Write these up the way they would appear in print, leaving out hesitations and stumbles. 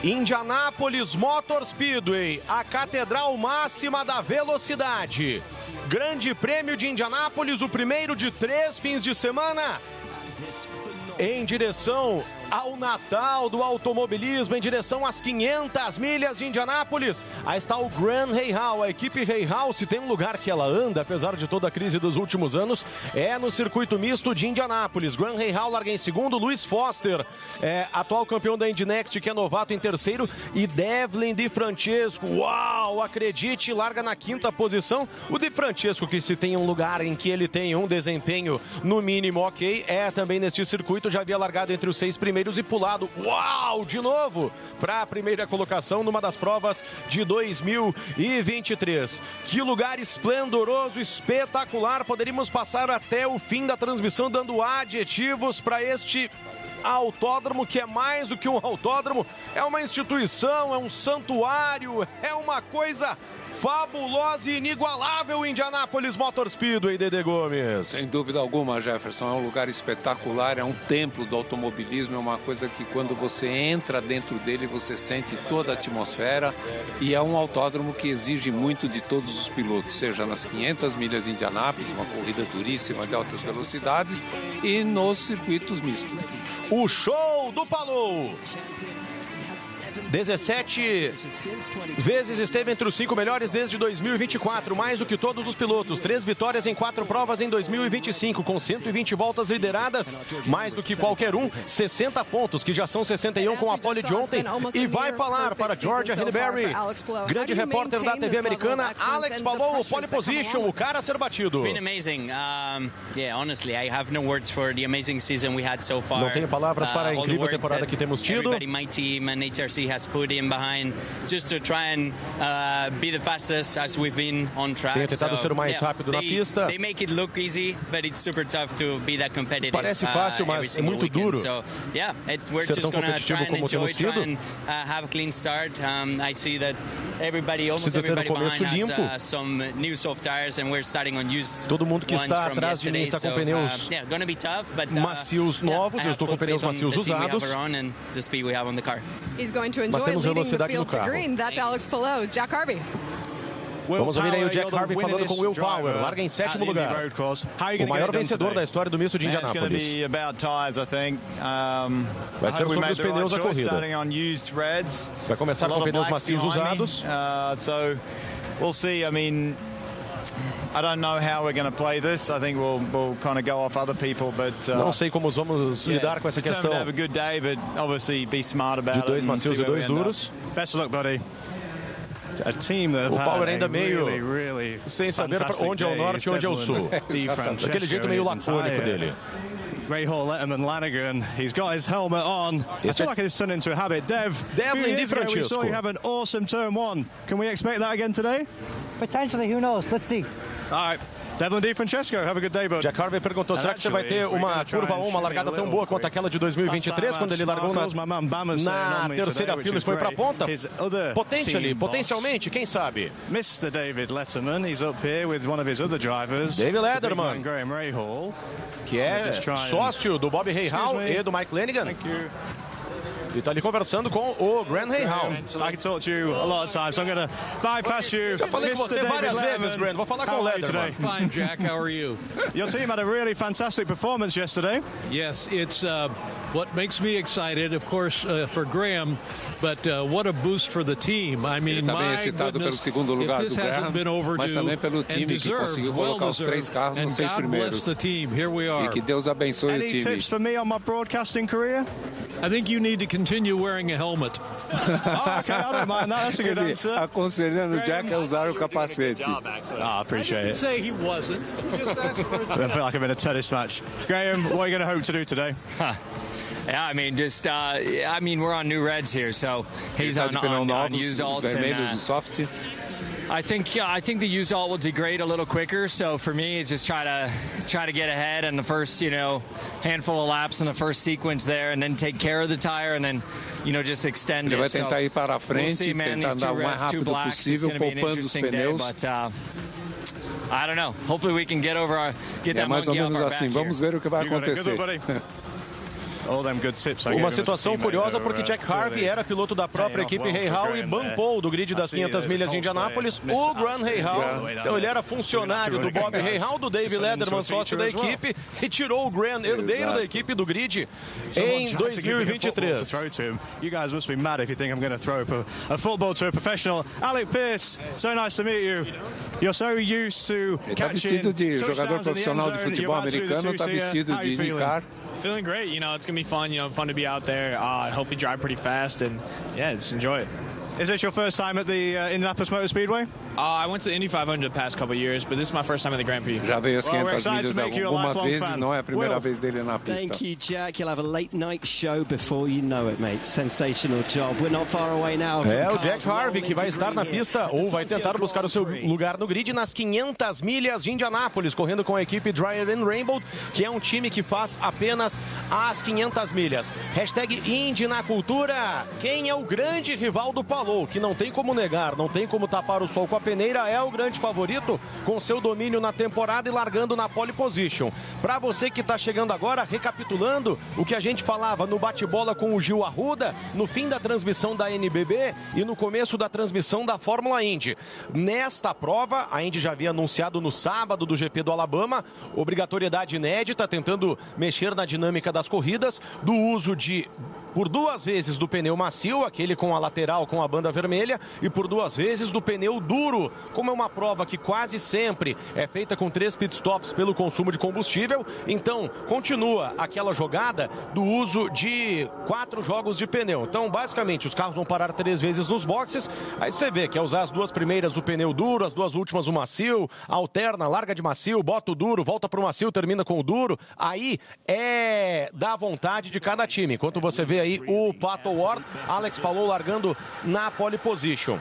Indianapolis Motor Speedway, a catedral máxima da velocidade. Grande Prêmio de Indianápolis, o primeiro de 3 fins de semana, em direção ao Natal do automobilismo, em direção às 500 milhas de Indianápolis. Aí está o Graham Rahal, a equipe Rahal, se tem um lugar que ela anda, apesar de toda a crise dos últimos anos, é no circuito misto de Indianápolis. Graham Rahal larga em segundo, Lewis Foster, atual campeão da Indy Next, que é novato, em terceiro, e Devlin Di Francesco, uau, acredite, larga na 5ª posição. O Di Francesco, que se tem um lugar em que ele tem um desempenho no mínimo ok, é também neste circuito, já havia largado entre os 6 primeiros e pulado, uau, de novo, para a primeira colocação numa das provas de 2023. Que lugar esplendoroso, espetacular, poderíamos passar até o fim da transmissão dando adjetivos para este autódromo, que é mais do que um autódromo, é uma instituição, é um santuário, é uma coisa fabulosa e inigualável. Indianapolis Motor Speedway, Dede Gomes. Sem dúvida alguma, Jefferson, é um lugar espetacular, é um templo do automobilismo, é uma coisa que quando você entra dentro dele, você sente toda a atmosfera, e é um autódromo que exige muito de todos os pilotos, seja nas 500 milhas de Indianápolis, uma corrida duríssima de altas velocidades, e nos circuitos mistos. O show do Palou! 17 vezes esteve entre os 5 melhores desde 2024, mais do que todos os pilotos. 3 vitórias em 4 provas em 2025, com 120 voltas lideradas, mais do que qualquer um. 60 pontos, que já são 61 com a pole de ontem. E vai falar para Georgia Henneberry, grande repórter da TV americana, Alex Palou, pole position, o cara a ser batido. Não tenho palavras para a incrível temporada que temos tido. Has put in behind just to try and be the fastest as we've been on track. Tenho tentado ser o mais rápido na pista. They make it look easy, but it's super tough to be that competitive. Parece fácil, mas é muito duro. So, we're just going to try and enjoy, try and have a clean start. I see that almost everybody behind has some new soft tires, and we're starting on used. Todo mundo que está atrás de mim está com pneus macios novos. Eu estou com pneus macios usados. Mas temos velocidade no carro. Vamos ouvir aí o Jack Harvey falando com o Will Power. Larga em 7º lugar. O maior vencedor da história do misto de Indianápolis. Vai ser sobre os pneus a corrida. Vai começar com pneus macios usados. I don't know how we're going to play this. I think we'll kind of go off other people, but não sei como vamos lidar com essa questão. Have a good day, but obviously be smart about de 2 macios e 2 duros. Best of luck, buddy. A team that o Power ainda meio sem saber onde é o norte e onde é o sul. Daquele jeito meio lacônico dele. Rahal, Letterman, Lanigan, he's got his helmet on. I feel like it's turned into a habit. Devlin Di Francesco. We saw you have an awesome turn 1. Can we expect that again today? Potentially, who knows? Let's see. All right. Devlin Di Francesco, have a good day, bud. Jack Harvey perguntou, será que você vai ter uma curva 1, uma largada tão boa quanto aquela de 2023, quando ele largou na terceira fila e foi para a ponta? Potencialmente, quem sabe? Mr. David Letterman, he's up here with one of his other drivers. David Letterman, Graham Rahal, que é sócio do Bob Rahal e do Mike Lanigan. Thank you. E está ali conversando com o Graham Rahal. I can talk to you a lot of times, so I'm going to bypass you. Já falei com você várias vezes, Graham. Vou falar com o Letterman. Fine, Jack. How are you? Your team had a really fantastic performance yesterday. Yes, it's what makes me excited, of course, for Graham, but what a boost for the team. I mean, my goodness, if this hasn't been overdue and deserved, well deserved, and God bless the team. Here we are. Any tips for me on my broadcasting career? I think you need to continue wearing a helmet. Oh, okay, I don't mind that. That's a good answer. Aconselhando o Jack a usar o capacete. I appreciate it. Say he wasn't. I feel like I'm in a tennis match. Graham, what are you going to hope to do today? Yeah, I mean, we're on new reds here, so he's on used alts. I think the used alt will degrade a little quicker. So for me, it's just try to get ahead in the first, handful of laps in the first sequence there, and then take care of the tire, and then, just extend it. Ele vai tentar ir para a frente, tentar andar o mais rápido possível, poupando os pneus. I don't know. Hopefully we can get that mais ou monkey menos off our assim. back Vamos ver o que vai acontecer. Uma situação curiosa porque Jack Harvey era piloto da própria equipe Rahal e bampou do grid das 500 milhas de Indianápolis o Graham Rahal. Então ele era funcionário do Bob Rahal, do Dave Letterman, sócio da equipe, e tirou o Graham, herdeiro da equipe do grid, em 2023. You guys must be mad if you think I'm going to throw a football to a professional. Alec Pierce, so nice to meet you. You're so used to vestido de jogador profissional de futebol americano, está vestido de IndyCar. Feeling great. You know, it's going to be fun. You know, fun to be out there. Hopefully drive pretty fast and yeah, just enjoy it. Is this your first time at the Indianapolis Motor Speedway? I went to the Indy 500 the past couple of years, but this is my first time at the Grand Prix. Já veio as 500 milhas algumas vezes, não é a primeira vez dele na pista. Thank you, Jack. You'll have a late night show before you know it, mate. Sensational job. We're not far away now. É o Jack Harvey que vai estar na pista ou vai tentar buscar o seu lugar no grid nas 500 milhas de Indianápolis, correndo com a equipe Dreyer & Rainbow, que é um time que faz apenas as 500 milhas. Hashtag Indy na cultura. Quem é o grande rival do Palou, que não tem como negar, não tem como tapar o sol com a peneira, é o grande favorito com seu domínio na temporada e largando na pole position. Para você que está chegando agora, recapitulando o que a gente falava no bate-bola com o Gil Arruda, no fim da transmissão da NBB e no começo da transmissão da Fórmula Indy. Nesta prova, a Indy já havia anunciado no sábado do GP do Alabama, obrigatoriedade inédita, tentando mexer na dinâmica das corridas, do uso por 2 vezes do pneu macio, aquele com a lateral com a banda vermelha, e por 2 vezes do pneu duro. Como é uma prova que quase sempre é feita com 3 pitstops pelo consumo de combustível, então continua aquela jogada do uso de 4 jogos de pneu. Então, basicamente, os carros vão parar 3 vezes nos boxes, aí você vê que é usar as 2 primeiras o pneu duro, as 2 últimas o macio, alterna, larga de macio, bota o duro, volta para o macio, termina com o duro. Aí é da vontade de cada time. Enquanto você vê aí o Pato Ward, Alex Palou largando na pole position.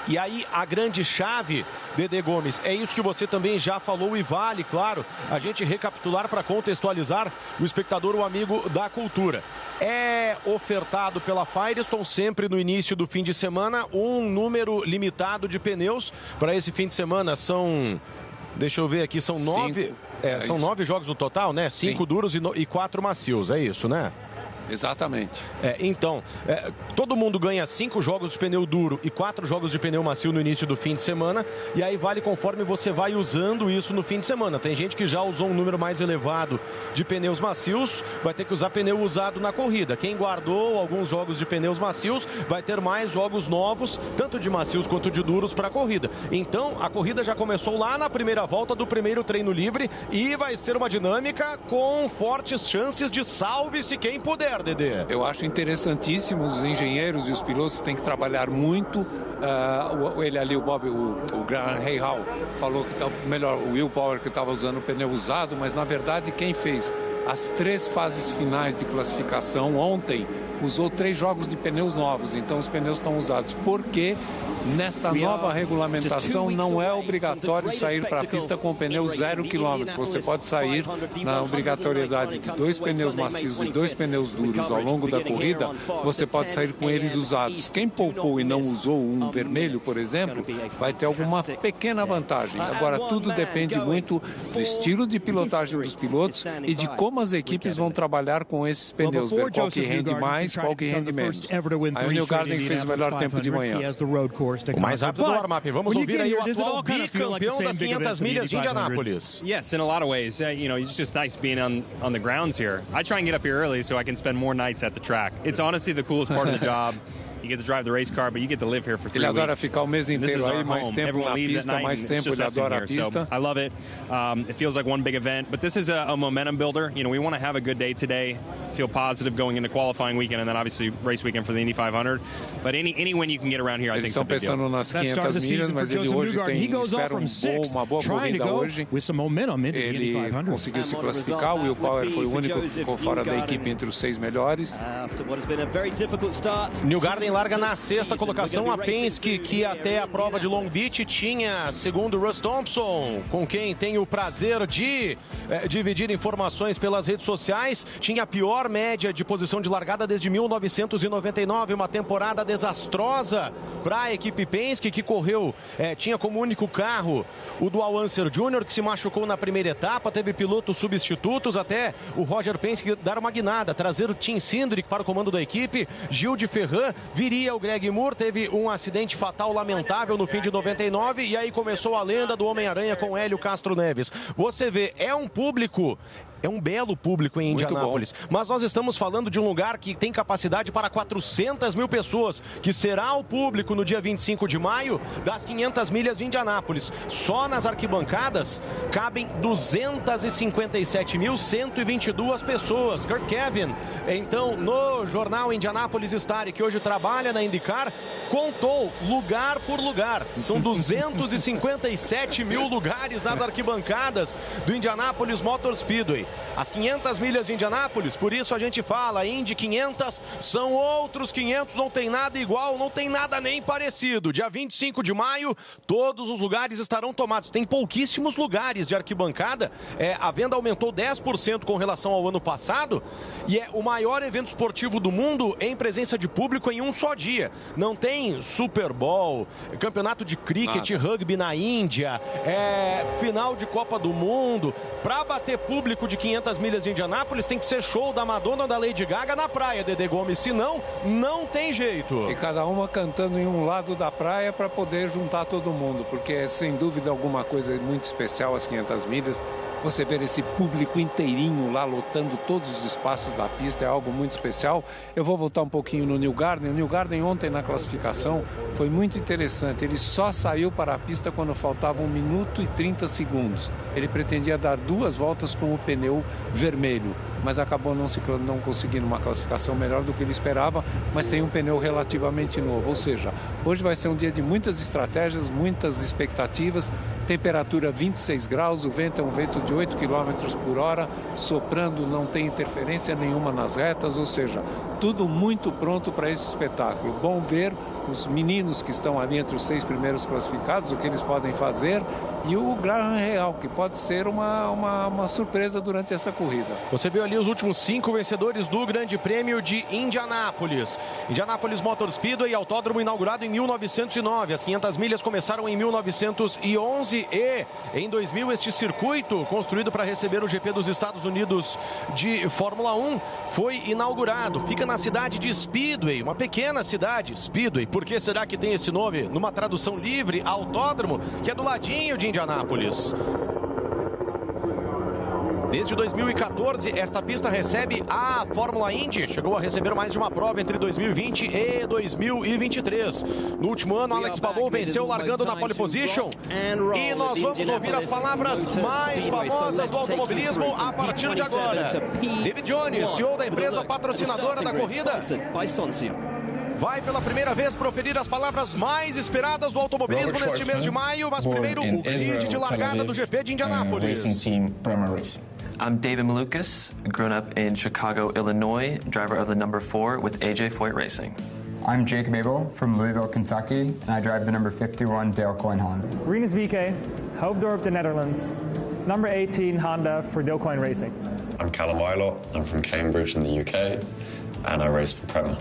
E aí a grande chave, Dedê Gomes, é isso que você também já falou e vale, claro, a gente recapitular para contextualizar o espectador, o amigo da cultura. É ofertado pela Firestone sempre no início do fim de semana um número limitado de pneus. Para esse fim de semana são, deixa eu ver aqui, são 9, são 9 jogos no total, né? 5 duros e 4 macios, é isso, né? Exatamente. Então, todo mundo ganha 5 jogos de pneu duro e 4 jogos de pneu macio no início do fim de semana, e aí vale conforme você vai usando isso no fim de semana. Tem gente que já usou um número mais elevado de pneus macios, vai ter que usar pneu usado na corrida. Quem guardou alguns jogos de pneus macios vai ter mais jogos novos, tanto de macios quanto de duros, para a corrida. Então, a corrida já começou lá na primeira volta do primeiro treino livre e vai ser uma dinâmica com fortes chances de salve-se quem puder, Dedê. Eu acho interessantíssimo, os engenheiros e os pilotos têm que trabalhar muito. Ele ali, o Graham Rahal, falou que melhor, o Will Power que estava usando o pneu usado, mas na verdade quem fez as 3 fases finais de classificação ontem usou 3 jogos de pneus novos, então os pneus estão usados. Porque nesta nova regulamentação não é obrigatório sair para a pista com pneu 0 km. Você pode sair na obrigatoriedade de 2 pneus macios e 2 pneus duros ao longo da corrida, você pode sair com eles usados. Quem poupou e não usou um vermelho, por exemplo, vai ter alguma pequena vantagem. Agora, tudo depende muito do estilo de pilotagem dos pilotos e de como as equipes vão trabalhar com esses pneus, ver qual que rende mais, qual que rende menos. Aí o Newgarden fez o melhor tempo de manhã. O mais rápido do warm-up. Vamos ouvir aí o atual bicampeão das 500 milhas de Indianápolis. Yes, in a lot of ways. It's just nice being on the grounds here. I try and get up here early so I can spend more nights at the track. It's honestly the coolest part of the job. You get to drive the race car, but you get to live here for 3 weeks. Ele adora ficar o mês inteiro aí, mais tempo na pista, mais tempo ele adora a pista. I love it. It feels like one big event, but this is a momentum builder. You know, we want to have a good day today, feel positive going into qualifying weekend, and then obviously race weekend for the Indy 500. But any win you can get around here, I think is a big deal. Eles estão pensando nas 500 milhas, mas ele hoje espera uma boa corrida hoje. Ele conseguiu se classificar, o Will Power foi o único que ficou fora da equipe entre os 6 melhores. Newgarden larga na 6ª colocação, a Penske, que até a prova de Long Beach tinha, segundo Russ Thompson, com quem tem o prazer de dividir informações pelas redes sociais, tinha a pior pior média de posição de largada desde 1999, uma temporada desastrosa para a equipe Penske, que correu, tinha como único carro o do Al Unser Jr., que se machucou na primeira etapa, teve pilotos substitutos, até o Roger Penske dar uma guinada, trazer o Tim Cindric para o comando da equipe. Gil de Ferran, viria o Greg Moore, teve um acidente fatal lamentável no fim de 99, e aí começou a lenda do Homem-Aranha com Hélio Castro Neves. Você vê, é um público... É um belo público em Indianápolis, mas nós estamos falando de um lugar que tem capacidade para 400 mil pessoas, que será o público no dia 25 de maio das 500 milhas de Indianápolis. Só nas arquibancadas cabem 257.122 pessoas. Kurt Kevin, então, no jornal Indianapolis Star, que hoje trabalha na IndyCar, contou lugar por lugar. São 257 mil lugares nas arquibancadas do Indianapolis Motor Speedway. As 500 milhas de Indianápolis, por isso a gente fala, Indy 500 são outros 500, não tem nada igual, não tem nada nem parecido. Dia 25 de maio, todos os lugares estarão tomados. Tem pouquíssimos lugares de arquibancada, a venda aumentou 10% com relação ao ano passado, e é o maior evento esportivo do mundo em presença de público em um só dia. Não tem Super Bowl, campeonato de cricket, rugby na Índia, final de Copa do Mundo. Para bater público de 500 milhas de Indianápolis, tem que ser show da Madonna ou da Lady Gaga na praia, Dedê Gomes. Senão, não tem jeito. E cada uma cantando em um lado da praia para poder juntar todo mundo, porque é sem dúvida alguma coisa muito especial as 500 milhas. Você ver esse público inteirinho lá lotando todos os espaços da pista é algo muito especial. Eu vou voltar um pouquinho no Newgarden. O Newgarden ontem na classificação foi muito interessante. Ele só saiu para a pista quando faltava 1 minuto e 30 segundos. Ele pretendia dar 2 voltas com o pneu vermelho, mas acabou não conseguindo uma classificação melhor do que ele esperava, mas tem um pneu relativamente novo. Ou seja, hoje vai ser um dia de muitas estratégias, muitas expectativas. Temperatura 26 graus, o vento é um vento de 8 km por hora, soprando, não tem interferência nenhuma nas retas, ou seja, tudo muito pronto para esse espetáculo. Bom ver os meninos que estão ali entre os 6 primeiros classificados, o que eles podem fazer, e o Graham Real, que pode ser uma surpresa durante essa corrida. Você viu ali os últimos 5 vencedores do Grande Prêmio de Indianápolis. Indianapolis Motor Speedway, autódromo inaugurado em 1909. As 500 milhas começaram em 1911 e em 2000 este circuito, construído para receber o GP dos Estados Unidos de Fórmula 1, foi inaugurado. Fica na cidade de Speedway, uma pequena cidade, Speedway. Por que será que tem esse nome? Numa tradução livre, autódromo, que é do ladinho de Indianápolis. Desde 2014, esta pista recebe a Fórmula Indy. Chegou a receber mais de uma prova entre 2020 e 2023. No último ano, Alex Palou venceu largando na pole position. E nós vamos ouvir as palavras mais famosas do automobilismo a partir de agora. David Jones, CEO da empresa patrocinadora da corrida, vai pela primeira vez proferir as palavras mais esperadas do automobilismo neste mês de maio, mas primeiro o grid de largada do GP de Indianápolis. I'm David Malukas, grown up in Chicago, Illinois, driver of the number 4 with AJ Foyt Racing. I'm Jacob Abel from Louisville, Kentucky, and I drive the number 51 Dale Coyne Honda. Rinus VK, Hoofddorp, the Netherlands, number 18 Honda for Dale Coyne Racing. I'm Callum Wylot, I'm from Cambridge in the UK, and I race for Prema.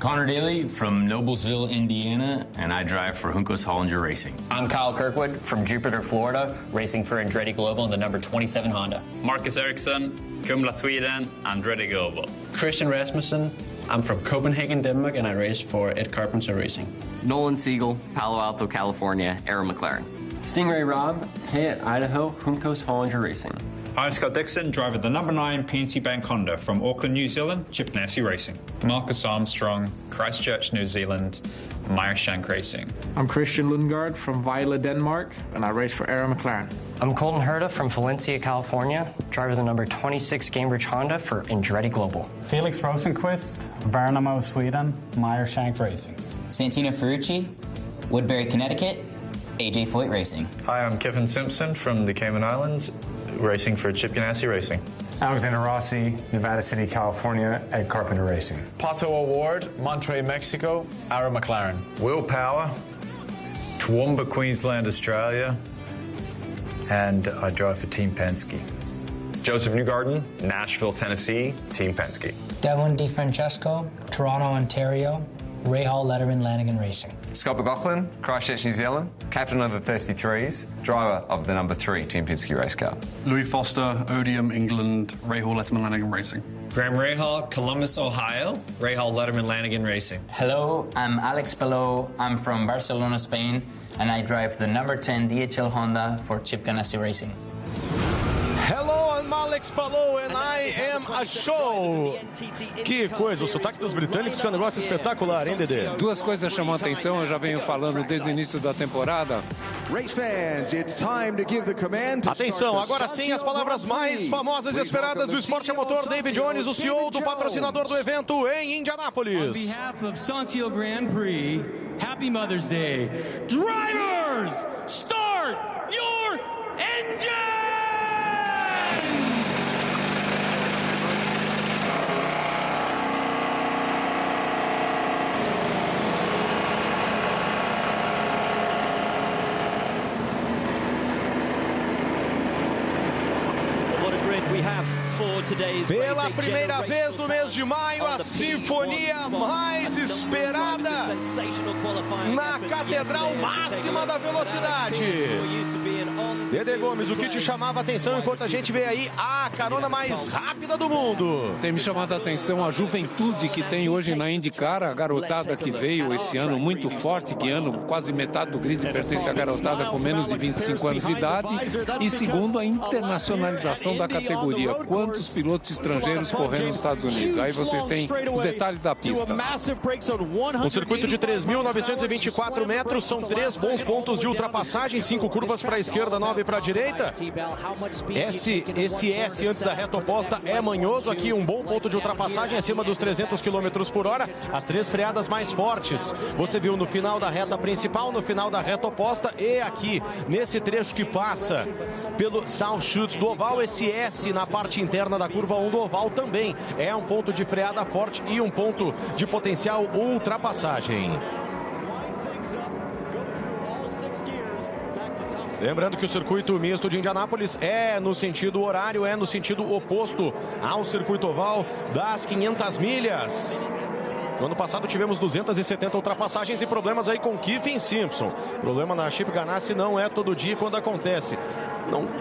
Connor Daly from Noblesville, Indiana, and I drive for Juncos Hollinger Racing. I'm Kyle Kirkwood from Jupiter, Florida, racing for Andretti Global in the number 27 Honda. Marcus Eriksson, Kumla, Sweden, Andretti Global. Christian Rasmussen, I'm from Copenhagen, Denmark, and I race for Ed Carpenter Racing. Nolan Siegel, Palo Alto, California, Arrow McLaren. Stingray Robb, Hayat, Idaho, Juncos Hollinger Racing. I'm Scott Dixon, driver of the number 9 PNC Bank Honda from Auckland, New Zealand, Chip Ganassi Racing. Marcus Armstrong, Christchurch, New Zealand, Meyershank Racing. I'm Christian Lundgaard from Vejle, Denmark, and I race for Arrow McLaren. I'm Colton Herta from Valencia, California, driver the number 26 Cambridge Honda for Andretti Global. Felix Rosenqvist, Värnamo, Sweden, Meyershank Racing. Santino Ferrucci, Woodbury, Connecticut, AJ Foyt Racing. Hi, I'm Kevin Simpson from the Cayman Islands, racing for Chip Ganassi Racing. Alexander Rossi, Nevada City, California, Ed Carpenter Racing. Pato Award, Monterey, Mexico, Arrow McLaren. Will Power, Toowoomba, Queensland, Australia, and I drive for Team Penske. Joseph Newgarden, Nashville, Tennessee, Team Penske. Devlin DeFrancesco, Toronto, Ontario, Rahal Letterman Lanigan Racing. Scott McLaughlin, Christchurch, New Zealand, captain of the 33s, driver of the number 3 Team Penske race car. Louis Foster, Odium, England, Rahal Letterman Lanigan Racing. Graham Rahal, Columbus, Ohio, Rahal Letterman Lanigan Racing. Hello, I'm Alex Palou. I'm from Barcelona, Spain, and I drive the number 10 DHL Honda for Chip Ganassi Racing. Hello, I'm Alex Palou and I am a show. Que coisa, o sotaque dos britânicos que é um negócio espetacular, hein, Dedê? Duas coisas chamam a atenção, eu já venho falando desde o início da temporada. Atenção, agora sim as palavras mais famosas e esperadas do esporte a motor. David Jones, o CEO do patrocinador do evento em Indianápolis. On behalf of Sancio Grand Prix, Happy Mother's Day. Drivers, start your engine! Pela primeira vez no mês de maio, a sinfonia mais esperada na Catedral Máxima da Velocidade. Dedê Gomes, o que te chamava a atenção enquanto a gente vê aí a carona mais rápida do mundo? Tem me chamado a atenção a juventude que tem hoje na IndyCar, a garotada que veio esse ano muito forte, guiando quase metade do grid pertence à garotada com menos de 25 anos de idade. E segundo, a internacionalização da categoria. Quantos pilotos estrangeiros correndo nos Estados Unidos? Aí vocês têm os detalhes da pista. Um circuito de 3.924 metros, são 3 bons pontos de ultrapassagem, 5 curvas para a esquerda, 9 para a direita. Esse S antes da reta oposta é manhoso, aqui um bom ponto de ultrapassagem acima dos 300 km por hora. As 3 freadas mais fortes você viu no final da reta principal, no final da reta oposta e aqui nesse trecho que passa pelo South Chute do oval. Esse S na parte interna da curva 1 do oval também é um ponto de freada forte e um ponto de potencial ultrapassagem. Lembrando que o circuito misto de Indianápolis é no sentido horário, é no sentido oposto ao circuito oval das 500 milhas. No ano passado tivemos 270 ultrapassagens e problemas aí com Kyffin Simpson. Problema na Chip Ganassi não é todo dia quando acontece.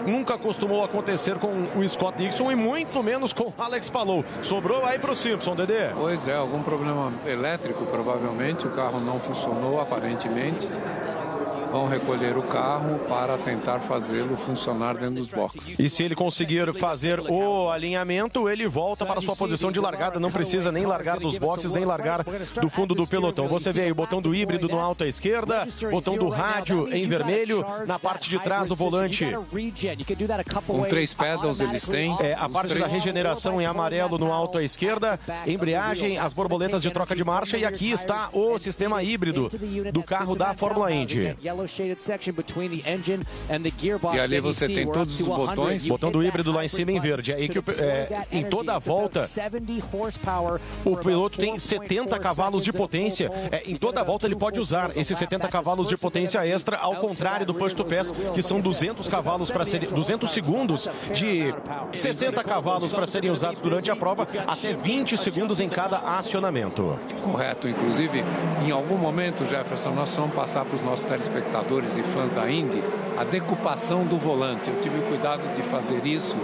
Nunca costumou acontecer com o Scott Dixon e muito menos com Alex Palou. Sobrou aí para o Simpson, Dedê. Pois é, algum problema elétrico provavelmente. O carro não funcionou aparentemente. Vão recolher o carro para tentar fazê-lo funcionar dentro dos boxes. E se ele conseguir fazer o alinhamento, ele volta para sua posição de largada. Não precisa nem largar dos boxes, nem largar do fundo do pelotão. Você vê aí o botão do híbrido no alto à esquerda, botão do rádio em vermelho, na parte de trás do volante. Com 3 pedals eles têm. A parte da regeneração em amarelo no alto à esquerda, embreagem, as borboletas de troca de marcha e aqui está o sistema híbrido do carro da Fórmula Indy. E ali você tem todos os botões. Botão do híbrido lá em cima em verde. Aí que em toda a volta o piloto tem 70 cavalos de potência. Em toda a volta ele pode usar esses 70 cavalos de potência extra, ao contrário do push to pass, que são 200 cavalos para serem 200 segundos de 60 cavalos para serem usados durante a prova, até 20 segundos em cada acionamento. Correto. Inclusive, em algum momento, Jefferson, nós vamos passar para os nossos telespectadores e fãs da Indy a decupação do volante. Eu tive o cuidado de fazer isso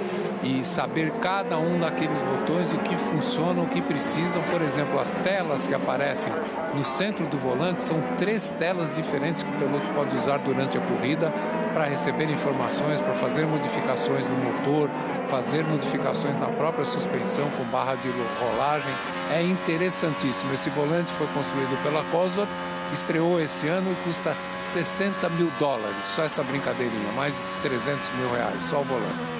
e saber cada um daqueles botões, o que funciona, o que precisam. Por exemplo, as telas que aparecem no centro do volante são 3 telas diferentes que o piloto pode usar durante a corrida para receber informações, para fazer modificações no motor, fazer modificações na própria suspensão com barra de rolagem. É interessantíssimo. Esse volante foi construído pela Cosworth, estreou esse ano e custa $60 mil. Só essa brincadeirinha, mais de R$300 mil, só o volante.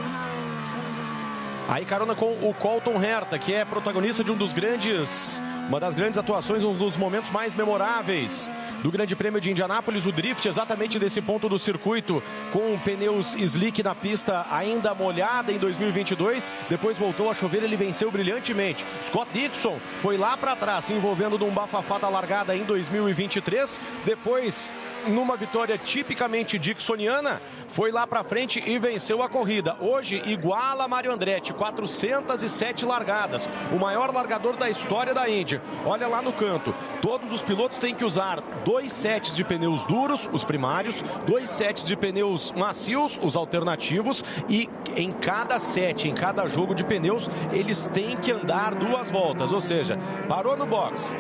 Aí carona com o Colton Herta, que é protagonista de uma das grandes atuações, um dos momentos mais memoráveis do Grande Prêmio de Indianápolis, o drift exatamente desse ponto do circuito, com pneus slick na pista ainda molhada em 2022, depois voltou a chover, ele venceu brilhantemente. Scott Dixon foi lá para trás, se envolvendo num bafafá da largada em 2023, depois numa vitória tipicamente dixoniana, foi lá pra frente e venceu a corrida. Hoje, iguala Mário Andretti, 407 largadas, o maior largador da história da Indy. Olha lá no canto, todos os pilotos têm que usar 2 sets de pneus duros, os primários, 2 sets de pneus macios, os alternativos, e em cada set, em cada jogo de pneus, eles têm que andar 2 voltas, ou seja, parou no box,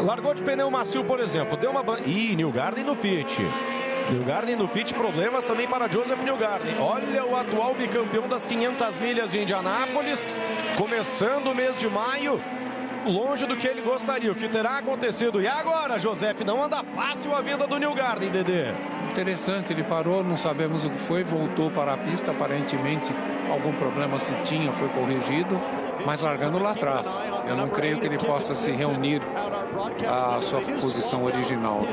largou de pneu macio, por exemplo, deu uma... Ih, Newgarden no pit. Newgarden no pit, problemas também para Joseph Newgarden. Olha o atual bicampeão das 500 milhas de Indianápolis, começando o mês de maio, longe do que ele gostaria, o que terá acontecido. E agora, Joseph, não anda fácil a vida do Newgarden, Dedê. Interessante, ele parou, não sabemos o que foi, voltou para a pista, aparentemente algum problema se tinha, foi corrigido, mas largando lá atrás. Eu não creio que ele possa se reunir à sua posição original.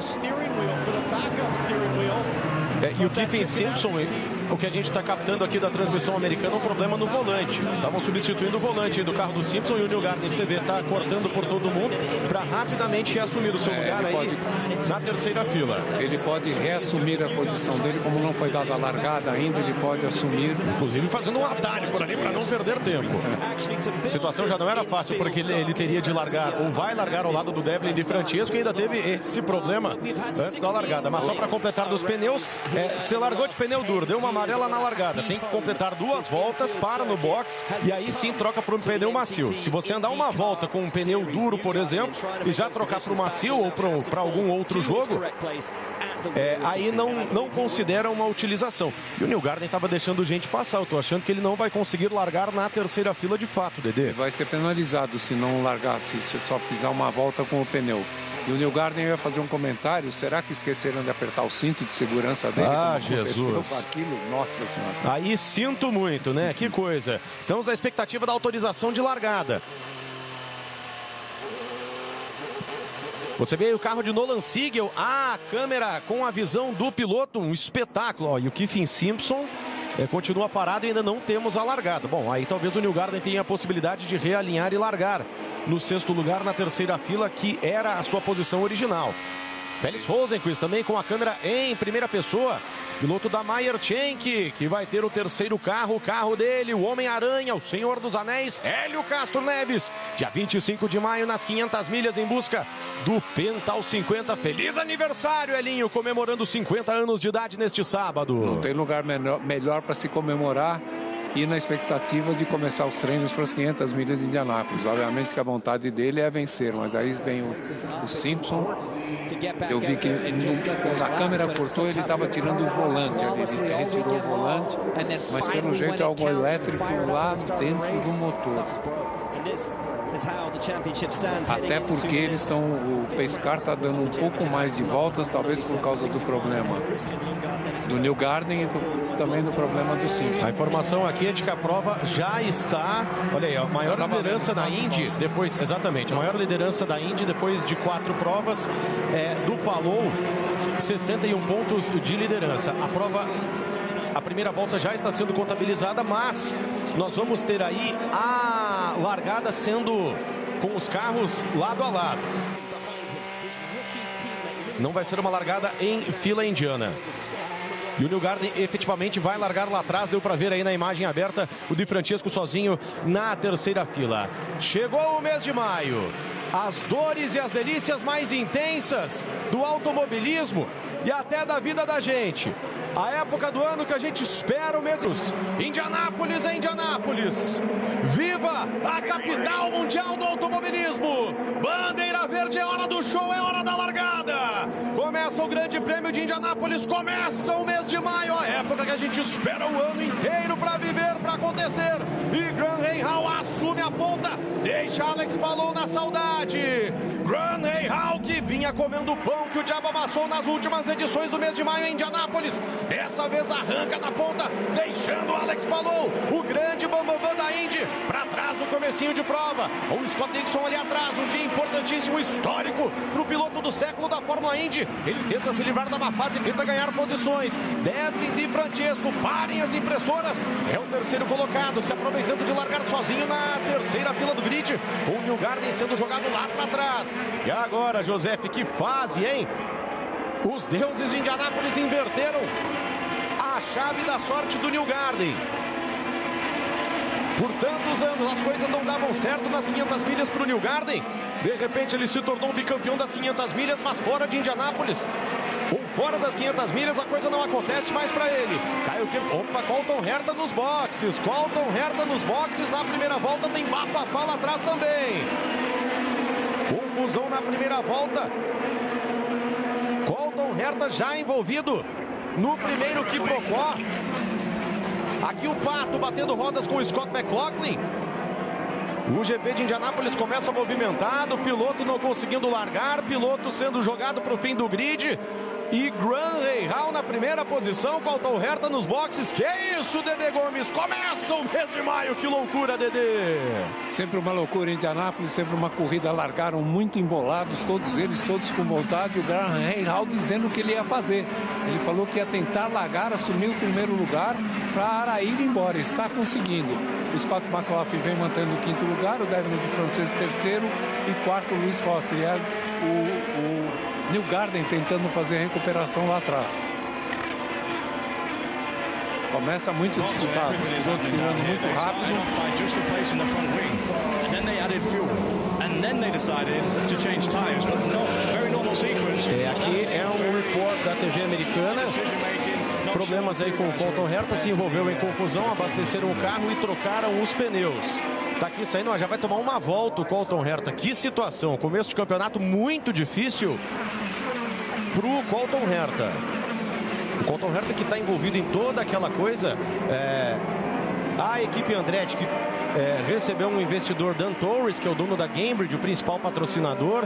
E o Kiffin Simpson, o que a gente está captando aqui da transmissão americana, é um problema no volante. Estavam substituindo o volante do carro do Simpson e o Newgarden, você vê, está cortando por todo mundo para rapidamente reassumir o seu lugar aí na terceira fila. Ele pode reassumir a posição dele, como não foi dada a largada ainda, ele pode assumir. Inclusive fazendo um atalho por ali para não perder tempo. A situação já não era fácil, porque ele teria de largar, ou vai largar ao lado do Devlin de Francesco, e ainda teve esse problema antes da largada. Mas só para completar dos pneus, você largou de pneu duro, deu uma amarela na largada, tem que completar 2 voltas, para no box e aí sim troca para um pneu macio. Se você andar uma volta com um pneu duro, por exemplo, e já trocar para o macio ou para algum outro jogo, aí não considera uma utilização. E o Newgarden estava deixando gente passar. Eu estou achando que ele não vai conseguir largar na terceira fila de fato, Dedê. Vai ser penalizado se não largar, se só fizer uma volta com o pneu. E o Newgarden ia fazer um comentário, será que esqueceram de apertar o cinto de segurança dele? Ah, Jesus. Com aquilo? Nossa Senhora. Aí sinto muito, né? Que coisa. Estamos à expectativa da autorização de largada. Você vê aí o carro de Nolan Siegel, a câmera com a visão do piloto, um espetáculo. Ó, e o Kiffin Simpson continua parado e ainda não temos a largada. Bom, aí talvez o Newgarden tenha a possibilidade de realinhar e largar no 6º lugar na terceira fila, que era a sua posição original. Félix Rosenqvist também com a câmera em primeira pessoa. Piloto da Meyer Shank, que vai ter o terceiro carro, o carro dele, o Homem-Aranha, o Senhor dos Anéis, Hélio Castro Neves. Dia 25 de maio, nas 500 milhas, em busca do Pental 50. Feliz aniversário, Elinho, comemorando 50 anos de idade neste sábado. Não tem lugar melhor para se comemorar e na expectativa de começar os treinos para as 500 milhas de Indianápolis. Obviamente que a vontade dele é vencer, mas aí vem o Simpson. Eu vi que quando a câmera cortou, ele estava tirando o volante ali, ele retirou o volante, mas pelo jeito é algo elétrico lá dentro do motor. Até porque o Pescar está dando um pouco mais de voltas, talvez por causa do problema do Newgarden e também do problema do Simpson. A informação aqui é de que a prova já está, olha aí, a maior liderança da Indy, depois, exatamente, a maior liderança da Indy depois de 4 provas do Palou, 61 pontos de liderança. A primeira volta já está sendo contabilizada, mas nós vamos ter aí a largada sendo com os carros lado a lado. Não vai ser uma largada em fila indiana. E o Newgarden efetivamente vai largar lá atrás. Deu para ver aí na imagem aberta o Di Francesco sozinho na terceira fila. Chegou o mês de maio. As dores e as delícias mais intensas do automobilismo e até da vida da gente. A época do ano que a gente espera o mesmo. Indianápolis é Indianápolis. Viva a capital mundial do automobilismo. Bandeira verde, é hora do show, é hora da largada. Começa o Grande Prêmio de Indianápolis, começa o mês de maio, a época que a gente espera o ano inteiro para viver, para acontecer. E Graham Hall assume a ponta, deixa Alex Palou na saudade. Graham Hall, que vinha comendo o pão que o diabo amassou nas últimas edições do mês de maio em Indianápolis, dessa vez arranca na ponta, deixando Alex Palou, o grande bambambam da Indy, para trás no comecinho de prova. O Scott Dixon ali atrás, um dia importantíssimo, histórico para o piloto do século da Fórmula Indy. Ele tenta se livrar da má fase, tenta ganhar posições. Devlin de Francesco, parem as impressoras, é o terceiro colocado, se aproveitando de largar sozinho na terceira fila do grid, com o Newgarden sendo jogado lá para trás. E agora, Joseph, que fase, hein? Os deuses de Indianápolis inverteram a chave da sorte do Newgarden. Por tantos anos as coisas não davam certo nas 500 milhas para o Newgarden. De repente ele se tornou um bicampeão das 500 milhas, mas fora de Indianápolis. Ou fora das 500 milhas a coisa não acontece mais para ele. Caio que... Opa, Colton Herta nos boxes. Colton Herta nos boxes. Na primeira volta tem bafafá lá atrás também. Confusão na primeira volta. Colton Herta já envolvido no primeiro quiprocó. Aqui o Pato batendo rodas com o Scott McLaughlin. O GP de Indianápolis começa movimentado, piloto não conseguindo largar, piloto sendo jogado para o fim do grid. E Graham Rahal na primeira posição, Colton Herta nos boxes. Que isso, Dedê Gomes? Começa o mês de maio, que loucura, Dedê! Sempre uma loucura em Indianápolis, sempre uma corrida. Largaram muito embolados, todos eles, todos com vontade. E o Graham Rahal dizendo o que ele ia fazer. Ele falou que ia tentar largar, assumir o primeiro lugar para ir embora. Está conseguindo. O Scott McLaughlin vem mantendo o quinto lugar, o Devin de Francês terceiro e quarto o Luiz Foster. E o Newgarden tentando fazer recuperação lá atrás. Começa muito disputado, os pilotos virando muito rápido. Aqui é um report da TV americana. Problemas aí com o Colton Herta, se envolveu em confusão, abasteceram o carro e trocaram os pneus. Tá aqui saindo, já vai tomar uma volta o Colton Herta. Que situação, começo de campeonato muito difícil pro Colton Herta. O Colton Herta que está envolvido em toda aquela coisa. A equipe Andretti que recebeu um investidor, Dan Torres, que é o dono da Cambridge, o principal patrocinador,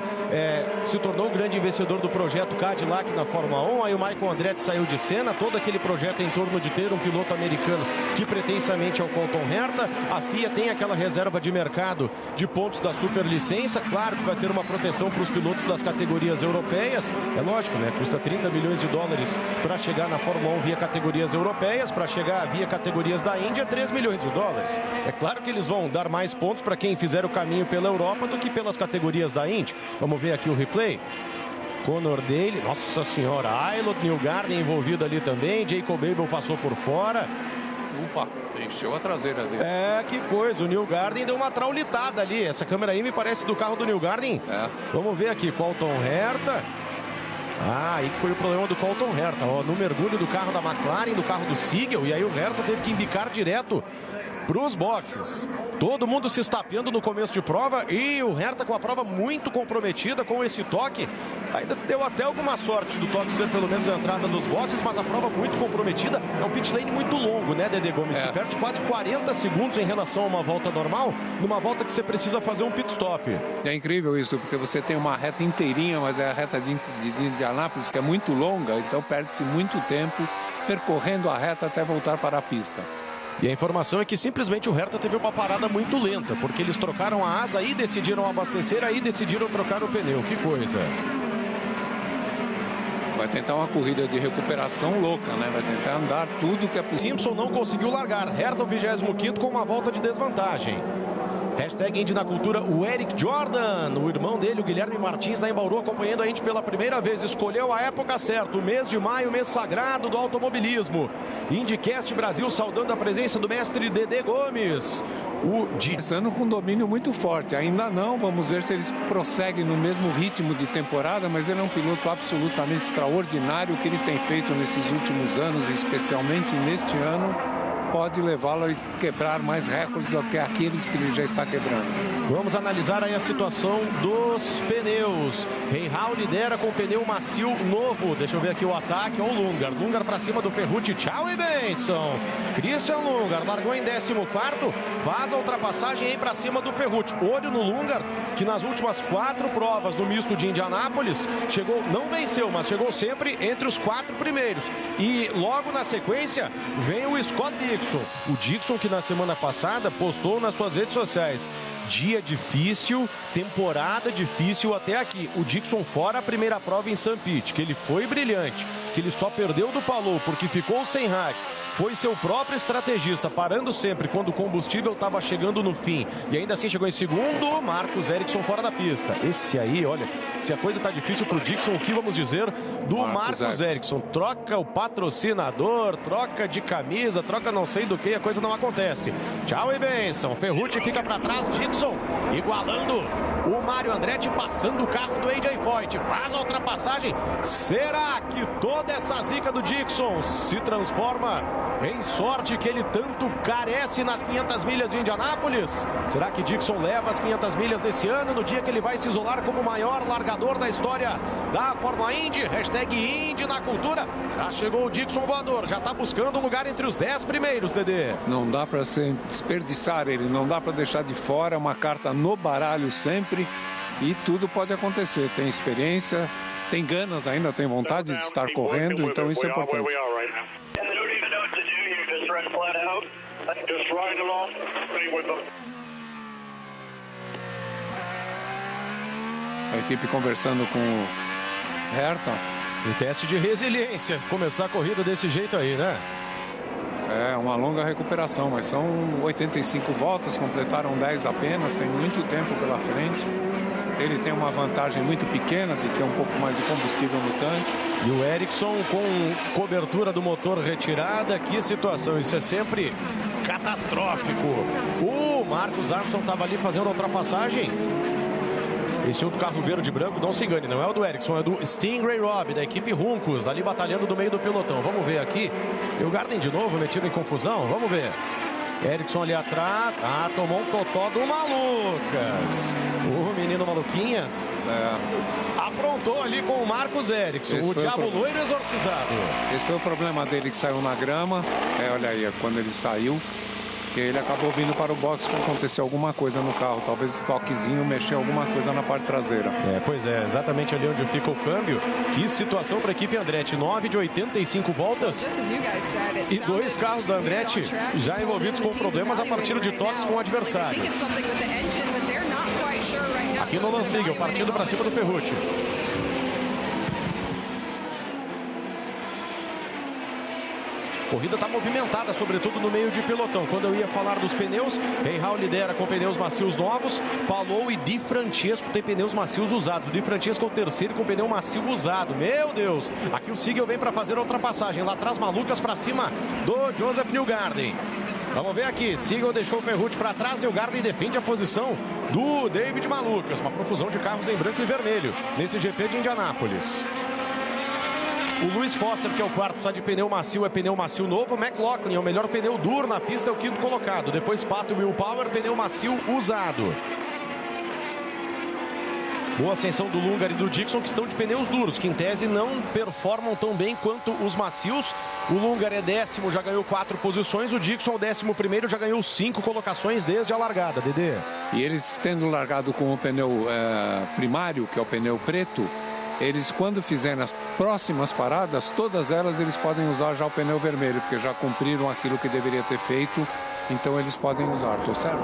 se tornou o grande investidor do projeto Cadillac na Fórmula 1. Aí o Michael Andretti saiu de cena, todo aquele projeto em torno de ter um piloto americano que pertenciamente ao Colton Herta. A FIA tem aquela reserva de mercado de pontos da superlicença, claro que vai ter uma proteção para os pilotos das categorias europeias, é lógico, né? Custa 30 milhões de dólares para chegar na Fórmula 1 via categorias europeias, para chegar via categorias da Índia, 3 milhões de dólares. É claro que eles vão dar mais pontos para quem fizer o caminho pela Europa do que pelas categorias da Indy. Vamos ver aqui o replay. Conor Daly, nossa senhora, Aylot Newgarden envolvido ali também, Jacob Abel passou por fora. Opa, encheu a traseira dele. Que coisa, o Newgarden deu uma traulitada ali. Essa câmera aí me parece do carro do Newgarden. Vamos ver aqui, Colton Herta. Aí que foi o problema do Colton Herta, ó, no mergulho do carro da McLaren, do carro do Siegel, e aí o Herta teve que embicar direto para os boxes. Todo mundo se estapeando no começo de prova e o Herta com a prova muito comprometida com esse toque. Ainda deu até alguma sorte do toque ser pelo menos a entrada dos boxes, mas a prova muito comprometida. É um pit lane muito longo, né, Dedê Gomes? Se perde quase 40 segundos em relação a uma volta normal, numa volta que você precisa fazer um pit stop. É incrível isso, porque você tem uma reta inteirinha, mas é a reta de Indianápolis que é muito longa, então perde-se muito tempo percorrendo a reta até voltar para a pista. E a informação é que simplesmente o Herta teve uma parada muito lenta, porque eles trocaram a asa e decidiram abastecer, aí decidiram trocar o pneu. Que coisa. Vai tentar uma corrida de recuperação louca, né? Vai tentar andar tudo que é possível. Simpson não conseguiu largar. Herta o 25º com uma volta de desvantagem. Hashtag Indy na Cultura, o Eric Jordan, o irmão dele, o Guilherme Martins, lá em Bauru, acompanhando a gente pela primeira vez. Escolheu a época certa, o mês de maio, mês sagrado do automobilismo. IndyCast Brasil saudando a presença do mestre Dedê Gomes. Começando com um domínio muito forte, ainda não, vamos ver se eles prosseguem no mesmo ritmo de temporada, mas ele é um piloto absolutamente extraordinário. O que ele tem feito nesses últimos anos, especialmente neste ano, pode levá-lo a quebrar mais recordes do que aqueles que ele já está quebrando. Vamos analisar aí a situação dos pneus. Rahal lidera com pneu macio novo. Deixa eu ver aqui o ataque. Olha o Lungar. Lungar para cima do Ferrucci. Tchau e benção. Christian Lungar largou em 14º. Faz a ultrapassagem aí para cima do Ferrucci. Olho no Lungar, que nas últimas 4 provas no misto de Indianápolis chegou, não venceu, mas chegou sempre entre os 4 primeiros. E logo na sequência vem o Scott Dixon. O Dixon que na semana passada postou nas suas redes sociais: dia difícil, temporada difícil até aqui. O Dixon fora a primeira prova em St. Pete, que ele foi brilhante, que ele só perdeu do Palou porque ficou sem hack. foi seu próprio estrategista, parando sempre quando o combustível estava chegando no fim. E ainda assim chegou em segundo, Marcus Ericsson fora da pista. Esse aí, olha, se a coisa tá difícil pro Dixon, o que vamos dizer do Marcus Ericsson? Troca o patrocinador, troca de camisa, troca não sei do que, a coisa não acontece. Tchau e bênção. Ferrucci fica para trás, Dixon igualando o Mário Andretti, passando o carro do AJ Foyt. Faz a ultrapassagem. Será que toda essa zica do Dixon se transforma em sorte que ele tanto carece nas 500 milhas de Indianápolis? Será que Dixon leva as 500 milhas desse ano, no dia que ele vai se isolar como o maior largador da história da Fórmula Indy? Hashtag Indy na cultura. Já chegou o Dixon voador, já está buscando um lugar entre os 10 primeiros, Dedê. Não dá para desperdiçar ele, não dá para deixar de fora, uma carta no baralho sempre, e tudo pode acontecer. Tem experiência, tem ganas ainda, tem vontade de estar correndo, então isso é importante. A equipe conversando com o Herta. Um teste de resiliência, começar a corrida desse jeito aí, né? É uma longa recuperação, mas são 85 voltas, completaram 10 apenas, tem muito tempo pela frente. Ele tem uma vantagem muito pequena de ter um pouco mais de combustível no tanque. E o Ericsson com cobertura do motor retirada, que situação, isso é sempre catastrófico. O Marcus Armstrong estava ali fazendo a ultrapassagem. Esse outro carro verde e branco, não se engane, não é o do Ericsson, é do Stingray Robb, da equipe Juncos, ali batalhando do meio do pelotão. Vamos ver aqui, Newgarden de novo metido em confusão, vamos ver. Ericsson ali atrás, tomou um totó do Malucas. O menino Maluquinhas aprontou ali com o Marcus Ericsson, o diabo loiro exorcizado. Esse foi o problema dele, que saiu na grama, olha aí, quando ele saiu. E ele acabou vindo para o box para acontecer alguma coisa no carro, talvez o toquezinho mexer alguma coisa na parte traseira. Pois é, exatamente ali onde fica o câmbio. Que situação para a equipe Andretti, 9 de 85 voltas e 2 carros da Andretti já envolvidos com problemas a partir de toques com adversários. Aqui no Lansing, partindo para cima do Ferrucci. Corrida está movimentada, sobretudo no meio de pelotão. Quando eu ia falar dos pneus, Rahal lidera com pneus macios novos. Palou e Di Francesco tem pneus macios usados. Di Francesco é o terceiro com pneu macio usado. Meu Deus! Aqui o Siegel vem para fazer a ultrapassagem. Lá atrás, Malucas para cima do Joseph Newgarden. Vamos ver aqui. Siegel deixou o Ferrucci para trás. Newgarden defende a posição do David Malucas. Uma profusão de carros em branco e vermelho nesse GP de Indianápolis. O Lewis Foster, que é o quarto, está de pneu macio, é pneu macio novo. McLaughlin é o melhor pneu duro na pista, é o quinto colocado. Depois Pato e Will Power, pneu macio usado. Boa ascensão do Lungar e do Dixon, que estão de pneus duros, que em tese não performam tão bem quanto os macios. O Lungar é 10º, já ganhou 4 posições. O Dixon, o 11º, já ganhou 5 colocações desde a largada, Dedê. E eles tendo largado com o pneu primário, que é o pneu preto, eles, quando fizerem as próximas paradas, todas elas eles podem usar já o pneu vermelho, porque já cumpriram aquilo que deveria ter feito, então eles podem usar, tô certo?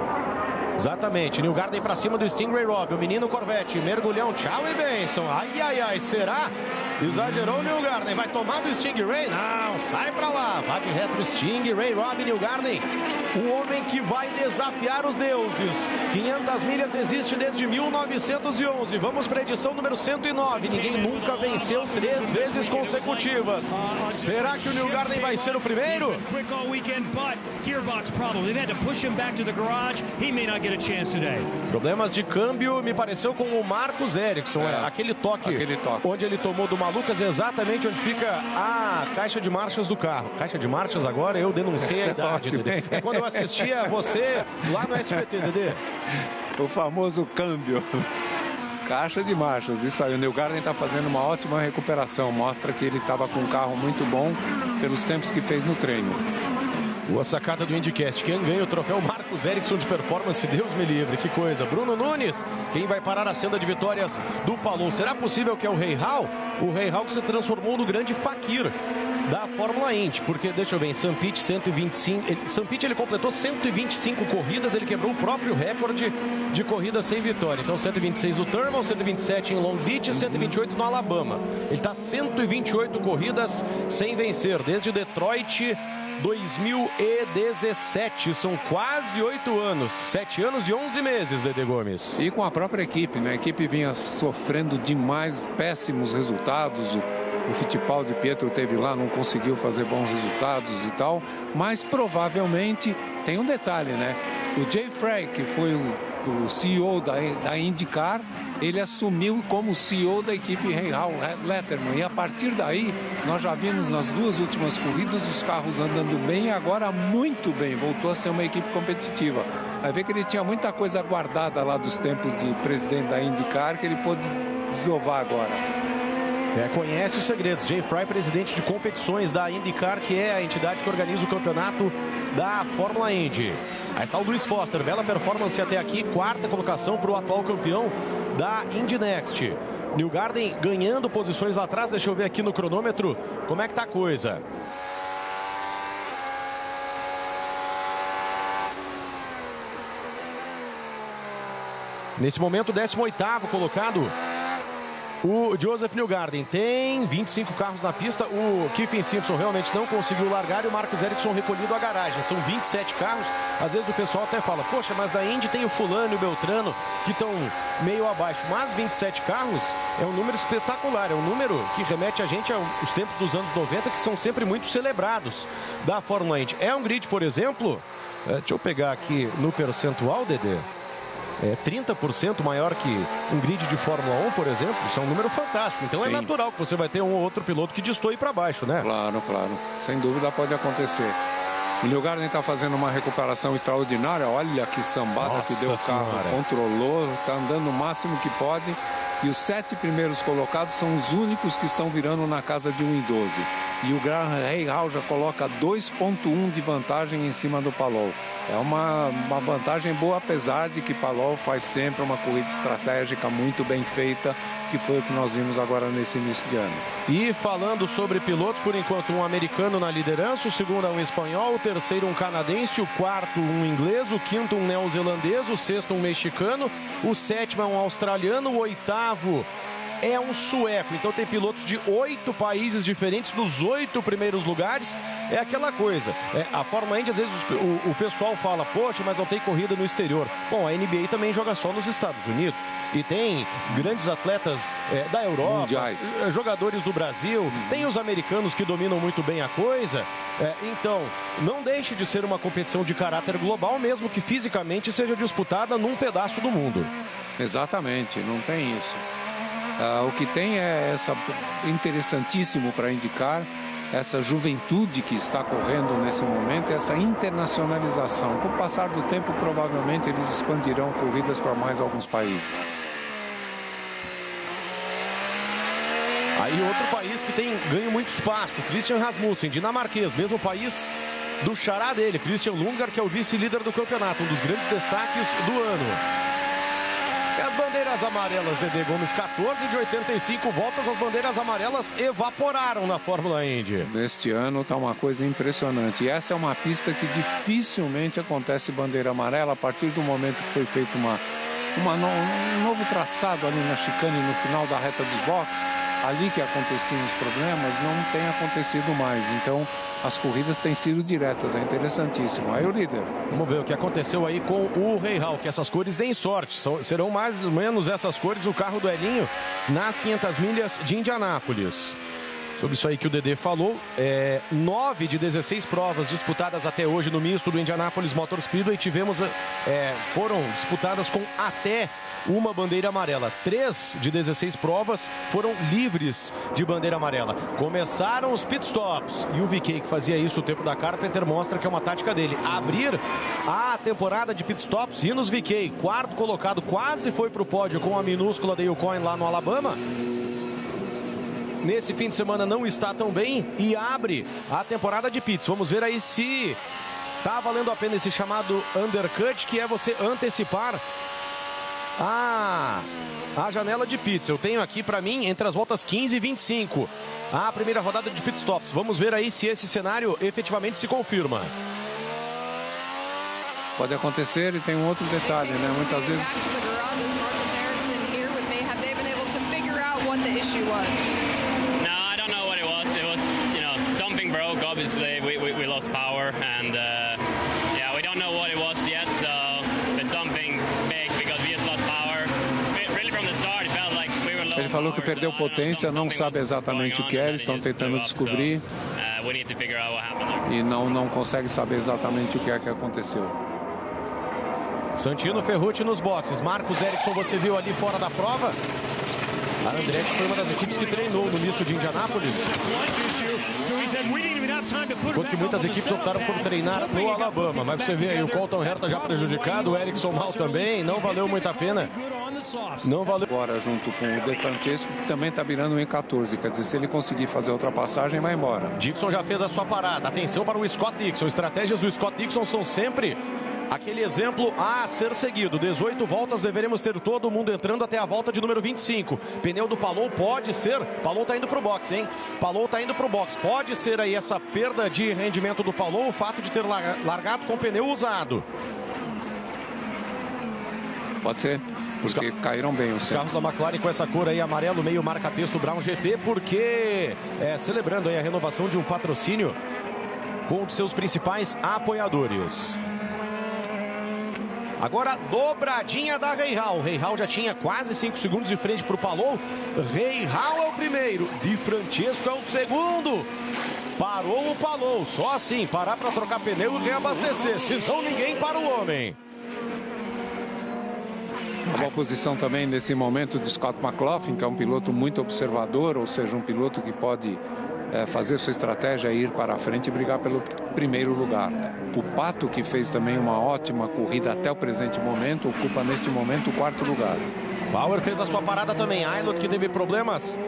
Exatamente, Newgarden para cima do Stingray Robb, o menino Corvette, mergulhão, tchau e bênção. Ai, será? Exagerou o Newgarden, vai tomar do Stingray? Não, sai pra lá, vai de retro Stingray Robb, Newgarden, o homem que vai desafiar os deuses. 500 milhas existe desde 1911, vamos para a edição número 109, ninguém nunca venceu 3 vezes consecutivas. Será que o Newgarden vai ser o primeiro? Problemas de câmbio, me pareceu com o Marcus Ericsson, aquele toque onde ele tomou do Malucas, exatamente onde fica a caixa de marchas do carro. Caixa de marchas agora, eu denunciei a idade, Dedê. É quando eu assistia você lá no SBT, Dedê. O famoso câmbio. Caixa de marchas, isso aí. O Newgarden está fazendo uma ótima recuperação, mostra que ele estava com um carro muito bom pelos tempos que fez no treino. Boa sacada do IndyCast. Quem ganha o troféu Marcus Ericsson de performance, Deus me livre, que coisa. Bruno Nunes, quem vai parar a senda de vitórias do Palou? Será possível que é o Rahal? O Rahal que se transformou no grande Fakir da Fórmula Indy, porque, deixa eu ver, em St. Pete, 125... St. Pete ele completou 125 corridas, ele quebrou o próprio recorde de corridas sem vitória. Então, 126 no Thermal, 127 em Long Beach, 128 no Alabama. Ele está 128 corridas sem vencer, desde Detroit 2017. São quase 8 anos. 7 anos e 11 meses, Dedê Gomes. E com a própria equipe, né? A equipe vinha sofrendo demais, péssimos resultados. O Fittipaldi Pietro teve lá, não conseguiu fazer bons resultados e tal. Mas provavelmente tem um detalhe, né? O Jay Frey, que foi o CEO da IndyCar, ele assumiu como CEO da equipe Rahal Letterman. E a partir daí, nós já vimos nas 2 últimas corridas os carros andando bem e agora muito bem. Voltou a ser uma equipe competitiva. Vai ver que ele tinha muita coisa guardada lá dos tempos de presidente da IndyCar que ele pôde desovar agora. Conhece os segredos. Jay Frey, presidente de competições da IndyCar, que é a entidade que organiza o campeonato da Fórmula Indy. Aí está o Lewis Foster, bela performance até aqui, 4ª colocação para o atual campeão da Indy Next. Newgarden ganhando posições lá atrás. Deixa eu ver aqui no cronômetro como é que tá a coisa. Nesse momento, 18º colocado, o Joseph Newgarden. Tem 25 carros na pista. O Kyffin Simpson realmente não conseguiu largar e o Marcus Ericsson recolhido à garagem. São 27 carros. Às vezes o pessoal até fala, poxa, mas da Indy tem o fulano e o Beltrano que estão meio abaixo. Mas 27 carros é um número espetacular. É um número que remete a gente aos tempos dos anos 90, que são sempre muito celebrados da Fórmula Indy. É um grid, por exemplo, deixa eu pegar aqui no percentual, Dedê. 30% maior que um grid de Fórmula 1, por exemplo. Isso é um número fantástico. Então Sim. É natural que você vai ter um ou outro piloto que destoie para baixo, né? Claro. Sem dúvida pode acontecer. O Newgarden está fazendo uma recuperação extraordinária. Olha que sambada que deu o carro. Controlou, está andando o máximo que pode. E os 7 primeiros colocados são os únicos que estão virando na casa de 1,12. E o Graham Rahal já coloca 2,1 de vantagem em cima do Palou. É uma vantagem boa, apesar de que Palou faz sempre uma corrida estratégica muito bem feita, que foi o que nós vimos agora nesse início de ano. E falando sobre pilotos, por enquanto um americano na liderança, o segundo é um espanhol, o terceiro um canadense, o quarto um inglês, o quinto um neozelandês, o sexto um mexicano, o sétimo é um australiano, o oitavo é um sueco. Então tem pilotos de 8 países diferentes nos 8 primeiros lugares. É aquela coisa. A Fórmula Indy, às vezes o pessoal fala, poxa, mas não tem corrida no exterior. Bom, a NBA também joga só nos Estados Unidos. E tem grandes atletas da Europa, mundiais, jogadores do Brasil, tem os americanos que dominam muito bem a coisa. Então, não deixe de ser uma competição de caráter global, mesmo que fisicamente seja disputada num pedaço do mundo. Exatamente, não tem isso. O que tem é essa interessantíssimo para indicar essa juventude que está correndo nesse momento, essa internacionalização. Com o passar do tempo, provavelmente eles expandirão corridas para mais alguns países. Aí outro país que tem ganho muito espaço, Christian Rasmussen, dinamarquês, mesmo país do xará dele, Christian Lundgaard, que é o vice-líder do campeonato, um dos grandes destaques do ano. E as bandeiras amarelas, Dedê Gomes, 14 de 85 voltas, as bandeiras amarelas evaporaram na Fórmula Indy. Neste ano está uma coisa impressionante. E essa é uma pista que dificilmente acontece bandeira amarela a partir do momento que foi feito um novo traçado ali na chicane no final da reta dos boxes. Ali que aconteciam os problemas, não tem acontecido mais. Então, as corridas têm sido diretas. É interessantíssimo. Aí o líder. Vamos ver o que aconteceu aí com o Rahal, que essas cores deem sorte. Serão mais ou menos essas cores o carro do Elinho nas 500 milhas de Indianápolis. Sobre isso aí que o Dedê falou, 9 de 16 provas disputadas até hoje no misto do Indianapolis Motor Speedway foram disputadas com até uma bandeira amarela. 3 de 16 provas foram livres de bandeira amarela. Começaram os pitstops e o VK, que fazia isso o tempo da Carpenter, mostra que é uma tática dele. Abrir a temporada de pitstops e nos VK, 4º colocado, quase foi para o pódio com a minúscula Dale Coyne lá no Alabama. Nesse fim de semana não está tão bem e abre a temporada de pits. Vamos ver aí se está valendo a pena esse chamado undercut, que é você antecipar a janela de pits. Eu tenho aqui para mim entre as voltas 15 e 25 a primeira rodada de pitstops. Vamos ver aí se esse cenário efetivamente se confirma. Pode acontecer e tem um outro detalhe, né? Muitas vezes... No, I don't know what it was. It was, something broke. Obviously, we lost power. Ele falou que perdeu potência, não sabe exatamente o que é, eles estão tentando descobrir e não consegue saber exatamente o que é que aconteceu. Santino Ferrucci nos boxes. Marcos Erickson, você viu ali fora da prova? A Andretti foi uma das equipes que treinou no misto de Indianápolis. Enquanto que muitas equipes optaram por treinar no Alabama. Mas você vê aí o Colton Herta já prejudicado, o Erickson mal também. Não valeu muito a pena. Não valeu. Agora junto com o De Francesco, que também está virando 1,14. Quer dizer, se ele conseguir fazer a ultrapassagem, vai embora. Dixon já fez a sua parada. Atenção para o Scott Dixon. Estratégias do Scott Dixon são sempre aquele exemplo a ser seguido. 18 voltas, deveremos ter todo mundo entrando até a volta de número 25. Pneu do Palou pode ser... Palou tá indo pro box, hein? Palou tá indo pro box. Pode ser aí essa perda de rendimento do Palou, o fato de ter largado com pneu usado. Pode ser, porque caíram bem os carros da McLaren com essa cor aí, amarelo, meio marca-texto Brown GP, porque celebrando aí a renovação de um patrocínio com um de seus principais apoiadores. Agora, dobradinha da Rahal. Rahal já tinha quase 5 segundos de frente para o Palou. Rahal é o primeiro. Di Francesco é o segundo. Parou o Palou. Só assim, parar para trocar pneu e reabastecer. Senão ninguém para o homem. Uma boa posição também nesse momento de Scott McLaughlin, que é um piloto muito observador, ou seja, um piloto que pode fazer sua estratégia e ir para a frente e brigar pelo primeiro lugar. O Pato, que fez também uma ótima corrida até o presente momento, ocupa neste momento o 4º lugar. Bauer fez a sua parada também. Aylot, que teve problemas,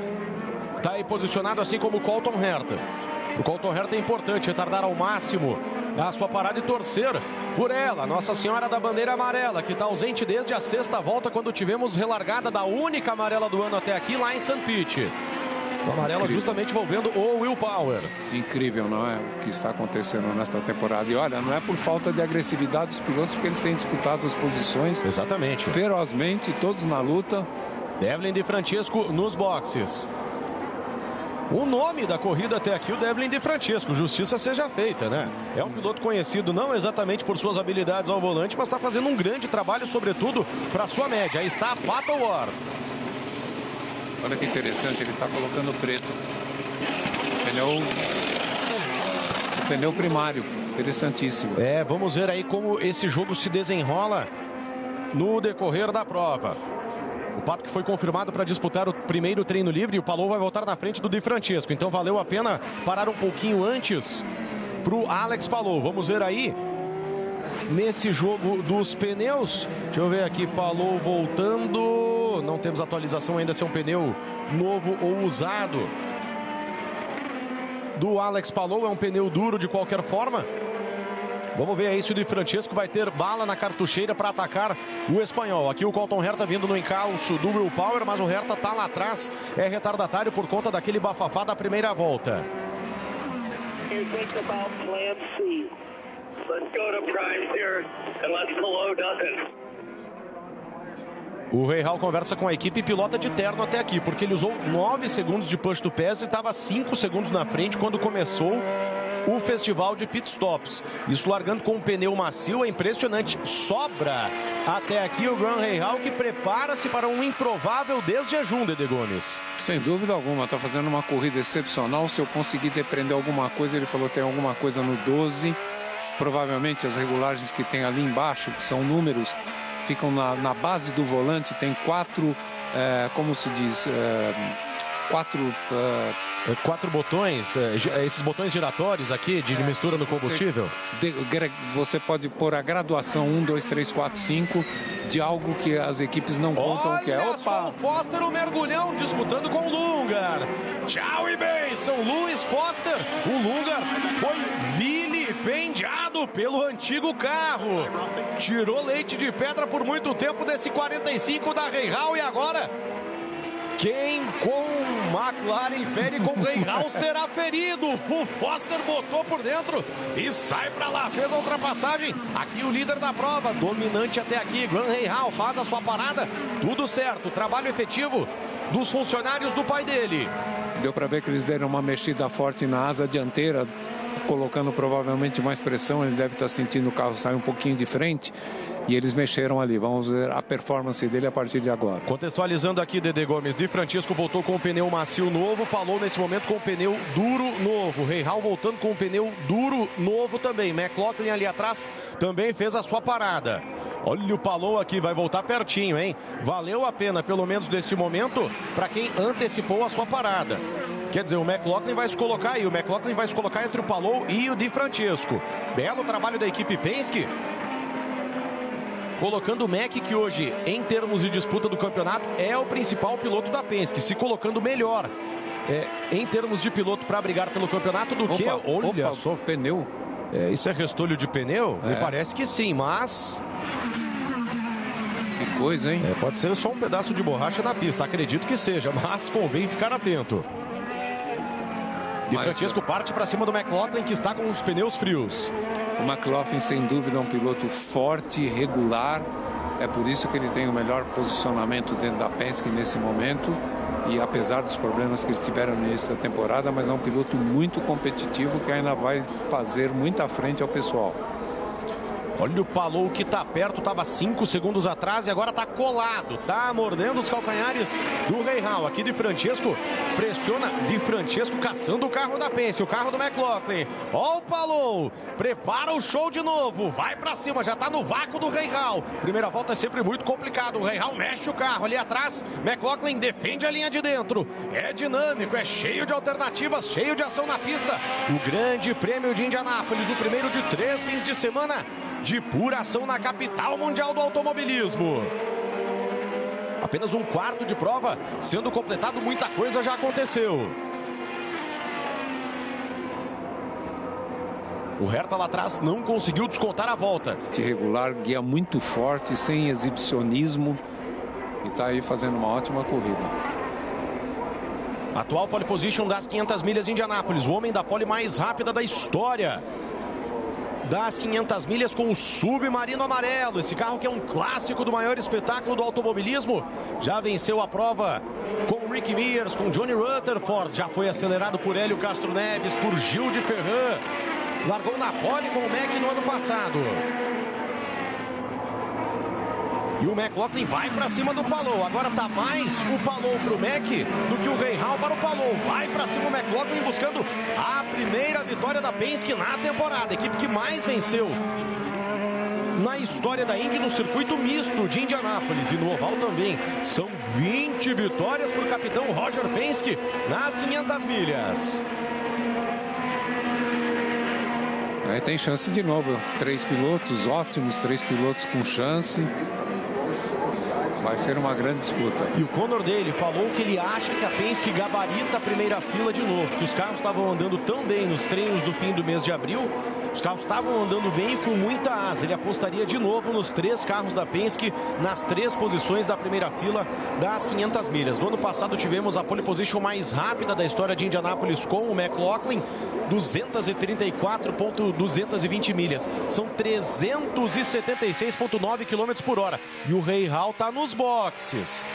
está aí posicionado assim como o Colton Herta. O Colton Herta é importante retardar ao máximo a sua parada e torcer por ela, Nossa Senhora da Bandeira Amarela, que está ausente desde a 6ª volta, quando tivemos relargada da única amarela do ano até aqui, lá em St. Pete. Uma amarela justamente envolvendo o Will Power. Incrível, não é? O que está acontecendo nesta temporada. E olha, não é por falta de agressividade dos pilotos, porque eles têm disputado as posições exatamente ferozmente, todos na luta. Devlin Di Francesco nos boxes. O nome da corrida até aqui, o Devlin Di Francesco, justiça seja feita, né? É um piloto conhecido não exatamente por suas habilidades ao volante, mas está fazendo um grande trabalho, sobretudo, para sua média. Aí está a Pato Ward. Olha que interessante, ele está colocando preto. Pneu primário, interessantíssimo. Vamos ver aí como esse jogo se desenrola no decorrer da prova. O Pato que foi confirmado para disputar o primeiro treino livre, e o Palou vai voltar na frente do Di Francesco. Então valeu a pena parar um pouquinho antes para o Alex Palou. Vamos ver aí nesse jogo dos pneus. Deixa eu ver aqui, Palou voltando. Não temos atualização ainda se é um pneu novo ou usado do Alex Palou. É um pneu duro de qualquer forma. Vamos ver aí se o Di Francesco vai ter bala na cartucheira para atacar o espanhol. Aqui o Colton Herta vindo no encalço do Will Power, mas o Herta tá lá atrás, é retardatário por conta daquele bafafá da primeira volta. O Rahal conversa com a equipe e pilota de terno até aqui, porque ele usou 9 segundos de push to pass e estava 5 segundos na frente quando começou o festival de pitstops. Isso largando com um pneu macio, é impressionante. Sobra até aqui o Graham Rahal, que prepara-se para um improvável desjejum, Dede Gomes. Sem dúvida alguma, está fazendo uma corrida excepcional. Se eu conseguir depreender alguma coisa, ele falou que tem alguma coisa no 12. Provavelmente as regulagens que tem ali embaixo, que são números, ficam na base do volante. Tem 4, como se diz, 4 botões, esses botões giratórios aqui de mistura no combustível. Você pode pôr a graduação 1, 2, 3, 4, 5 de algo que as equipes não contam que é. Olha só o Foster, o mergulhão, disputando com o Lungar. Tchau e bênção, Lewis Foster. O Lungar foi vilipendiado pelo antigo carro. Tirou leite de pedra por muito tempo desse 45 da Rahal e agora... Quem com McLaren fere com Rahal será ferido. O Foster botou por dentro e sai pra lá. Fez a ultrapassagem. Aqui o líder da prova, dominante até aqui. Graham Rahal faz a sua parada. Tudo certo. Trabalho efetivo dos funcionários do pai dele. Deu para ver que eles deram uma mexida forte na asa dianteira colocando provavelmente mais pressão, ele deve estar sentindo o carro sair um pouquinho de frente e eles mexeram ali. Vamos ver a performance dele a partir de agora. Contextualizando aqui, Dede Gomes, Di Francesco voltou com o pneu macio novo, Palou nesse momento com o pneu duro novo, Rahal voltando com o pneu duro novo também, McLaughlin ali atrás também fez a sua parada. Olha o Palou aqui, vai voltar pertinho, hein? Valeu a pena, pelo menos nesse momento, para quem antecipou a sua parada. Quer dizer, o McLaughlin vai se colocar aí, o McLaughlin vai se colocar entre o Palou e o Di Francesco. Belo trabalho da equipe Penske. Colocando o Mac, que hoje, em termos de disputa do campeonato, é o principal piloto da Penske, se colocando melhor em termos de piloto para brigar pelo campeonato do que... Olha só, pneu. Isso é restolho de pneu? Me parece que sim, mas... Que coisa, hein? Pode ser só um pedaço de borracha na pista, acredito que seja, mas convém ficar atento. Di Francesco parte para cima do McLaughlin, que está com os pneus frios. O McLaughlin, sem dúvida, é um piloto forte, regular. É por isso que ele tem o melhor posicionamento dentro da Penske nesse momento. E apesar dos problemas que eles tiveram no início da temporada, mas é um piloto muito competitivo que ainda vai fazer muita frente ao pessoal. Olha o Palou que tá perto, estava 5 segundos atrás e agora tá colado, tá mordendo os calcanhares do Rahal. Aqui Di Francesco pressiona, Di Francesco caçando o carro da Penske, o carro do McLaughlin. Ó o Palou, prepara o show de novo, vai pra cima, já tá no vácuo do Rahal. Primeira volta é sempre muito complicado, o Rahal mexe o carro ali atrás, McLaughlin defende a linha de dentro. É dinâmico, é cheio de alternativas, cheio de ação na pista. O Grande Prêmio de Indianápolis, o primeiro de 3 fins de semana de pura ação na capital mundial do automobilismo. Apenas um quarto de prova sendo completado, muita coisa já aconteceu. O Herta lá atrás não conseguiu descontar a volta. Irregular, guia muito forte, sem exibicionismo e está aí fazendo uma ótima corrida. Atual pole position das 500 milhas de Indianápolis, o homem da pole mais rápida da história das 500 milhas com o Submarino Amarelo. Esse carro que é um clássico do maior espetáculo do automobilismo. Já venceu a prova com Rick Mears, com Johnny Rutherford. Já foi acelerado por Hélio Castro Neves, por Gil de Ferran. Largou na pole com o Mac no ano passado. E o McLaughlin vai para cima do Palou. Agora tá mais o Palou pro Mac do que o Rahal para o Palou. Vai para cima o McLaughlin buscando a primeira vitória da Penske na temporada. Equipe que mais venceu na história da Indy no circuito misto de Indianápolis e no oval também. São 20 vitórias para o capitão Roger Penske nas 500 milhas. Aí tem chance de novo. 3 pilotos ótimos, 3 pilotos com chance. Vai ser uma grande disputa. E o Conor Daly falou que ele acha que a Penske gabarita a primeira fila de novo, que os carros estavam andando tão bem nos treinos do fim do mês de abril, os carros estavam andando bem e com muita asa. Ele apostaria de novo nos 3 carros da Penske, nas 3 posições da primeira fila das 500 milhas. No ano passado tivemos a pole position mais rápida da história de Indianápolis com o McLaughlin, 234,220 milhas. São 376,9 km por hora. E o Rahal tá nos boxes.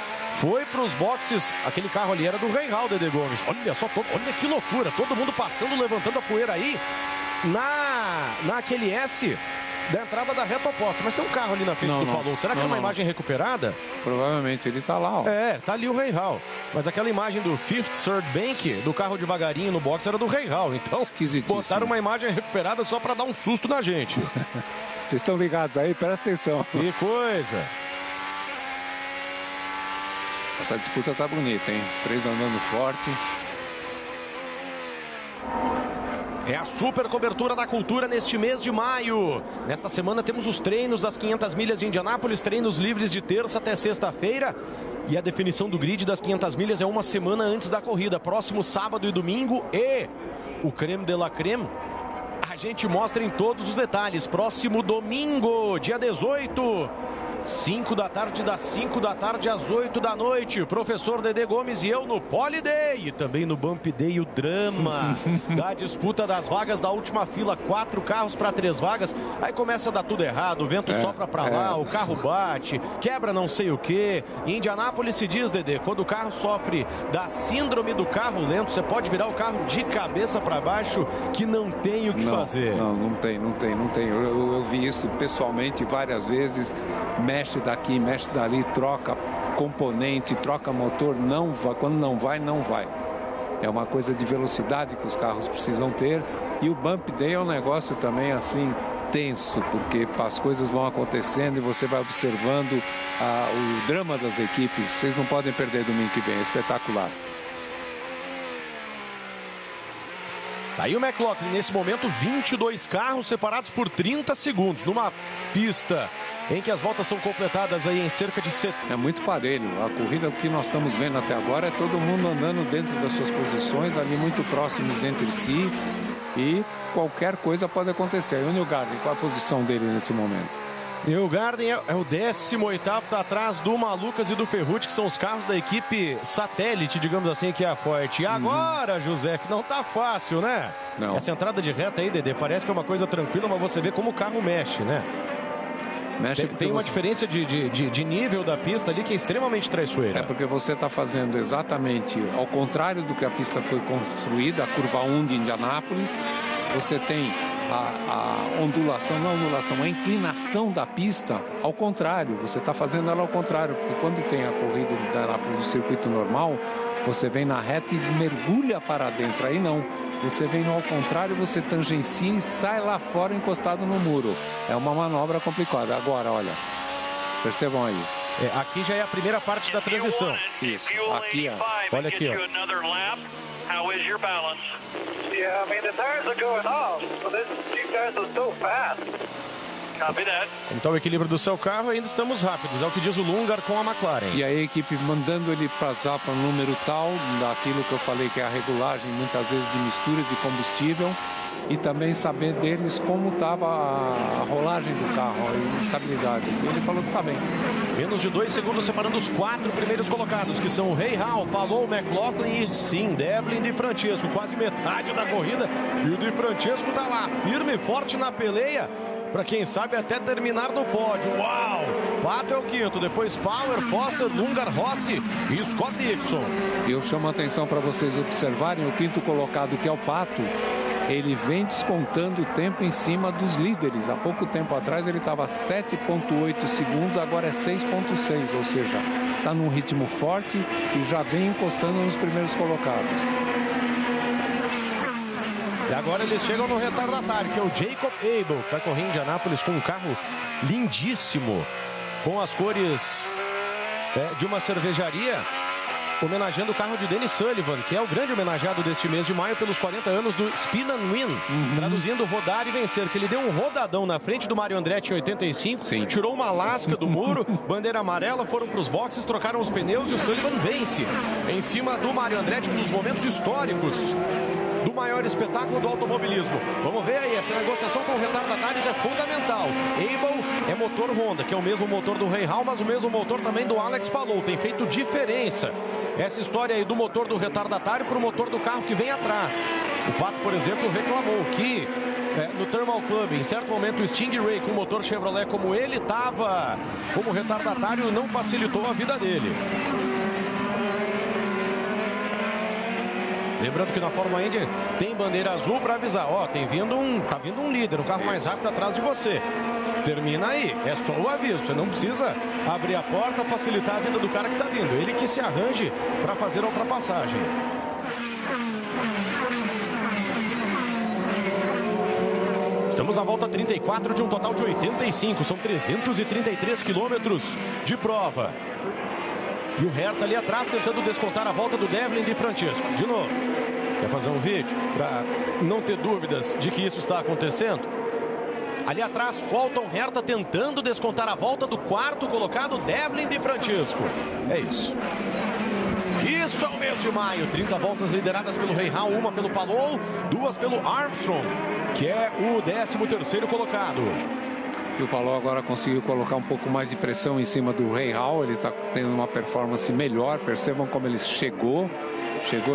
Foi para os boxes, aquele carro ali era do Rahal, Dede Gomes. Olha só, olha que loucura, todo mundo passando, levantando a poeira aí naquele S da entrada da reta oposta. Mas tem um carro ali na frente do Palou. Será que é uma imagem recuperada? Provavelmente, ele tá lá, ó. Tá ali o Rahal. Mas aquela imagem do Fifth Third Bank, do carro devagarinho no box, era do Rahal. Então, botaram uma imagem recuperada só para dar um susto na gente. Vocês estão ligados aí? Presta atenção. Que coisa. Essa disputa tá bonita, hein? Os 3 andando forte. É a super cobertura da cultura neste mês de maio. Nesta semana temos os treinos das 500 milhas de Indianápolis, treinos livres de terça até sexta-feira. E a definição do grid das 500 milhas é uma semana antes da corrida, próximo sábado e domingo. E o creme de la creme a gente mostra em todos os detalhes. Próximo domingo, dia 18, 5 da tarde, das 5 da tarde às 8 da noite. Professor Dedê Gomes e eu no Poli Day e também no Bump Day, o drama da disputa das vagas da última fila. 4 carros para 3 vagas. Aí começa a dar tudo errado, o vento sopra para lá, o carro bate, quebra não sei o que. Em Indianápolis se diz, Dedê, quando o carro sofre da síndrome do carro lento, você pode virar o carro de cabeça para baixo que não tem o que fazer. Não tem. Eu vi isso pessoalmente várias vezes. Mexe daqui, mexe dali, troca componente, troca motor, não vai. Quando não vai, não vai. É uma coisa de velocidade que os carros precisam ter. E o Bump Day é um negócio também assim tenso, porque as coisas vão acontecendo e você vai observando o drama das equipes. Vocês não podem perder domingo que vem, é espetacular. Tá aí o McLaughlin, nesse momento, 22 carros separados por 30 segundos, numa pista em que as voltas são completadas aí em cerca de 70. É muito parelho. A corrida que nós estamos vendo até agora é todo mundo andando dentro das suas posições, ali muito próximos entre si, e qualquer coisa pode acontecer. E o Newgarden, qual a posição dele nesse momento? Newgarden é o 18º, está atrás do Malucas e do Ferrucci, que são os carros da equipe satélite, digamos assim, que é a Ford. E agora, José, não tá fácil, né? Não. Essa entrada de reta aí, Dedê, parece que é uma coisa tranquila, mas você vê como o carro mexe, né? Tem uma diferença de nível da pista ali que é extremamente traiçoeira. É porque você está fazendo exatamente ao contrário do que a pista foi construída, a curva 1 de Indianápolis. Você tem a ondulação, não a ondulação, a inclinação da pista ao contrário. Você está fazendo ela ao contrário, porque quando tem a corrida de Indianápolis no circuito normal, você vem na reta e mergulha para dentro. Aí não. Você vem no ao contrário, você tangencia e sai lá fora encostado no muro. É uma manobra complicada. Agora, olha, percebam aí. Aqui já é a primeira parte da transição. Isso, aqui, ó. Olha aqui, ó. How is your balance? Yeah, I mean, the tires are going off, so this Jeep tires are so fast. Copy that. Como está o equilíbrio do seu carro, ainda estamos rápidos, é o que diz o Lungar com a McLaren. E aí a equipe mandando ele passar para um número tal, daquilo que eu falei que é a regulagem, muitas vezes de mistura de combustível, e também saber deles como estava a rolagem do carro, a estabilidade. E ele falou que está bem. Menos de 2 segundos separando os 4 primeiros colocados, que são Rahal, Palou, McLaughlin e sim, Devlin de Francesco. Quase metade da corrida. E o de Francesco está lá, firme e forte na peleia, para quem sabe até terminar no pódio. Uau! Pato é o 5º, depois Power, Foster, Lungar, Rossi e Scott Dixon. Eu chamo a atenção para vocês observarem o 5º colocado, que é o Pato. Ele vem descontando o tempo em cima dos líderes. Há pouco tempo atrás ele estava 7,8 segundos, agora é 6,6, ou seja, está num ritmo forte e já vem encostando nos primeiros colocados. E agora eles chegam no retardatário, que é o Jacob Abel, que vai correr em Indianápolis com um carro lindíssimo, com as cores de uma cervejaria, homenageando o carro de Dennis Sullivan, que é o grande homenageado deste mês de maio pelos 40 anos do Spin and Win, traduzindo rodar e vencer, que ele deu um rodadão na frente do Mário Andretti em 85, tirou uma lasca do muro, bandeira amarela, foram para os boxes, trocaram os pneus e o Sullivan vence em cima do Mário Andretti, um dos momentos históricos do maior espetáculo do automobilismo. Vamos ver aí, essa negociação com retardatários é fundamental. Abel é motor Honda, que é o mesmo motor do Rahal, mas o mesmo motor também do Alex Palou. Tem feito diferença essa história aí do motor do retardatário para o motor do carro que vem atrás. O Pato, por exemplo, reclamou que no Thermal Club, em certo momento, o Stingray com o motor Chevrolet como ele estava como retardatário não facilitou a vida dele. Lembrando que na Fórmula Indy tem bandeira azul para avisar, ó, tá vindo um líder, um carro mais rápido atrás de você. Termina aí, é só o aviso, você não precisa abrir a porta, facilitar a vida do cara que tá vindo, ele que se arranje para fazer a ultrapassagem. Estamos na volta 34 de um total de 85, são 333 quilômetros de prova. E o Herta ali atrás tentando descontar a volta do Devlin de Francesco. De novo, quer fazer um vídeo para não ter dúvidas de que isso está acontecendo? Ali atrás, Colton Herta tentando descontar a volta do 4º colocado, Devlin de Francesco. É isso. Isso é o mês de maio. 30 voltas lideradas pelo Rahal, uma pelo Palou, 2 pelo Armstrong, que é o 13º colocado. E o Palou agora conseguiu colocar um pouco mais de pressão em cima do Rahal. Ele está tendo uma performance melhor. Percebam como ele chegou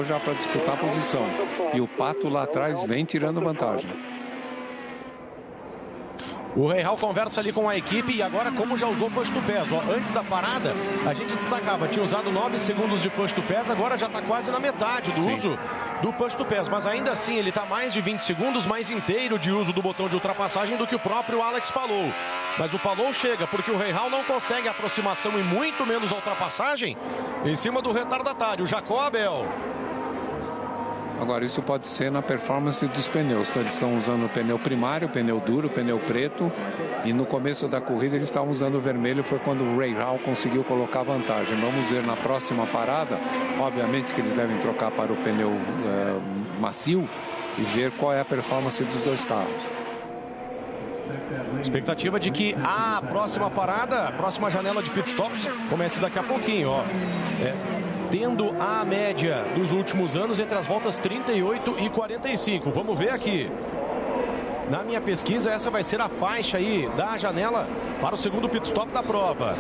já para disputar a posição. E o Pato lá atrás vem tirando vantagem. O Rahal conversa ali com a equipe e agora, como já usou push to pass, ó, antes da parada, a gente destacava, tinha usado 9 segundos de push to pass, agora já está quase na metade do uso do push to pass, mas ainda assim ele está mais de 20 segundos mais inteiro de uso do botão de ultrapassagem do que o próprio Alex Palou. Mas o Palou chega porque o Rahal não consegue a aproximação e muito menos a ultrapassagem em cima do retardatário, Jacobel. Agora, isso pode ser na performance dos pneus. Então, eles estão usando o pneu primário, o pneu duro, o pneu preto. E no começo da corrida, eles estavam usando o vermelho. Foi quando o Rahal conseguiu colocar vantagem. Vamos ver na próxima parada. Obviamente que eles devem trocar para o pneu macio e ver qual é a performance dos dois carros. Expectativa de que a próxima parada, a próxima janela de pitstops comece daqui a pouquinho, ó. Tendo a média dos últimos anos entre as voltas 38 e 45. Vamos ver aqui. Na minha pesquisa, essa vai ser a faixa aí da janela para o segundo pit stop da prova.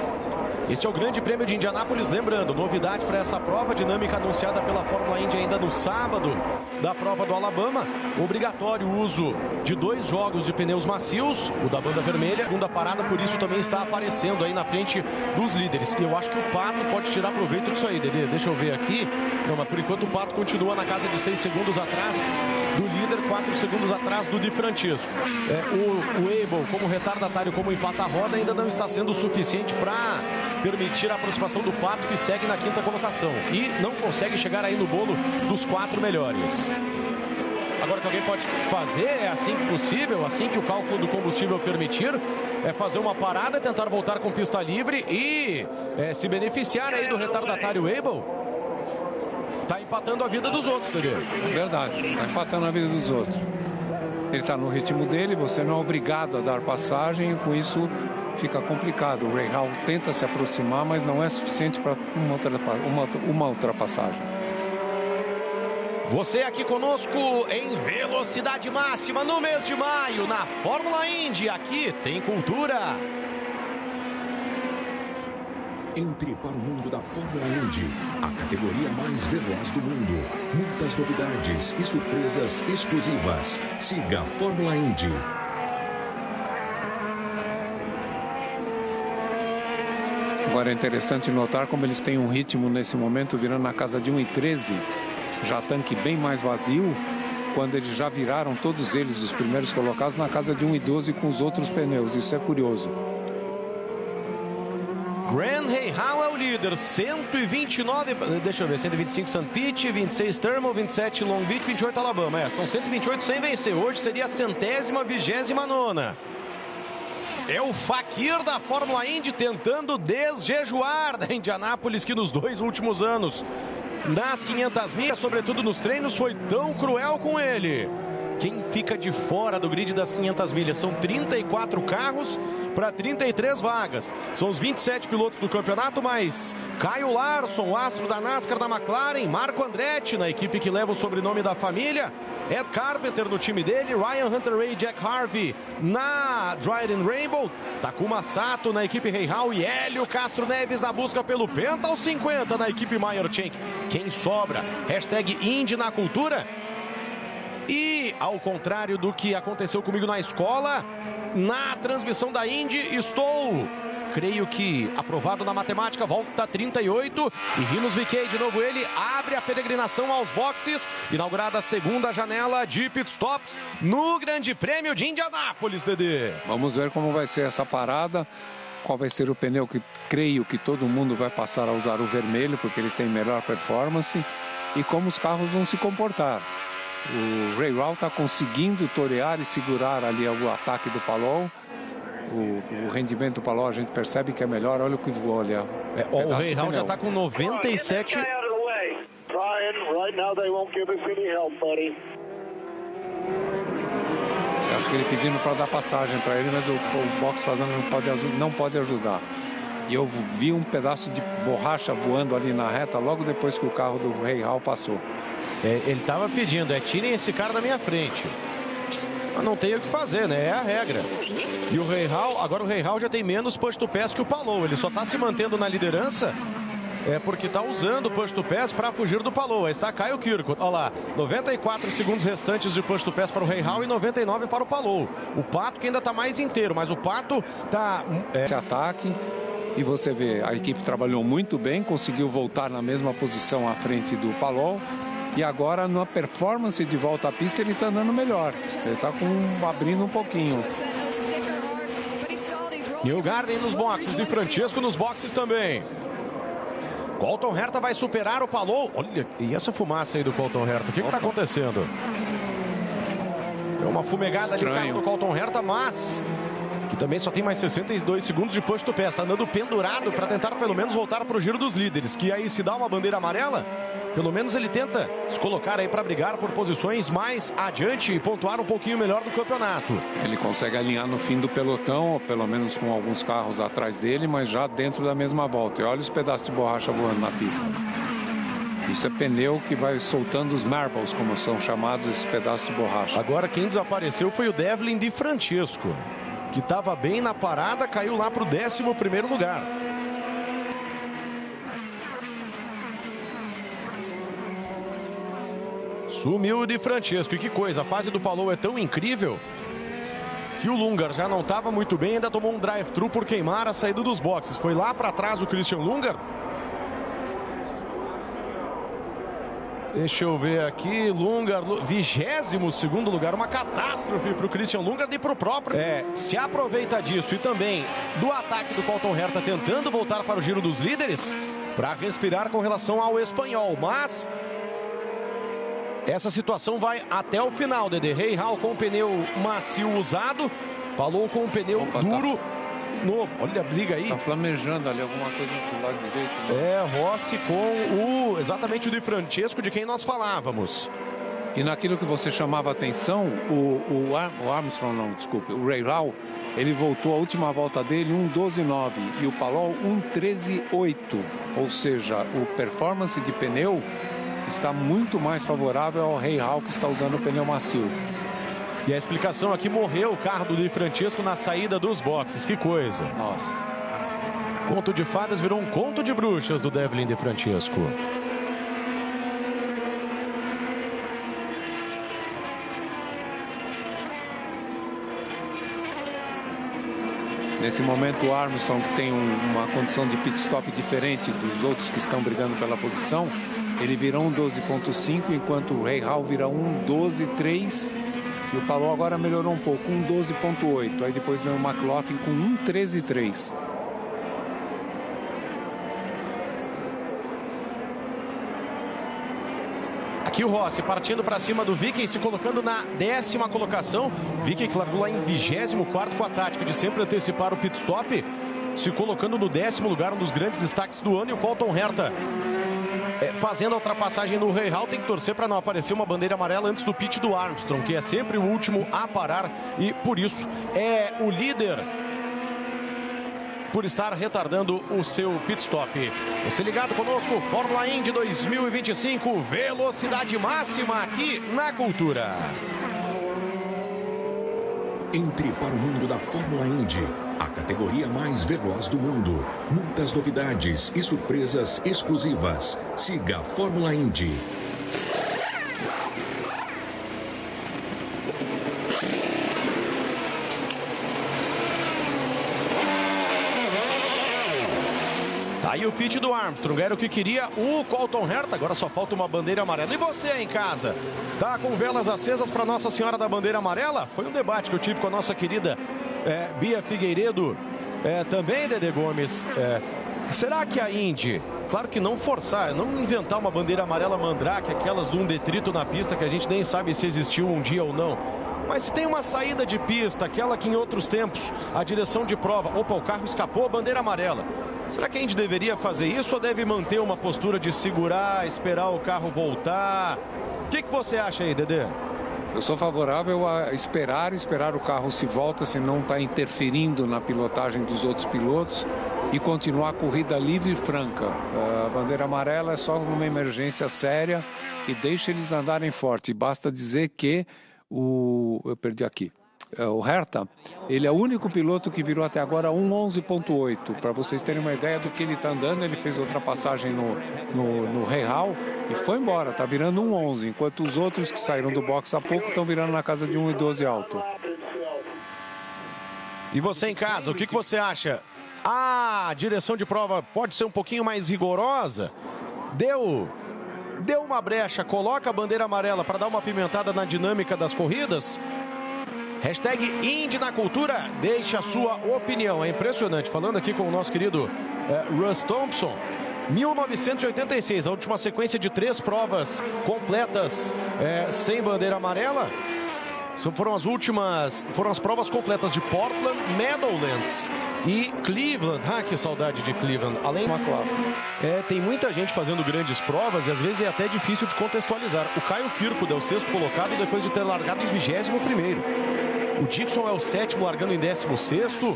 Este é o Grande Prêmio de Indianápolis, lembrando, novidade para essa prova, dinâmica anunciada pela Fórmula Indy ainda no sábado da prova do Alabama. Obrigatório o uso de 2 jogos de pneus macios, o da banda vermelha. Segunda parada, por isso também está aparecendo aí na frente dos líderes. E eu acho que o Pato pode tirar proveito disso aí, Dedê. Deixa eu ver aqui. Não, mas por enquanto o Pato continua na casa de 6 segundos atrás do líder, 4 segundos atrás do Di Francesco. O Abel, como retardatário, como empata-roda, ainda não está sendo suficiente para permitir a aproximação do Pato, que segue na 5ª colocação e não consegue chegar aí no bolo dos 4 melhores. Agora, o que alguém pode fazer é, assim que possível, assim que o cálculo do combustível permitir, é fazer uma parada, tentar voltar com pista livre e se beneficiar aí do retardatário Abel. Tá empatando a vida dos outros, Dedê. Verdade, tá empatando a vida dos outros. Ele está no ritmo dele, você não é obrigado a dar passagem, e com isso fica complicado. O Rahal tenta se aproximar, mas não é suficiente para uma ultrapassagem. Você aqui conosco em velocidade máxima no mês de maio, na Fórmula Indy. Aqui tem cultura. Entre para o mundo da Fórmula Indy, a categoria mais veloz do mundo. Muitas novidades e surpresas exclusivas. Siga a Fórmula Indy. Agora é interessante notar como eles têm um ritmo nesse momento, virando na casa de 1:13, já tanque bem mais vazio, quando eles já viraram todos eles, os primeiros colocados, na casa de 1:12 com os outros pneus. Isso é curioso. Grant Rahal é o líder, 129, deixa eu ver, 125 St. Pete, 26 Thermal, 27 Long Beach, 28 Alabama. São 128 sem vencer. Hoje seria a 129ª. É o Fakir da Fórmula Indy tentando desjejuar da Indianápolis, que nos 2 últimos anos, nas 500 milhas, sobretudo nos treinos, foi tão cruel com ele. Quem fica de fora do grid das 500 milhas são 34 carros para 33 vagas. São os 27 pilotos do campeonato, mas Kyle Larson, o astro da NASCAR da McLaren, Marco Andretti na equipe que leva o sobrenome da família, Ed Carpenter no time dele, Ryan Hunter-Reay e Jack Harvey na Dryden Rainbow, Takuma Sato na equipe Rahal e Hélio Castro Neves na busca pelo Penta aos 50 na equipe Meyer Shank. Quem sobra? Hashtag Indy na cultura. E, ao contrário do que aconteceu comigo na escola, na transmissão da Indy, creio que aprovado na matemática, volta 38. E Rinos VK, de novo ele, abre a peregrinação aos boxes, inaugurada a 2ª janela de pitstops no Grande Prêmio de Indianápolis, Dedê. Vamos ver como vai ser essa parada, qual vai ser o pneu que creio que todo mundo vai passar a usar o vermelho, porque ele tem melhor performance, e como os carros vão se comportar. O Rahal está conseguindo torear e segurar ali o ataque do Palou. O rendimento do Palou a gente percebe que é melhor. Olha o que voou ali. O Rahal já está com 97. Acho que ele pedindo para dar passagem para ele, mas o box fazendo não pode ajudar. E eu vi um pedaço de borracha voando ali na reta logo depois que o carro do Rahal passou. Ele estava pedindo, tirem esse cara da minha frente. Mas não tem o que fazer, né? É a regra. E o Rahal, agora o Rahal já tem menos push to pass que o Palou. Ele só está se mantendo na liderança porque está usando o push to pass para fugir do Palou. Aí está Kyle Kirkwood. Olha lá, 94 segundos restantes de push to pass para o Rahal e 99 para o Palou. O Pato que ainda está mais inteiro, mas o Pato está... Esse ataque, e você vê, a equipe trabalhou muito bem, conseguiu voltar na mesma posição à frente do Palou. E agora, na performance de volta à pista, ele está andando melhor. Ele está abrindo um pouquinho. Newgarden nos boxes, Di Francesco nos boxes também. Colton Herta vai superar o Palou. Olha, e essa fumaça aí do Colton Herta? O que está acontecendo? É uma fumegada ali no carro do Colton Herta, mas que também só tem mais 62 segundos de push to pass. Está andando pendurado para tentar pelo menos voltar para o giro dos líderes. Que aí se dá uma bandeira amarela, pelo menos ele tenta se colocar aí para brigar por posições mais adiante e pontuar um pouquinho melhor no campeonato. Ele consegue alinhar no fim do pelotão, ou pelo menos com alguns carros atrás dele, mas já dentro da mesma volta. E olha os pedaços de borracha voando na pista. Isso é pneu que vai soltando os marbles, como são chamados esses pedaços de borracha. Agora quem desapareceu foi o Devlin Di Francesco, que estava bem na parada, caiu lá para o 11º lugar. Sumiu o Di Francesco. E que coisa, a fase do Palou é tão incrível que o Lungar já não estava muito bem, ainda tomou um drive-thru por queimar a saída dos boxes. Foi lá para trás o Christian Lungar. Deixa eu ver aqui, Lungar, 22º lugar, uma catástrofe para o Christian Lungar e para o próprio. Se aproveita disso e também do ataque do Colton Herta tentando voltar para o giro dos líderes para respirar com relação ao espanhol, mas essa situação vai até o final, Dedê. Rahal com o pneu macio usado, Palou com o pneu duro novo. Olha a briga aí. Tá flamejando ali alguma coisa do lado direito. Né? Rossi com exatamente o Di Francesco, de quem nós falávamos. E naquilo que você chamava a atenção, o Rahal, ele voltou a última volta dele 1:12.9 e o Palou 1:13.8. Ou seja, o performance de pneu está muito mais favorável ao Rahal, que está usando o pneu macio. E a explicação aqui, morreu o carro do Di Francesco na saída dos boxes. Que coisa. Nossa. Conto de fadas virou um conto de bruxas do Devlin Di Francesco. Nesse momento o Armstrong, que tem uma condição de pit stop diferente dos outros que estão brigando pela posição, ele vira 1:12.5, enquanto o Rahal vira 1:12.3 e o Palou agora melhorou um pouco, 1:12.8. Aí depois vem o McLaughlin com 1:13.3. Aqui o Rossi partindo para cima do Vicky, se colocando na 10ª colocação. Vicky que largou lá em 24º com a tática de sempre antecipar o pit stop, se colocando no 10º lugar, um dos grandes destaques do ano. E o Colton Herta fazendo a ultrapassagem no Rahal, tem que torcer para não aparecer uma bandeira amarela antes do pit do Armstrong, que é sempre o último a parar e por isso é o líder, por estar retardando o seu pit stop. Você ligado conosco, Fórmula Indy 2025, velocidade máxima aqui na Cultura. Entre para o mundo da Fórmula Indy, a categoria mais veloz do mundo. Muitas novidades e surpresas exclusivas. Siga a Fórmula Indy. Tá aí o pit do Armstrong, era o que queria o Colton Herta, agora só falta uma bandeira amarela. E você aí em casa, tá com velas acesas para Nossa Senhora da Bandeira Amarela? Foi um debate que eu tive com a nossa querida Bia Figueiredo, também Dedê Gomes. Será que a Indy, claro que não forçar, não inventar uma bandeira amarela mandrake, aquelas de um detrito na pista que a gente nem sabe se existiu um dia ou não, mas se tem uma saída de pista, aquela que em outros tempos a direção de prova, opa, o carro escapou, a bandeira amarela. Será que a gente deveria fazer isso ou deve manter uma postura de segurar, esperar o carro voltar? O que você acha aí, Dedê? Eu sou favorável a esperar o carro se volta, se não está interferindo na pilotagem dos outros pilotos, e continuar a corrida livre e franca. A bandeira amarela é só numa emergência séria e deixa eles andarem forte. Basta dizer que eu perdi aqui. O Herta, ele é o único piloto que virou até agora 1:11.8. Para vocês terem uma ideia do que ele está andando, ele fez ultrapassagem no Rahal e foi embora, está virando 1:11, enquanto os outros que saíram do box há pouco estão virando na casa de 1:12 alto. E você em casa, o que você acha? A direção de prova pode ser um pouquinho mais rigorosa? Deu uma brecha, coloca a bandeira amarela para dar uma pimentada na dinâmica das corridas? Hashtag Indy na Cultura, deixe a sua opinião. É impressionante. Falando aqui com o nosso querido Russ Thompson, 1986, a última sequência de 3 provas completas sem bandeira amarela. Foram as provas completas de Portland, Meadowlands e Cleveland. Ah, que saudade de Cleveland. Além de McLaughlin. Tem muita gente fazendo grandes provas e às vezes é até difícil de contextualizar. O Kyle Kirkwood é o 6º colocado depois de ter largado em 21º. O Dixon é o 7º, largando em 16º.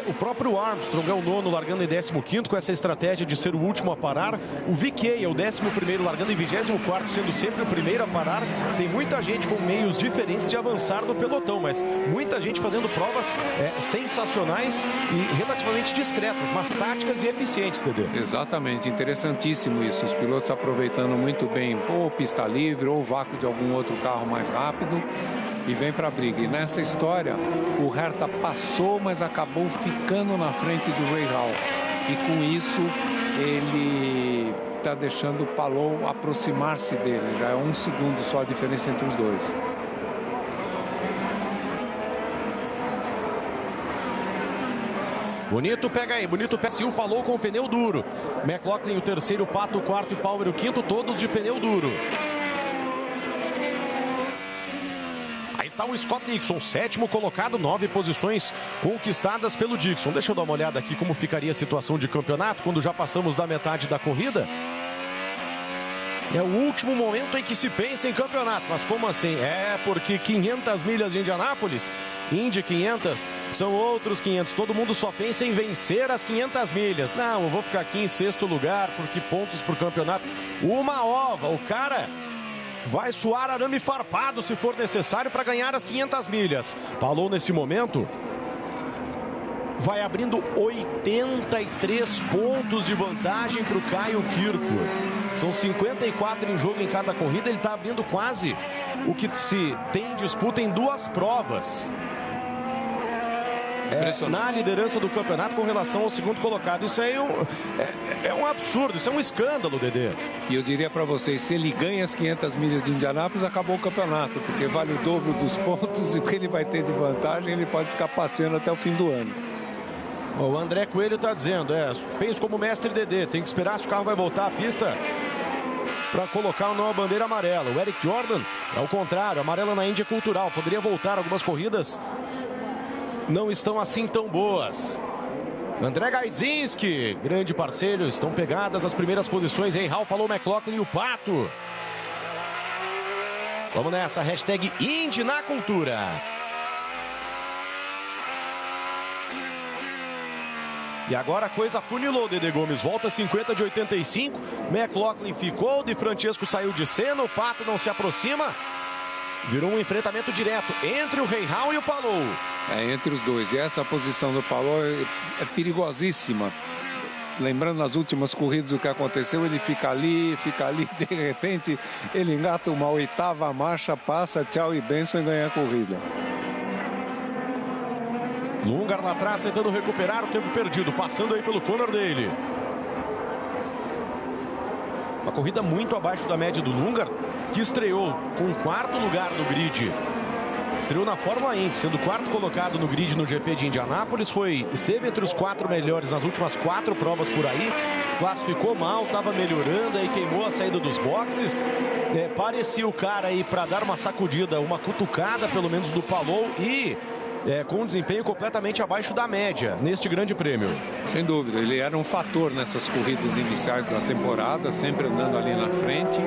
O próprio Armstrong é o 9º, largando em 15º, com essa estratégia de ser o último a parar. O VK é o 11º, largando em 24º, sendo sempre o primeiro a parar. Tem muita gente com meios diferentes de avançar no pelotão, mas muita gente fazendo provas sensacionais e relativamente discretas, mas táticas e eficientes, Dedê. Exatamente, interessantíssimo isso. Os pilotos aproveitando muito bem ou pista livre ou o vácuo de algum outro carro mais rápido e vem para a briga. E nessa história, o Herta passou, mas acabou ficando na frente do Rahal. E com isso, ele está deixando o Palou aproximar-se dele. Já é 1 segundo só a diferença entre os dois. Bonito pega aí, bonito pega o Palou com o pneu duro. McLaughlin o 3º, Pato o 4º e Power o 5º, todos de pneu duro. Está o Scott Dixon, 7º colocado, 9 posições conquistadas pelo Dixon. Deixa eu dar uma olhada aqui como ficaria a situação de campeonato quando já passamos da metade da corrida. É o último momento em que se pensa em campeonato. Mas como assim? Porque 500 milhas de Indianápolis, Indy 500, são outros 500. Todo mundo só pensa em vencer as 500 milhas. Não, eu vou ficar aqui em 6º lugar, porque pontos para o campeonato. Uma ova, o cara vai suar arame farpado se for necessário para ganhar as 500 milhas. Palou nesse momento vai abrindo 83 pontos de vantagem para o Kyle Kirkwood. São 54 em jogo em cada corrida. Ele está abrindo quase o que se tem em disputa em 2 provas. Na liderança do campeonato com relação ao 2º colocado. Isso aí é um absurdo, isso é um escândalo, Dedê. E eu diria para vocês, se ele ganha as 500 milhas de Indianápolis, acabou o campeonato, porque vale o dobro dos pontos e o que ele vai ter de vantagem, ele pode ficar passeando até o fim do ano. O André Coelho está dizendo, penso como mestre Dedê, tem que esperar se o carro vai voltar à pista para colocar uma nova bandeira amarela. O Eric Jordan é o contrário, amarela na Índia cultural, poderia voltar algumas corridas. Não estão assim tão boas. André Gaidzinski, grande parceiro, estão pegadas as primeiras posições em Rahal, Palou, McLaughlin e o Pato. Vamos nessa, hashtag Indy na Cultura. E agora a coisa funilou, Dedê Gomes. Volta 50 de 85. McLaughlin ficou, De Francesco saiu de cena, o Pato não se aproxima. Virou um enfrentamento direto entre o Rahal e o Palou. Entre os dois. E essa posição do Palou é perigosíssima. Lembrando nas últimas corridas o que aconteceu, ele fica ali, de repente ele engata uma 8ª marcha, passa, tchau e benção e ganha a corrida. Lungar lá atrás tentando recuperar o tempo perdido, passando aí pelo Conor Daly. Uma corrida muito abaixo da média do Lungar, que estreou com o 4º lugar no grid. Estreou na Fórmula Indy, sendo 4º colocado no grid no GP de Indianápolis. Esteve entre os 4 melhores nas últimas 4 provas por aí. Classificou mal, estava melhorando, aí queimou a saída dos boxes. Parecia o cara aí para dar uma sacudida, uma cutucada pelo menos do Palou e com um desempenho completamente abaixo da média neste grande prêmio. Sem dúvida, ele era um fator nessas corridas iniciais da temporada, sempre andando ali na frente.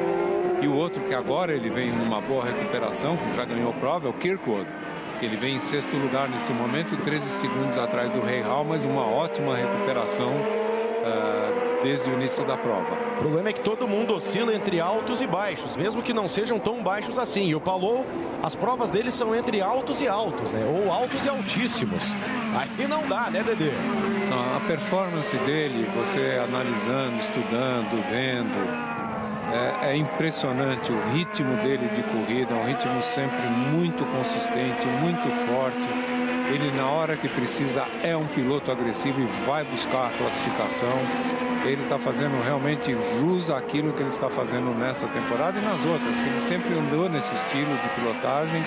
E o outro que agora ele vem numa boa recuperação, que já ganhou prova, é o Kirkwood. Ele vem em 6º lugar nesse momento, 13 segundos atrás do Rahal, mas uma ótima recuperação desde o início da prova. O problema é que todo mundo oscila entre altos e baixos, mesmo que não sejam tão baixos assim. E o Palou, as provas dele são entre altos e altos, né? Ou altos e altíssimos. Aí não dá, né, Dedê? Não, a performance dele, você analisando, estudando, vendo, é impressionante o ritmo dele de corrida, é um ritmo sempre muito consistente, muito forte. Ele, na hora que precisa, é um piloto agressivo e vai buscar a classificação. Ele está fazendo realmente jus àquilo que ele está fazendo nessa temporada e nas outras, que ele sempre andou nesse estilo de pilotagem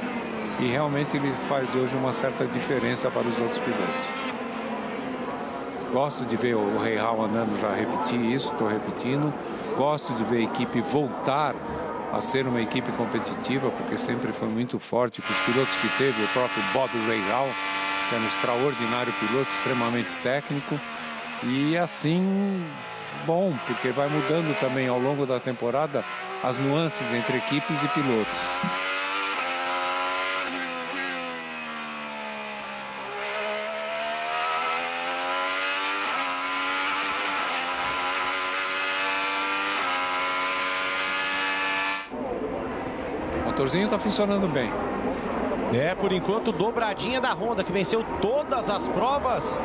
e realmente ele faz hoje uma certa diferença para os outros pilotos. Gosto de ver o Rahal andando, já repeti isso, estou repetindo. Gosto de ver a equipe voltar a ser uma equipe competitiva, porque sempre foi muito forte com os pilotos que teve, o próprio Bob Rahal, que é um extraordinário piloto, extremamente técnico. E assim, bom, porque vai mudando também ao longo da temporada as nuances entre equipes e pilotos. O motorzinho está funcionando bem. Por enquanto, dobradinha da Honda, que venceu todas as provas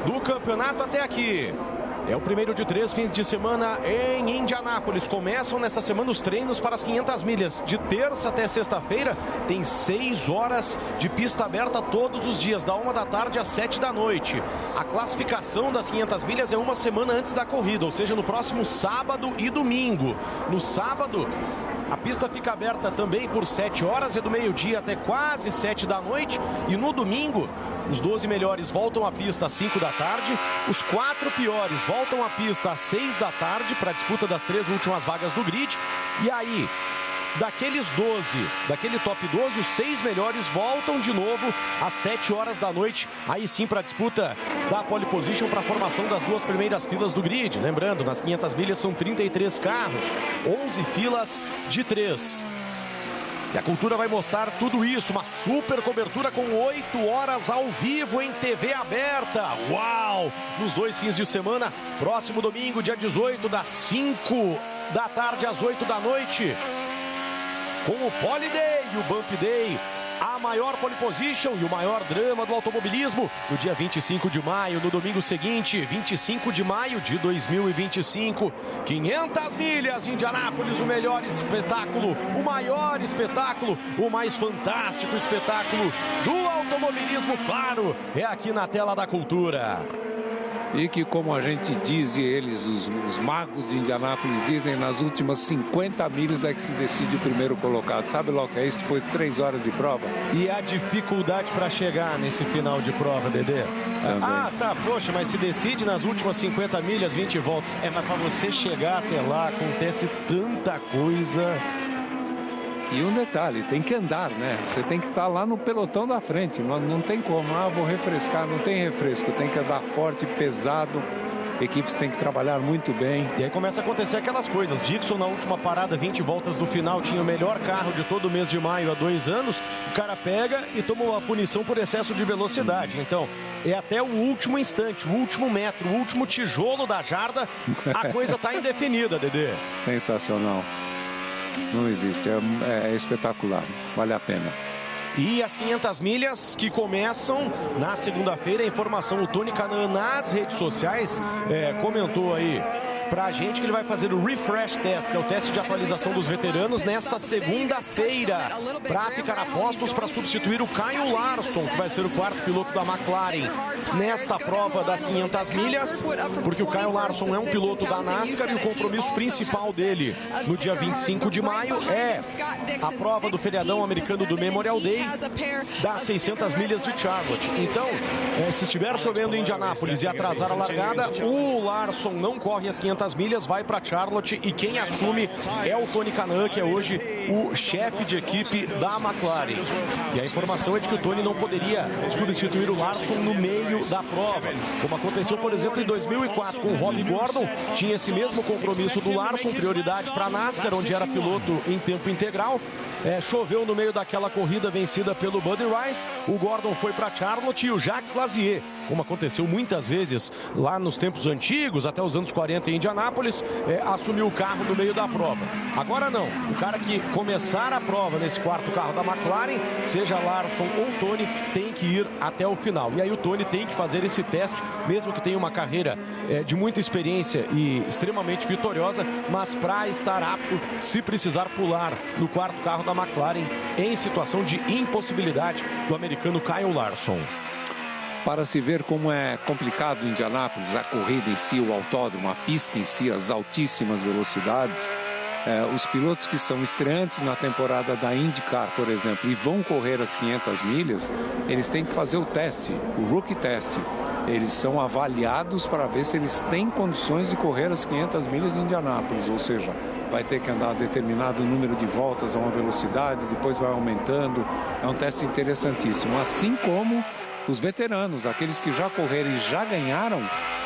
do campeonato até aqui. É o primeiro de 3 fins de semana em Indianápolis. Começam nessa semana os treinos para as 500 milhas. De terça até sexta-feira tem 6 horas de pista aberta todos os dias, da 1 da tarde às 7 da noite. A classificação das 500 milhas é uma semana antes da corrida, ou seja, no próximo sábado e domingo. No sábado, a pista fica aberta também por 7 horas, é do meio-dia até quase 7 da noite. E no domingo, os 12 melhores voltam à pista às 5 da tarde. Os 4 piores voltam à pista às 6 da tarde para a disputa das 3 últimas vagas do grid. E aí, daqueles 12, daquele top 12, os 6 melhores voltam de novo às 7 horas da noite. Aí sim para a disputa da pole position, para a formação das 2 primeiras filas do grid. Lembrando, nas 500 milhas são 33 carros, 11 filas de 3. E a Cultura vai mostrar tudo isso, uma super cobertura com 8 horas ao vivo em TV aberta. Uau! Nos 2 fins de semana, próximo domingo, dia 18, das 5 da tarde às 8 da noite. Com o Pole Day e o Bump Day, a maior pole position e o maior drama do automobilismo, no dia 25 de maio, no domingo seguinte, 25 de maio de 2025. 500 milhas de Indianápolis, o melhor espetáculo, o maior espetáculo, o mais fantástico espetáculo do automobilismo, claro, é aqui na tela da Cultura. E que, como a gente diz, e eles, os magos de Indianápolis, dizem, nas últimas 50 milhas é que se decide o primeiro colocado. Sabe logo que é isso? Depois de 3 horas de prova. E a dificuldade para chegar nesse final de prova, Dedê? Ah, tá, poxa, mas se decide nas últimas 50 milhas, 20 voltas. Mas para você chegar até lá, acontece tanta coisa. E um detalhe, tem que andar, né? Você tem que estar lá no pelotão da frente. Não tem como, vou refrescar, não tem refresco. Tem que andar forte, pesado. Equipes têm que trabalhar muito bem. E aí começa a acontecer aquelas coisas. Dixon, na última parada, 20 voltas do final, tinha o melhor carro de todo o mês de maio há 2 anos. O cara pega e toma uma punição por excesso de velocidade. Então, é até o último instante, o último metro, o último tijolo da jarda. A coisa está indefinida, Dedê. Sensacional. Não existe, é espetacular, vale a pena. E as 500 milhas que começam na segunda-feira, a informação, o Tony Kanaan nas redes sociais comentou aí pra gente que ele vai fazer o Refresh Test, que é o teste de atualização dos veteranos, nesta segunda-feira, para ficar a postos para substituir o Kyle Larson, que vai ser o 4º piloto da McLaren nesta prova das 500 milhas, porque o Kyle Larson é um piloto da NASCAR e o compromisso principal dele no dia 25 de maio é a prova do feriadão americano do Memorial Day das 600 milhas de Charlotte. Então, se estiver chovendo em Indianápolis e atrasar a largada, o Larson não corre as 500 milhas, vai para Charlotte e quem assume é o Tony Kanaan, que é hoje o chefe de equipe da McLaren. E a informação é de que o Tony não poderia substituir o Larson no meio da prova, como aconteceu, por exemplo, em 2004 com o Robbie Gordon. Tinha esse mesmo compromisso do Larson, prioridade para a NASCAR, onde era piloto em tempo integral. Choveu no meio daquela corrida vencida pelo Buddy Rice. O Gordon foi para Charlotte e o Jacques Lazier como aconteceu muitas vezes lá nos tempos antigos, até os anos 40 em Indianápolis, assumiu o carro no meio da prova. Agora não, o cara que começar a prova nesse quarto carro da McLaren, seja Larson ou Tony, tem que ir até o final. E aí o Tony tem que fazer esse teste, mesmo que tenha uma carreira de muita experiência e extremamente vitoriosa, mas para estar apto, se precisar pular no quarto carro da McLaren em situação de impossibilidade do americano Kyle Larson. Para se ver como é complicado em Indianápolis, a corrida em si, o autódromo, a pista em si, as altíssimas velocidades, os pilotos que são estreantes na temporada da IndyCar, por exemplo, e vão correr as 500 milhas, eles têm que fazer o teste, o rookie test. Eles são avaliados para ver se eles têm condições de correr as 500 milhas de Indianápolis, ou seja, vai ter que andar determinado número de voltas a uma velocidade, depois vai aumentando. É um teste interessantíssimo, assim como os veteranos, aqueles que já correram e já ganharam,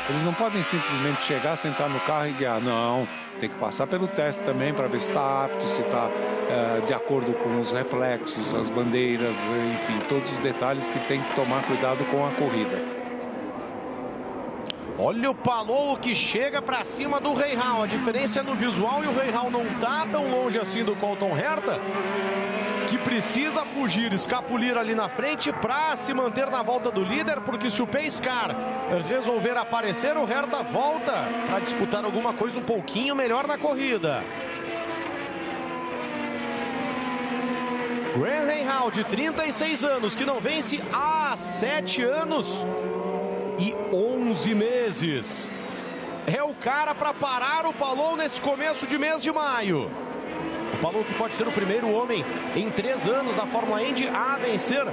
eles não podem simplesmente chegar, sentar no carro e guiar. Não, tem que passar pelo teste também para ver se está apto, se está de acordo com os reflexos, as bandeiras, enfim, todos os detalhes que tem que tomar cuidado com a corrida. Olha o Palou que chega para cima do Rahal. A diferença é no visual e o Rahal não tá tão longe assim do Colton Herta, que precisa fugir, escapulir ali na frente para se manter na volta do líder, porque se o Pace Car resolver aparecer, o Herta volta para disputar alguma coisa um pouquinho melhor na corrida. Graham Rahal, de 36 anos, que não vence há 7 anos e 11 meses. É o cara para parar o Palou nesse começo de mês de maio. O Palou que pode ser o primeiro homem em 3 anos da Fórmula Indy a vencer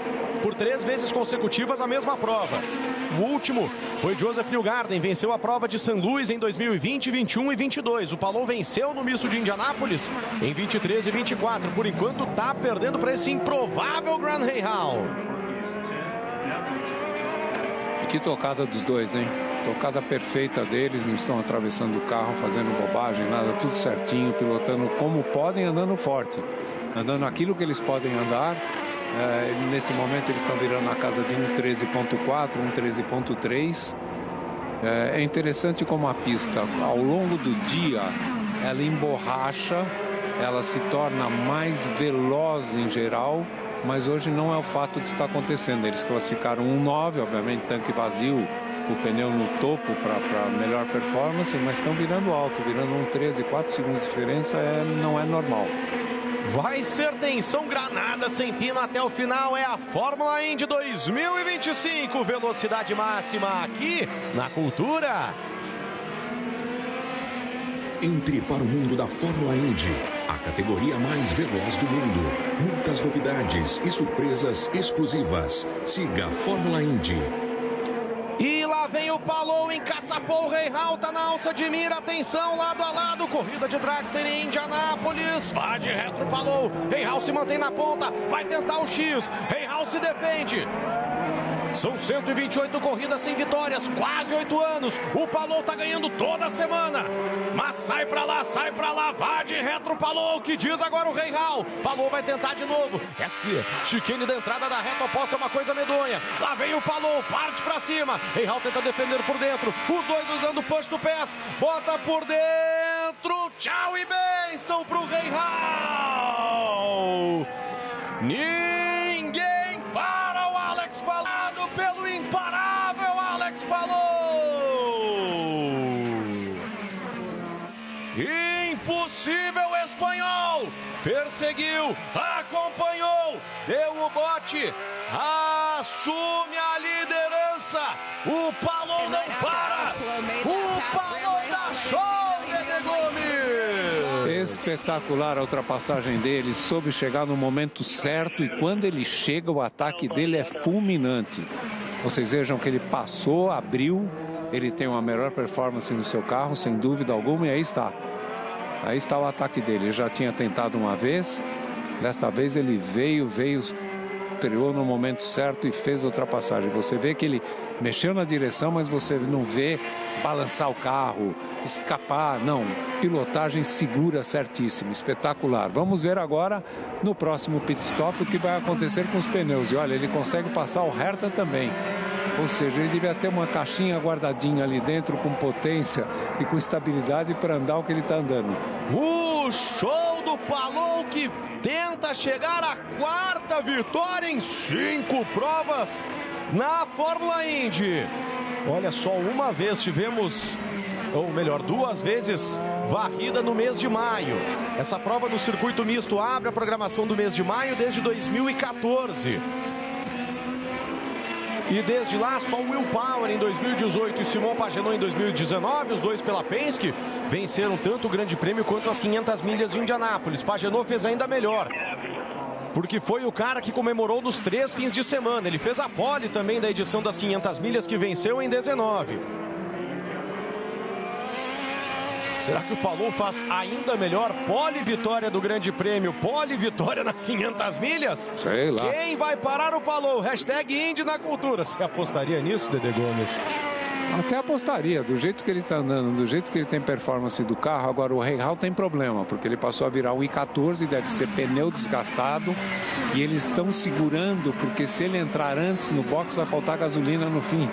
por 3 vezes consecutivas a mesma prova. O último foi Joseph Newgarden, venceu a prova de St. Louis em 2020, 21 e 22. O Palou venceu no misto de Indianápolis em 23 e 24. Por enquanto está perdendo para esse improvável Graham Rahal. E que tocada dos dois, hein? Tocada perfeita deles, não estão atravessando o carro, fazendo bobagem, nada, tudo certinho, pilotando como podem, andando forte, andando aquilo que eles podem andar. Nesse momento eles estão virando na casa de 1.13.4, 1.13.3. É interessante como a pista, ao longo do dia, ela emborracha, ela se torna mais veloz em geral, mas hoje não é o fato que está acontecendo. Eles classificaram 1.9, obviamente tanque vazio, o pneu no topo para melhor performance, mas estão virando alto, virando 1.13, 4 segundos de diferença, não é normal. Vai ser tensão granada sem pino até o final, é a Fórmula Indy 2025, velocidade máxima aqui na Cultura. Entre para o mundo da Fórmula Indy, a categoria mais veloz do mundo. Muitas novidades e surpresas exclusivas. Siga a Fórmula Indy. E lá vem o Palou, encaçapou o Rahal, tá na alça de mira, atenção, lado a lado, corrida de dragster em Indianápolis, vai de retro Palou, Rahal se mantém na ponta, vai tentar o X, Rahal se defende. São 128 corridas sem vitórias, quase 8 anos. O Palou tá ganhando toda semana. Mas sai pra lá, vai de retro Palou, que diz agora o Rahal. Palou vai tentar de novo. Esse chicane da entrada da reta oposta é uma coisa medonha. Lá vem o Palou, parte pra cima. Rahal tenta defender por dentro. Os dois usando push to pass. Bota por dentro. Tchau e bênção pro Rahal. Ninguém para o Alex Palou. Pelo imparável Alex Palou. Impossível espanhol. Perseguiu, acompanhou, deu o bote, assume a liderança. O Palou não para. O Palou dá show, Dede Gomes. Espetacular a ultrapassagem dele, soube chegar no momento certo e quando ele chega o ataque dele é fulminante. Vocês vejam que ele passou, abriu, ele tem uma melhor performance no seu carro, sem dúvida alguma, e aí está. Aí está o ataque dele. Ele já tinha tentado uma vez, desta vez ele veio, freou no momento certo e fez a ultrapassagem. Você vê que ele mexeu na direção, mas você não vê balançar o carro, escapar, não. Pilotagem segura, certíssima, espetacular. Vamos ver agora no próximo pit stop o que vai acontecer com os pneus. E olha, ele consegue passar o Herta também. Ou seja, ele devia ter uma caixinha guardadinha ali dentro com potência e com estabilidade para andar o que ele está andando. O show do Palou, que tenta chegar à 4ª vitória em 5 provas na Fórmula Indy. Olha só, uma vez tivemos, ou melhor, 2 vezes varrida no mês de maio. Essa prova no circuito misto abre a programação do mês de maio desde 2014. E desde lá, só o Will Power em 2018 e Simon Pagenaud em 2019, os dois pela Penske, venceram tanto o Grande Prêmio quanto as 500 milhas de Indianápolis. Pagenaud fez ainda melhor, porque foi o cara que comemorou nos 3 fins de semana. Ele fez a pole também da edição das 500 milhas, que venceu em 19. Será que o Palou faz ainda melhor? Pole vitória do Grande Prêmio, pole vitória nas 500 milhas? Sei lá. Quem vai parar o Palou? Hashtag Indy na cultura. Você apostaria nisso, Dede Gomes? Até apostaria, do jeito que ele está andando, do jeito que ele tem performance do carro. Agora o Rahal tem problema, porque ele passou a virar um I14, deve ser pneu desgastado, e eles estão segurando, porque se ele entrar antes no box vai faltar gasolina no fim.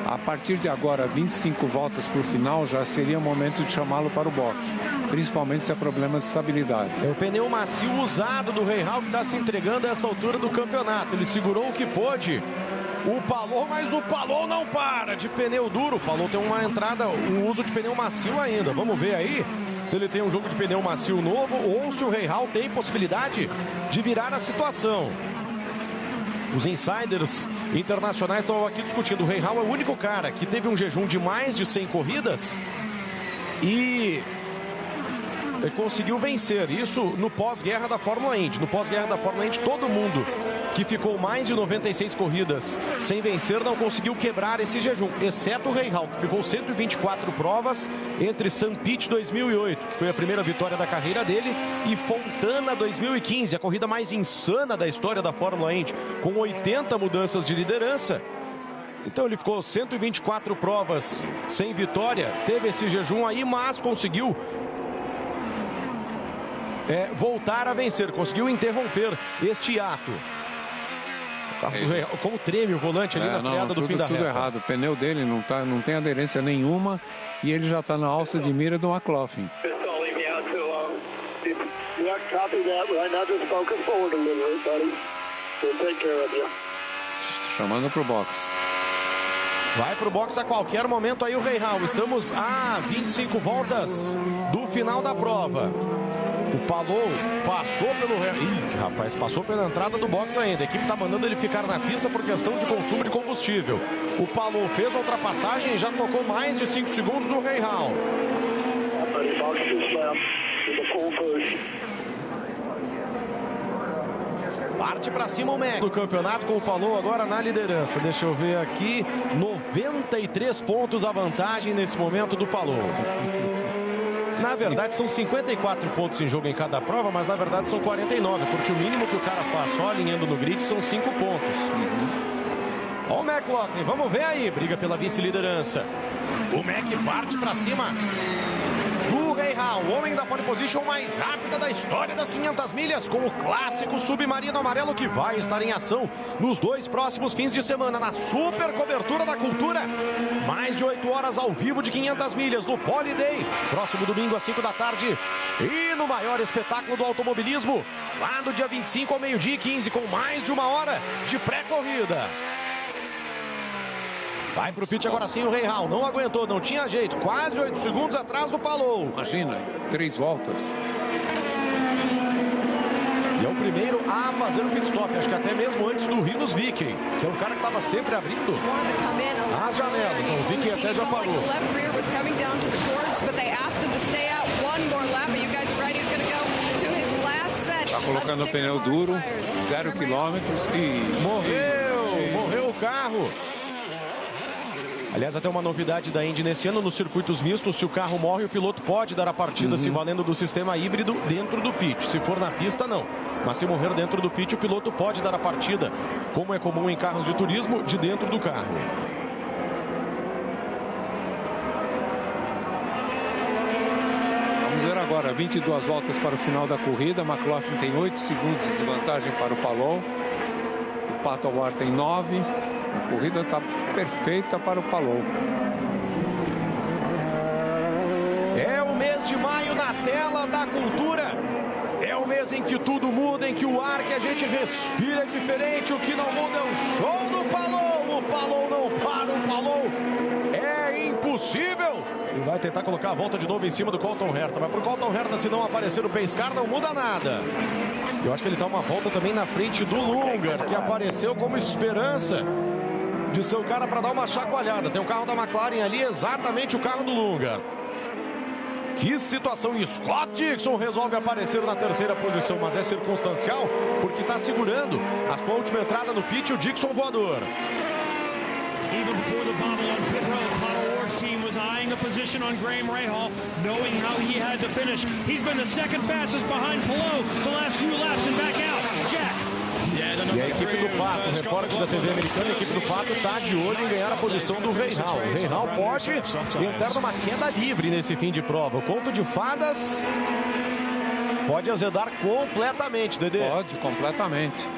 A partir de agora, 25 voltas para o final, já seria o momento de chamá-lo para o boxe, principalmente se é problema de estabilidade. É o pneu macio usado do Rahal que está se entregando a essa altura do campeonato. Ele segurou o que pôde, o Palou, mas o Palou não para de pneu duro. O Palou tem uma entrada, um uso de pneu macio ainda. Vamos ver aí se ele tem um jogo de pneu macio novo ou se o Rahal tem possibilidade de virar a situação. Os insiders internacionais estão aqui discutindo. O Rahal é o único cara que teve um jejum de mais de 100 corridas e ele conseguiu vencer isso no pós-guerra da Fórmula Indy. No pós-guerra da Fórmula Indy, todo mundo que ficou mais de 96 corridas sem vencer não conseguiu quebrar esse jejum, exceto o Rahal, que ficou 124 provas entre St. Pete 2008, que foi a primeira vitória da carreira dele, e Fontana 2015, a corrida mais insana da história da Fórmula Indy, com 80 mudanças de liderança. Então ele ficou 124 provas sem vitória, teve esse jejum aí, mas conseguiu voltar a vencer, conseguiu interromper este hiato. Como treme o volante ali na freada do fim da reta. Tudo errado, o pneu dele não tem aderência nenhuma e ele já está na alça de mira do McLaughlin. Chamando para o box. Vai pro box a qualquer momento aí o Rahal. Estamos a 25 voltas do final da prova. O Palou passou pelo... Ih, rapaz, passou pela entrada do box ainda. A equipe está mandando ele ficar na pista por questão de consumo de combustível. O Palou fez a ultrapassagem e já tocou mais de 5 segundos no Rahal. Parte para cima o Mac do campeonato, com o Palou agora na liderança. Deixa eu ver aqui, 93 pontos a vantagem nesse momento do Palou. Na verdade são 54 pontos em jogo em cada prova, mas na verdade são 49, porque o mínimo que o cara faz só alinhando no grid são 5 pontos. Ó o McLaughlin, vamos ver aí, briga pela vice-liderança. O Mac parte para cima do Rahal, o homem da pole position mais rápida da história das 500 milhas, com o clássico submarino amarelo que vai estar em ação nos 2 próximos fins de semana na super cobertura da cultura. Mais de 8 horas ao vivo de 500 milhas no Pole Day, próximo domingo às 5 da tarde, e no maior espetáculo do automobilismo, lá do dia 25 ao meio-dia e 15, com mais de 1 hora de pré-corrida. Vai pro pit agora sim o Rahal, não aguentou, não tinha jeito, quase 8 segundos atrás do Palou. Imagina, 3 voltas. E é o primeiro a fazer o pit stop, acho que até mesmo antes do Rinus Viking, que é um cara que estava sempre abrindo as janelas. O Viking até já parou. Tá colocando o pneu duro, 0 quilômetros e... Morreu o carro. Aliás, até uma novidade da Indy nesse ano, nos circuitos mistos, se o carro morre, o piloto pode dar a partida se valendo do sistema híbrido dentro do pit. Se for na pista, não. Mas se morrer dentro do pit, o piloto pode dar a partida, como é comum em carros de turismo, de dentro do carro. Vamos ver agora, 22 voltas para o final da corrida. McLaughlin tem 8 segundos de vantagem para o Palou. O Pato Award tem 9. A corrida está perfeita para o Palou. É o mês de maio na tela da cultura. É o mês em que tudo muda, em que o ar que a gente respira é diferente. O que não muda é o show do Palou. O Palou não para, o Palou é impossível. E vai tentar colocar a volta de novo em cima do Colton Herta. Mas pro Colton Herta, se não aparecer no pace car, não muda nada. Eu acho que ele dá uma volta também na frente do Lungar, que apareceu como esperança de ser o cara para dar uma chacoalhada. Tem o carro da McLaren ali, exatamente o carro do Lungar. Que situação! E Scott Dixon resolve aparecer na terceira posição, mas é circunstancial porque está segurando a sua última entrada no pit, o Dixon voador. Even before the bobble on pit road, Pato Ward's team was eyeing a position on Graham Rahal, knowing how he had to finish. He's been the second fastest behind Palou the last few laps and back out. Jack. E a equipe do Pato, o repórter da TV americana, a equipe do Pato está de olho em ganhar a posição do Rahal. O Rahal pode entrar numa queda livre nesse fim de prova. O conto de fadas pode azedar completamente, Dedê. Pode, completamente.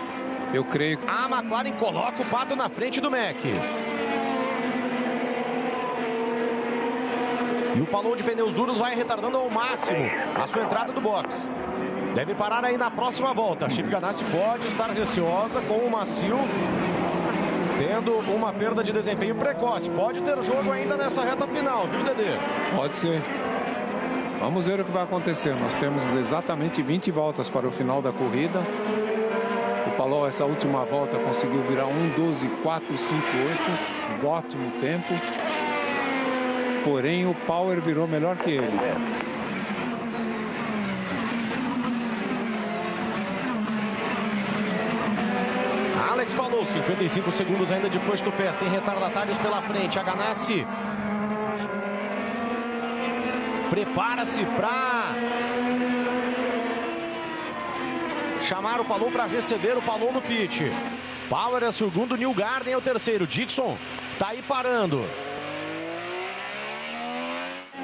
Eu creio que... A McLaren coloca o Pato na frente do Mac. E o Palou de pneus duros vai retardando ao máximo a sua entrada do box. Deve parar aí na próxima volta. A Chip Ganassi pode estar receosa com o macio tendo uma perda de desempenho precoce. Pode ter jogo ainda nessa reta final, viu, Dedê? Pode ser. Vamos ver o que vai acontecer. Nós temos exatamente 20 voltas para o final da corrida. O Palou, essa última volta, conseguiu virar 1:12.458. Um ótimo tempo. Porém, o Power virou melhor que ele. Alex Palou, 55 segundos ainda depois do pé. Tem retardatários pela frente. A Ganassi prepara-se para chamar o Palou para receber o Palou no pit. Power é o segundo, Newgarden é o terceiro. Dixon tá aí parando.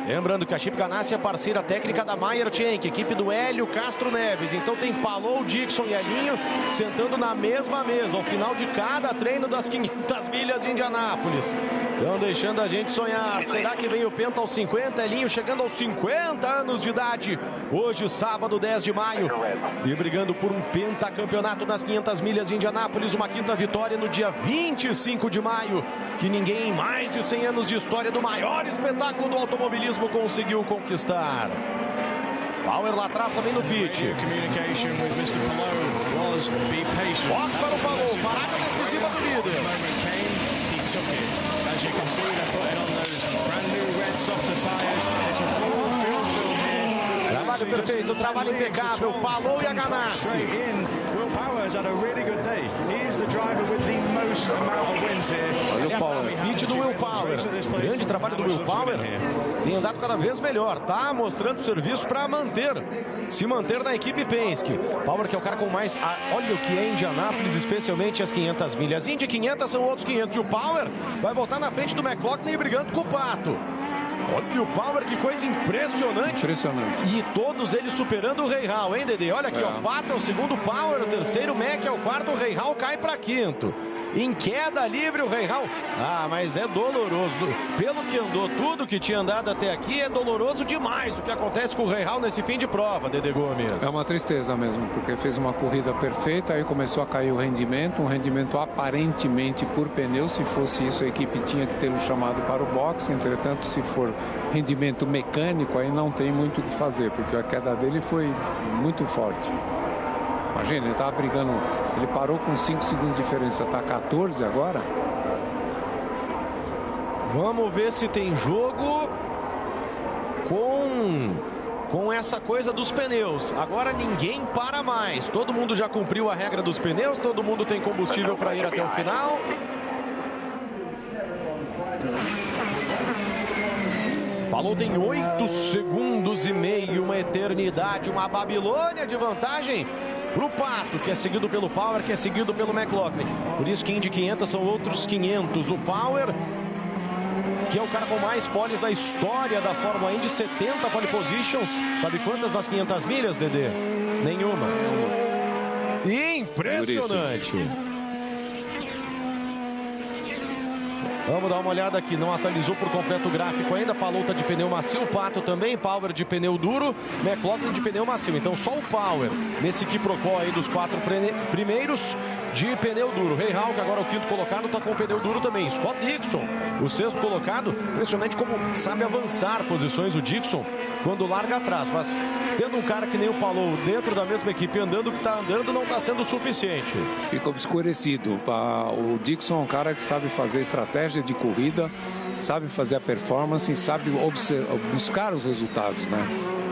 Lembrando que a Chip Ganassi é parceira técnica da Meyer Shank, equipe do Hélio Castro Neves. Então tem Palou, Dixon e Elinho sentando na mesma mesa ao final de cada treino das 500 milhas de Indianápolis. Estão deixando a gente sonhar. Será que vem o Penta aos 50? Elinho chegando aos 50 anos de idade. Hoje, sábado, 10 de maio. E brigando por um pentacampeonato nas 500 milhas de Indianápolis. Uma quinta vitória no dia 25 de maio. Que ninguém em mais de 100 anos de história do maior espetáculo do automobilismo conseguiu conquistar. Power lá atrás também no pit. Box para o Palou, parada decisiva do líder. Trabalho perfeito, trabalho impecável. Palou e a Ganassi. Olha o Power, pit do Will Power. Grande trabalho do Will Power. Tem andado cada vez melhor. Tá mostrando serviço para se manter na equipe Penske. Power que é o cara com mais... olha o que é Indianápolis, especialmente as 500 milhas. Indy 500 são outros 500. E o Power vai botar na frente do McLaughlin brigando com o Pato. Olha o Power, que coisa impressionante. Impressionante. E todos eles superando o Rahal, hein, Dedê? Olha aqui, ó. Pato é o segundo, Power o terceiro, Mac é o quarto, o Rahal cai para quinto. Em queda livre o Rahal. Mas é doloroso. Pelo que andou, tudo que tinha andado até aqui, é doloroso demais o que acontece com o Rahal nesse fim de prova, Dedê Gomes. É uma tristeza mesmo, porque fez uma corrida perfeita, aí começou a cair o rendimento, um rendimento aparentemente por pneu. Se fosse isso, a equipe tinha que tê-lo chamado para o boxe. Entretanto, se for rendimento mecânico, aí não tem muito o que fazer, porque a queda dele foi muito forte. Imagina, ele estava brigando, ele parou com 5 segundos de diferença, está 14 agora. Vamos ver se tem jogo com essa coisa dos pneus. Agora ninguém para mais. Todo mundo já cumpriu a regra dos pneus, todo mundo tem combustível para ir até o final. Palou tem 8 segundos e meio, uma eternidade, uma Babilônia de vantagem pro Pato, que é seguido pelo Power, que é seguido pelo McLaughlin. Por isso que Indy 500 são outros 500. O Power, que é o cara com mais poles da história da Fórmula Indy, 70 pole positions. Sabe quantas nas 500 milhas, Dedê? Nenhuma. Impressionante. Vamos dar uma olhada aqui, não atualizou por completo o gráfico ainda. Palou tá de pneu macio, Pato também, Power de pneu duro, McLaughlin de pneu macio. Então só o Power nesse quiprocó aí dos 4 primeiros de pneu duro. Rahal, que agora é o 5º colocado, tá com pneu duro também. Scott Dixon, o 6º colocado, impressionante como sabe avançar posições o Dixon quando larga atrás, mas tendo um cara que nem o Palou dentro da mesma equipe andando o que tá andando não tá sendo suficiente. Fica obscurecido. O Dixon é um cara que sabe fazer estratégia de corrida, sabe fazer a performance, sabe buscar os resultados, né?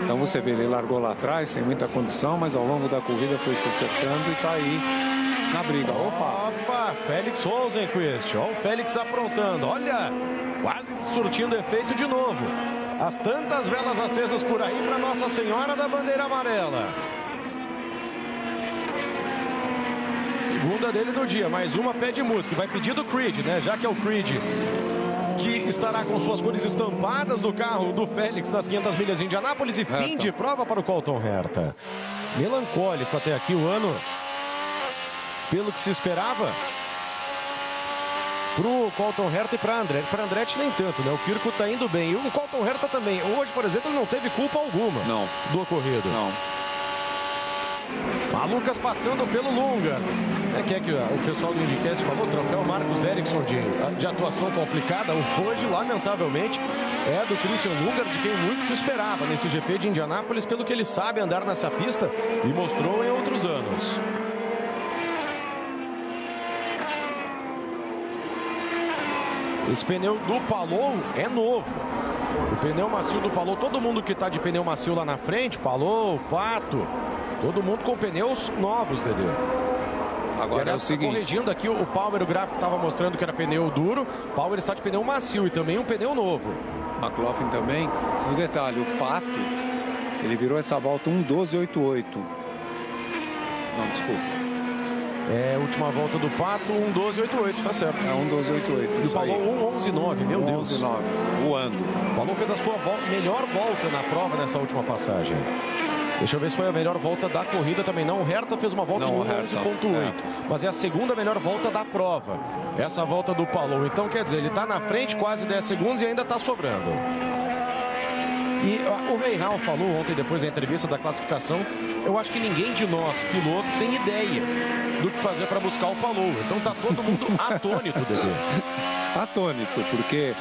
Então você vê, ele largou lá atrás, tem muita condição, mas ao longo da corrida foi se acertando e tá aí na briga. Opa, Félix Rosenqvist, olha o Félix aprontando, olha, quase surtindo efeito de novo. As tantas velas acesas por aí para Nossa Senhora da Bandeira Amarela. Segunda dele no dia, mais uma pede música. Vai pedir do Creed, né? Já que é o Creed que estará com suas cores estampadas no carro do Félix nas 500 milhas de Indianápolis e fim de prova para o Colton Herta. Melancólico até aqui o ano, pelo que se esperava pro Colton Herta e para Andretti. Para Andretti nem tanto, né? O Firko tá indo bem. E o Colton Herta também. Hoje, por exemplo, ele não teve culpa alguma do ocorrido. Não. Malucas passando pelo Lunga. Que é que o pessoal do IndyCast falou, troféu Marcus Ericsson de atuação complicada. Hoje, lamentavelmente, é do Christian Lunga, de quem muito se esperava nesse GP de Indianápolis, pelo que ele sabe andar nessa pista e mostrou em outros anos. Esse pneu do Palou é novo. O pneu macio do Palou, todo mundo que está de pneu macio lá na frente, Palou, Pato, todo mundo com pneus novos, Dedê. Agora é o seguinte, corrigindo aqui o Power, o gráfico estava mostrando que era pneu duro, Power está de pneu macio e também um pneu novo. McLaughlin também. No detalhe, o Pato, ele virou essa volta 1:12.88. Não, desculpa. É a última volta do Pato, 1:12.88, tá certo. É 1:12.88. E o Palou 1:11.9, meu Deus. 1:11.9, voando. O Palou fez a sua melhor volta na prova nessa última passagem. Deixa eu ver se foi a melhor volta da corrida também. Não, o Herta fez uma volta em 1:11.8. Mas é a segunda melhor volta da prova. Essa volta do Palou. Então, quer dizer, ele tá na frente quase 10 segundos e ainda tá sobrando. E o Rahal falou ontem, depois da entrevista da classificação, eu acho que ninguém de nós, pilotos, tem ideia do que fazer para buscar o Palou. Então tá todo mundo atônito, Dedê. Atônito, porque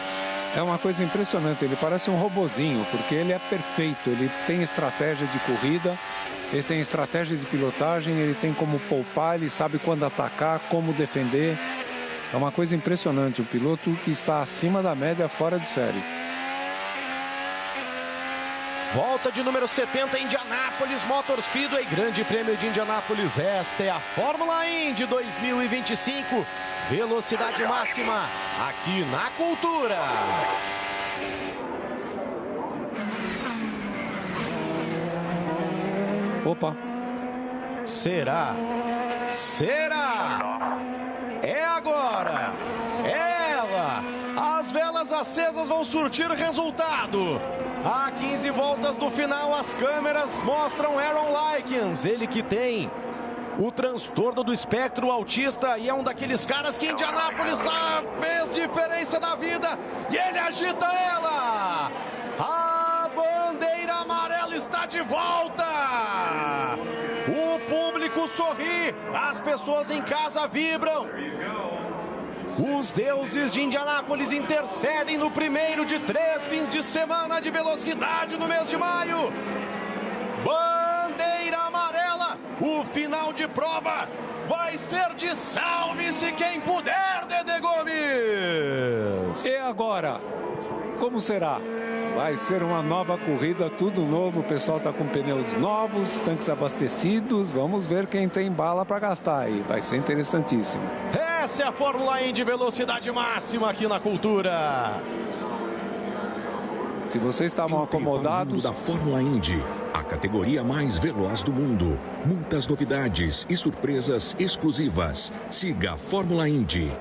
é uma coisa impressionante. Ele parece um robozinho, porque ele é perfeito. Ele tem estratégia de corrida, ele tem estratégia de pilotagem, ele tem como poupar, ele sabe quando atacar, como defender. É uma coisa impressionante. Um piloto que está acima da média, fora de série. Volta de número 70, Indianápolis Motor Speedway, Grande Prêmio de Indianápolis. Esta é a Fórmula Indy 2025. Velocidade máxima aqui na Cultura. Opa. Será? Será? É agora. É ela. As velas acesas vão surtir resultado. A 15 voltas do final, as câmeras mostram Aaron Likens. Ele que tem o transtorno do espectro autista e é um daqueles caras que em Indianápolis fez diferença na vida. E ele agita ela. A bandeira amarela está de volta. O público sorri, as pessoas em casa vibram. Os deuses de Indianápolis intercedem no primeiro de 3 fins de semana de velocidade no mês de maio. Bandeira amarela, o final de prova vai ser de salve-se quem puder, Dedê Gomes. E agora, como será? Vai ser uma nova corrida, tudo novo, o pessoal está com pneus novos, tanques abastecidos, vamos ver quem tem bala para gastar aí, vai ser interessantíssimo. Essa é a Fórmula Indy, velocidade máxima aqui na Cultura. Se vocês estavam acomodados... da Fórmula Indy, a categoria mais veloz do mundo. Muitas novidades e surpresas exclusivas. Siga a Fórmula Indy.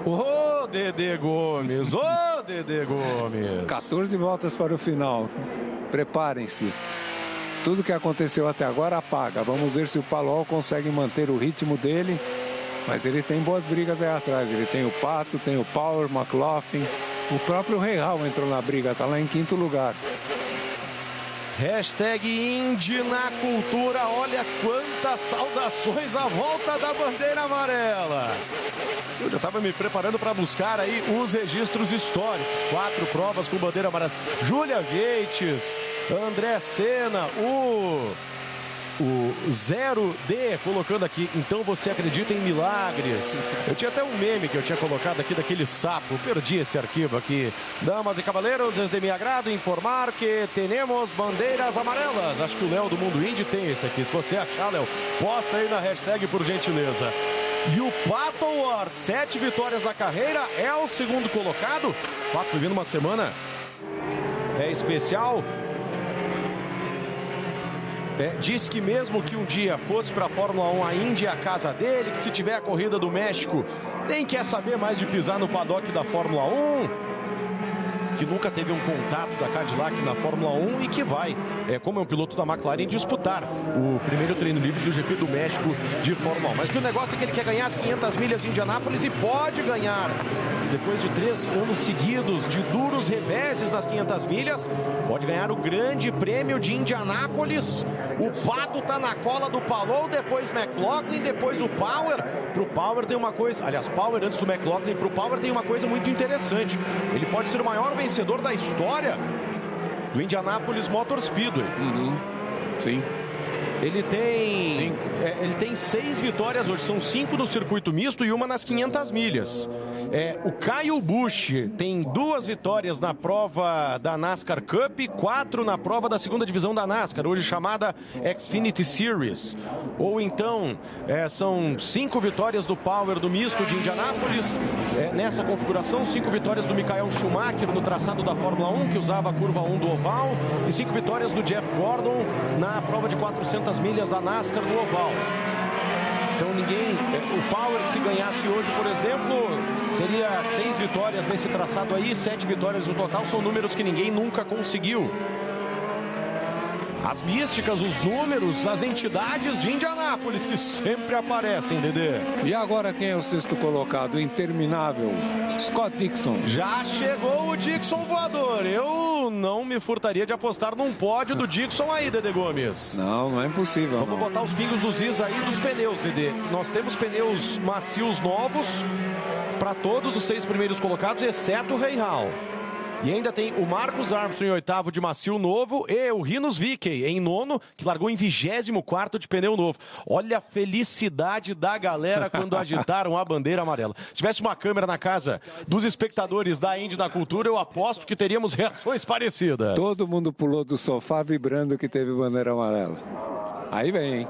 Ô, Dedê Gomes, ô, Dedê Gomes. 14 voltas para o final. Preparem-se. Tudo que aconteceu até agora apaga. Vamos ver se o Palou consegue manter o ritmo dele Mas ele tem boas brigas aí atrás. Ele tem o Pato, tem o Power, McLaughlin. O próprio Rahal entrou na briga, está lá em 5º lugar. Hashtag Indy na cultura. Olha quantas saudações à volta da bandeira amarela. Eu já estava me preparando para buscar aí os registros históricos. 4 provas com bandeira amarela. Júlia Vieites, André Senna, o 0D colocando aqui. Então você acredita em milagres? Eu tinha até um meme que eu tinha colocado aqui daquele sapo. Perdi esse arquivo aqui. Damas e cavaleiros, é de meu agrado informar que temos bandeiras amarelas. Acho que o Léo do Mundo Indy tem esse aqui. Se você achar, Léo, posta aí na hashtag por gentileza. E o Pato Ward, 7 vitórias na carreira, é o 2º colocado. Pato vivendo uma semana especial. Diz que mesmo que um dia fosse para a Fórmula 1, a Indy é a casa dele, que se tiver a corrida do México, nem quer saber mais de pisar no paddock da Fórmula 1, que nunca teve um contato da Cadillac na Fórmula 1 e que vai, como é um piloto da McLaren, disputar o primeiro treino livre do GP do México de Fórmula 1. Mas que o negócio é que ele quer ganhar as 500 milhas em Indianápolis e pode ganhar. Depois de 3 anos seguidos de duros reveses nas 500 milhas, pode ganhar o Grande Prêmio de Indianápolis. O Pato tá na cola do Palou, depois McLaughlin, depois o Power. Pro Power tem uma coisa, aliás, Power antes do McLaughlin, pro Power tem uma coisa muito interessante. Ele pode ser o maior vencedor da história do Indianapolis Motor Speedway. Sim. Ele tem 6 vitórias hoje, são 5 no circuito misto e uma nas 500 milhas. O Kyle Busch tem 2 vitórias na prova da NASCAR Cup, 4 na prova da 2ª divisão da NASCAR, hoje chamada Xfinity Series. Ou então, são 5 vitórias do Power do misto de Indianápolis, nessa configuração, 5 vitórias do Michael Schumacher no traçado da Fórmula 1, que usava a curva 1 do oval, e 5 vitórias do Jeff Gordon na prova de 400 milhas da NASCAR no oval. Então o Power, se ganhasse hoje, por exemplo, teria 6 vitórias nesse traçado aí, 7 vitórias no total, são números que ninguém nunca conseguiu. As místicas, os números, as entidades de Indianápolis que sempre aparecem, Dedê. E agora quem é o 6º colocado? O interminável Scott Dixon. Já chegou o Dixon voador. Eu não me furtaria de apostar num pódio do Dixon aí, Dedê Gomes. Não é impossível. Vamos botar os pingos dos is aí dos pneus, Dedê. Nós temos pneus macios novos para todos os 6 primeiros colocados, exceto o Rahal. E ainda tem o Marcus Armstrong em 8º de macio novo e o Rinus VeeKay em 9º, que largou em 24º de pneu novo. Olha a felicidade da galera quando agitaram a bandeira amarela. Se tivesse uma câmera na casa dos espectadores da Indy da Cultura, eu aposto que teríamos reações parecidas. Todo mundo pulou do sofá vibrando que teve bandeira amarela. Aí vem, hein?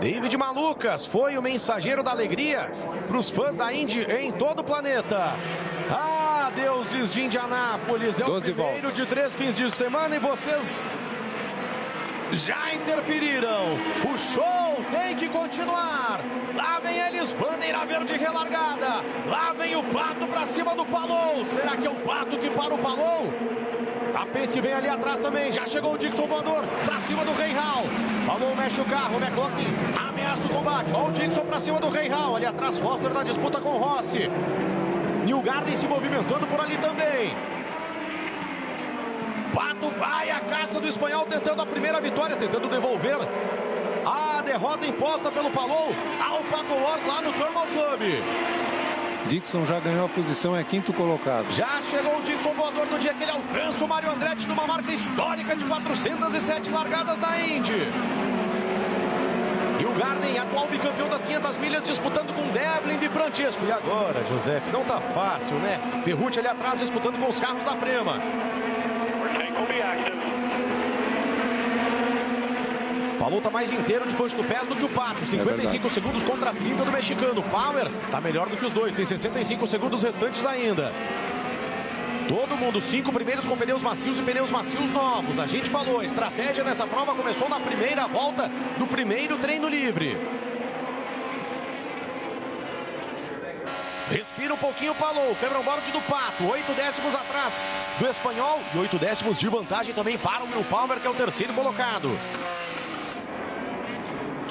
David Malucas foi o mensageiro da alegria para os fãs da Indy em todo o planeta. Ah, deuses de Indianápolis, é o primeiro de 3 fins de semana e vocês já interferiram. O show tem que continuar. Lá vem eles, bandeira verde relargada. Lá vem o Pato para cima do Palou. Será que é o Pato que para o Palou? A Penske vem ali atrás também, já chegou o Dixon voador pra cima do Rahal. Palou, mexe o carro, McLaughlin ameaça o combate. Olha o Dixon pra cima do Rahal, ali atrás Foster na disputa com Rossi. Newgarden se movimentando por ali também. Pato vai à caça do espanhol, tentando a primeira vitória, tentando devolver a derrota imposta pelo Palou ao Pato Ward lá no Thermal Club. Dixon já ganhou a posição, é 5º colocado. Já chegou o Dixon voador no dia que ele alcança o Mário Andretti numa marca histórica de 407 largadas na Indy. E o Garden, atual bicampeão das 500 milhas, disputando com Devlin de Francesco. E agora, José, não tá fácil, né? Ferrucci ali atrás disputando com os carros da Prema. Palou tá mais inteiro de punch do pés do que o Pato. 55 segundos contra 30 do mexicano. Power tá melhor do que os dois. Tem 65 segundos restantes ainda. Todo mundo, 5 primeiros com pneus macios e pneus macios novos. A gente falou, a estratégia nessa prova começou na primeira volta do primeiro treino livre. Respira um pouquinho, Palou. Quebra-board do Pato. 8 décimos atrás do espanhol. E 8 décimos de vantagem também para o Will Palmer, que é o terceiro colocado.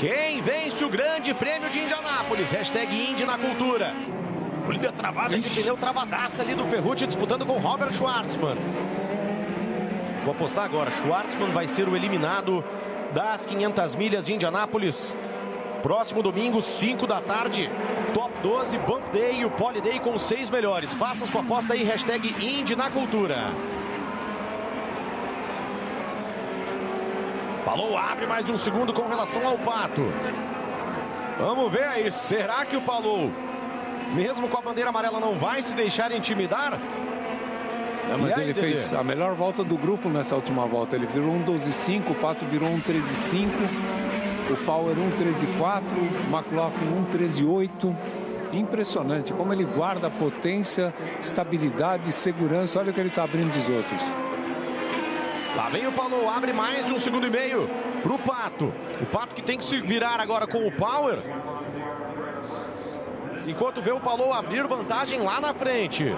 Quem vence o Grande Prêmio de Indianápolis? Hashtag Indy na cultura. Olha a travada de pneu, travadaça ali do Ferrucci disputando com Robert Schwartzman. Vou apostar agora, Schwartzman vai ser o eliminado das 500 milhas de Indianápolis. Próximo domingo, 5 da tarde, Top 12, Bump Day e o Poly Day com os 6 melhores. Faça sua aposta aí, hashtag Indy na cultura. Palou abre mais um segundo com relação ao Pato. Vamos ver aí, será que o Palou, mesmo com a bandeira amarela, não vai se deixar intimidar? Mas aí, ele fez a melhor volta do grupo nessa última volta. Ele virou 1:12.5, o Pato virou 1:13.5, o Power 1:13.4, o McLaughlin 1:13.8. Impressionante como ele guarda potência, estabilidade e segurança. Olha o que ele está abrindo dos outros. Lá vem o Palou, abre mais de 1,5 segundos para o Pato. O Pato que tem que se virar agora com o Power. Enquanto vê o Palou abrir vantagem lá na frente.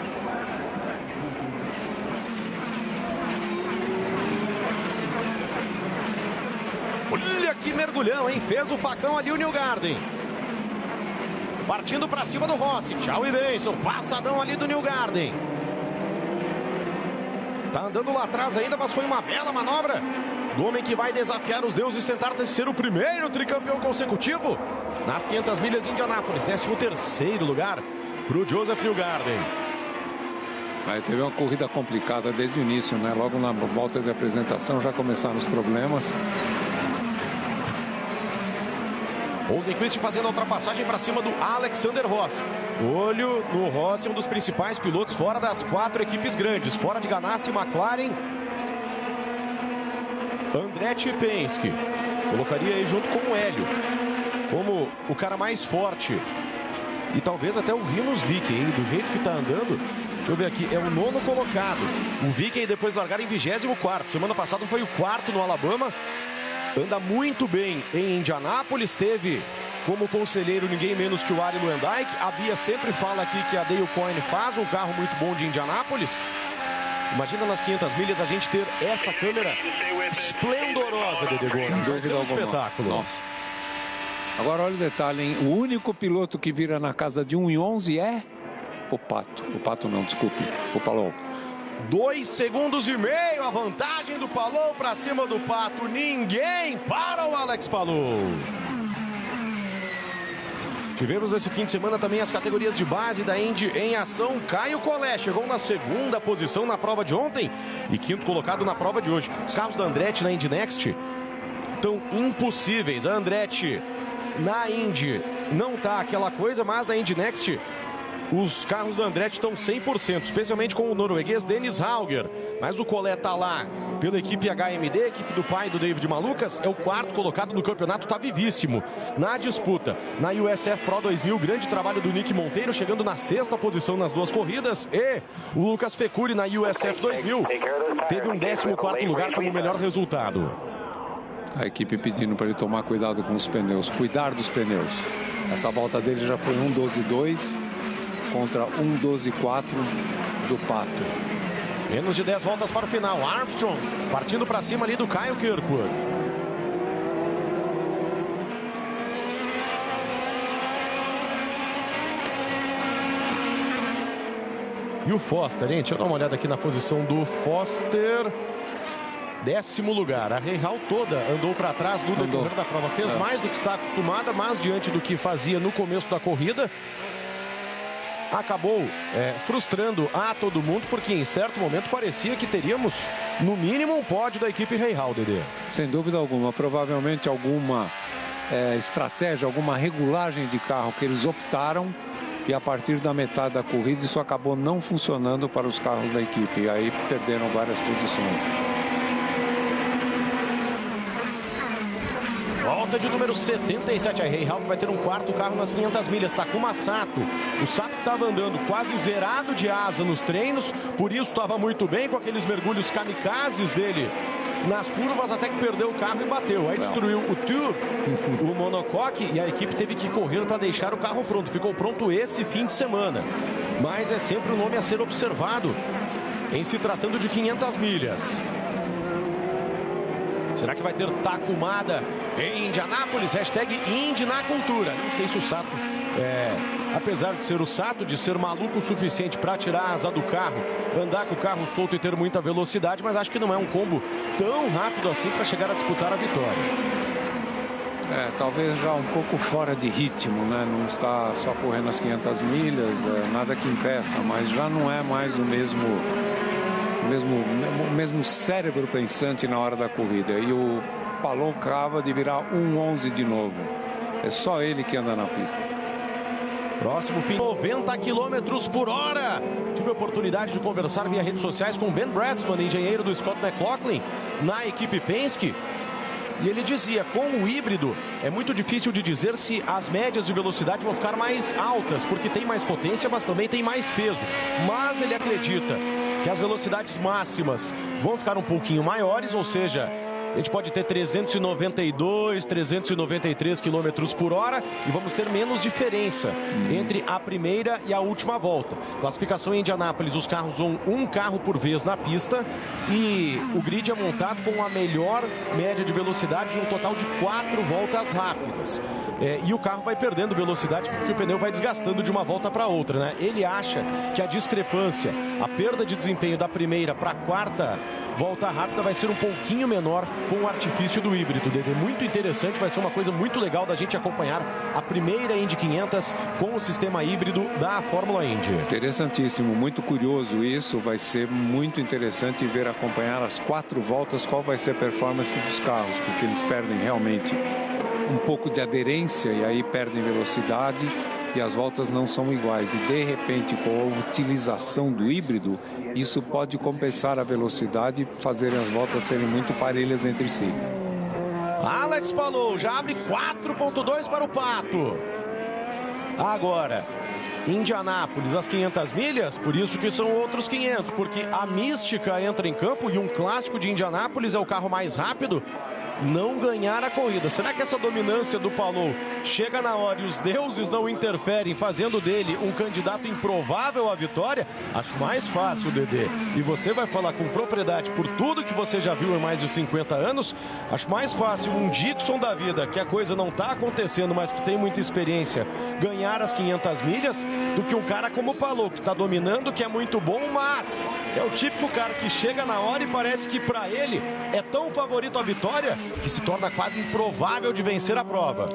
Olha que mergulhão, hein? Fez o facão ali o Newgarden. Partindo para cima do Rossi. Tchau e benção. Passadão ali do Newgarden. Tá andando lá atrás ainda, mas foi uma bela manobra do homem que vai desafiar os deuses, tentar ser o primeiro tricampeão consecutivo nas 500 milhas de Indianápolis. 13º lugar para o Joseph Newgarden. Aí teve uma corrida complicada desde o início, né? Logo na volta de apresentação já começaram os problemas. Rosenqvist fazendo a ultrapassagem para cima do Alexander Rossi. Olho no Rossi, um dos principais pilotos fora das 4 equipes grandes. Fora de Ganassi, McLaren, Andretti e Penske. Colocaria aí junto com o Hélio como o cara mais forte. E talvez até o Rinus Viking, do jeito que está andando. Deixa eu ver aqui, é o 9º colocado. O Viking depois largar em 24º. Semana passada foi o 4º no Alabama. Anda muito bem em Indianápolis. Teve como conselheiro ninguém menos que o Arie Luyendyk. A Bia sempre fala aqui que a Dale Coyne faz um carro muito bom de Indianápolis. Imagina nas 500 milhas a gente ter essa câmera esplendorosa, Dedê Gomes. Sem dúvida alguma. Espetáculo. Nossa. Agora olha o detalhe, hein? O único piloto que vira na casa de 1:11 é o Pato. O Pato não, desculpe. O Palou. 2,5 segundos a vantagem do Palou para cima do Pato. Ninguém para o Alex Palou. Tivemos esse fim de semana também as categorias de base da Indy em ação. Caio Collet chegou na 2ª posição na prova de ontem e 5º colocado na prova de hoje. Os carros da Andretti na Indy Next estão impossíveis. A Andretti na Indy não tá aquela coisa, mas na Indy Next os carros da Andretti estão 100%, especialmente com o norueguês Dennis Hauger. Mas o Collet tá lá pela equipe HMD, equipe do pai do David Malukas, é o 4º colocado no campeonato, tá vivíssimo na disputa. Na USF Pro 2000, grande trabalho do Nick Monteiro, chegando na 6ª posição nas 2 corridas. E o Lucas Fecuri na USF 2000 teve um 14º lugar como melhor resultado. A equipe pedindo para ele tomar cuidado com os pneus, cuidar dos pneus. Essa volta dele já foi 1:12.2 contra 1:12.4 do Pato. Menos de 10 voltas para o final. Armstrong partindo para cima ali do Kyle Kirkwood. E o Foster, hein? Deixa eu dar uma olhada aqui na posição do Foster. 10º lugar. A Rahal toda andou para trás no decorrer da prova. Fez mais do que está acostumada, mas diante do que fazia no começo da corrida, acabou frustrando a todo mundo, porque em certo momento parecia que teríamos, no mínimo, um pódio da equipe Rahal, Dedê. Sem dúvida alguma. Provavelmente alguma estratégia, alguma regulagem de carro que eles optaram, e a partir da metade da corrida isso acabou não funcionando para os carros da equipe. E aí perderam várias posições. Volta de número 77. A Rahal vai ter um 4º carro nas 500 milhas. Takuma Sato. O Sato estava andando quase zerado de asa nos treinos. Por isso estava muito bem com aqueles mergulhos kamikazes dele nas curvas, até que perdeu o carro e bateu. Aí destruiu o tube, o monocoque, e a equipe teve que correr para deixar o carro pronto. Ficou pronto esse fim de semana. Mas é sempre um nome a ser observado em se tratando de 500 milhas. Será que vai ter tacumada em Indianápolis? Hashtag Indy na cultura. Não sei se o Sato, apesar de ser o Sato, de ser maluco o suficiente para tirar a asa do carro, andar com o carro solto e ter muita velocidade, mas acho que não é um combo tão rápido assim para chegar a disputar a vitória. Talvez já um pouco fora de ritmo, né? Não está só correndo as 500 milhas, nada que impeça, mas já não é mais o mesmo cérebro pensante na hora da corrida. E o Palou acaba de virar 1:11 de novo. É só ele que anda na pista. Próximo fim, 90 km por hora. Tive a oportunidade de conversar via redes sociais com Ben Bradsman, engenheiro do Scott McLaughlin, na equipe Penske. E ele dizia, com o híbrido, é muito difícil de dizer se as médias de velocidade vão ficar mais altas, porque tem mais potência, mas também tem mais peso. Mas ele acredita que as velocidades máximas vão ficar um pouquinho maiores, ou seja, a gente pode ter 392, 393 km por hora e vamos ter menos diferença entre a primeira e a última volta. Classificação em Indianápolis, os carros vão um carro por vez na pista e o grid é montado com a melhor média de velocidade de um total de 4 voltas rápidas. E o carro vai perdendo velocidade porque o pneu vai desgastando de uma volta para outra, né? Ele acha que a discrepância, a perda de desempenho da primeira para a quarta volta rápida vai ser um pouquinho menor com o artifício do híbrido, Dede. Muito interessante, vai ser uma coisa muito legal da gente acompanhar a primeira Indy 500 com o sistema híbrido da Fórmula Indy. Interessantíssimo, muito curioso isso, vai ser muito interessante ver acompanhar as 4 voltas qual vai ser a performance dos carros, porque eles perdem realmente um pouco de aderência e aí perdem velocidade e as voltas não são iguais. E de repente, com a utilização do híbrido, isso pode compensar a velocidade e fazer as voltas serem muito parelhas entre si. Alex Palou já abre 4.2 para o Pato. Agora, Indianápolis, as 500 milhas, por isso que são outros 500, porque a mística entra em campo e um clássico de Indianápolis é o carro mais rápido não ganhar a corrida. Será que essa dominância do Palou chega na hora e os deuses não interferem, fazendo dele um candidato improvável à vitória? Acho mais fácil, Dedê. E você vai falar com propriedade por tudo que você já viu em mais de 50 anos. Acho mais fácil um Dixon da vida, que a coisa não está acontecendo, mas que tem muita experiência, ganhar as 500 milhas, do que um cara como o Palou, que está dominando, que é muito bom, mas é o típico cara que chega na hora e parece que para ele é tão favorito à vitória que se torna quase improvável de vencer a prova.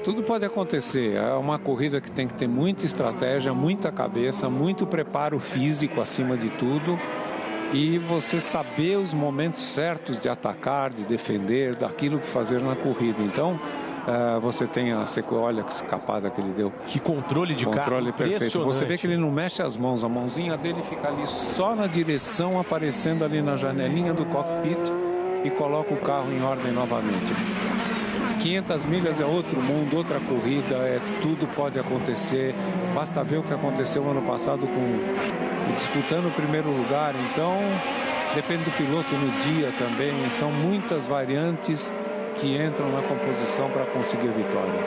Tudo pode acontecer. É uma corrida que tem que ter muita estratégia, muita cabeça, muito preparo físico acima de tudo e você saber os momentos certos de atacar, de defender, daquilo que fazer na corrida. Então, você tem a sequência, olha que escapada que ele deu. Que controle de carro, controle perfeito. Você vê que ele não mexe as mãos, a mãozinha dele fica ali só na direção, aparecendo ali na janelinha do cockpit e coloca o carro em ordem novamente. 500 milhas é outro mundo, outra corrida, tudo pode acontecer. Basta ver o que aconteceu no ano passado disputando o primeiro lugar. Então, depende do piloto no dia também. São muitas variantes que entram na composição para conseguir a vitória.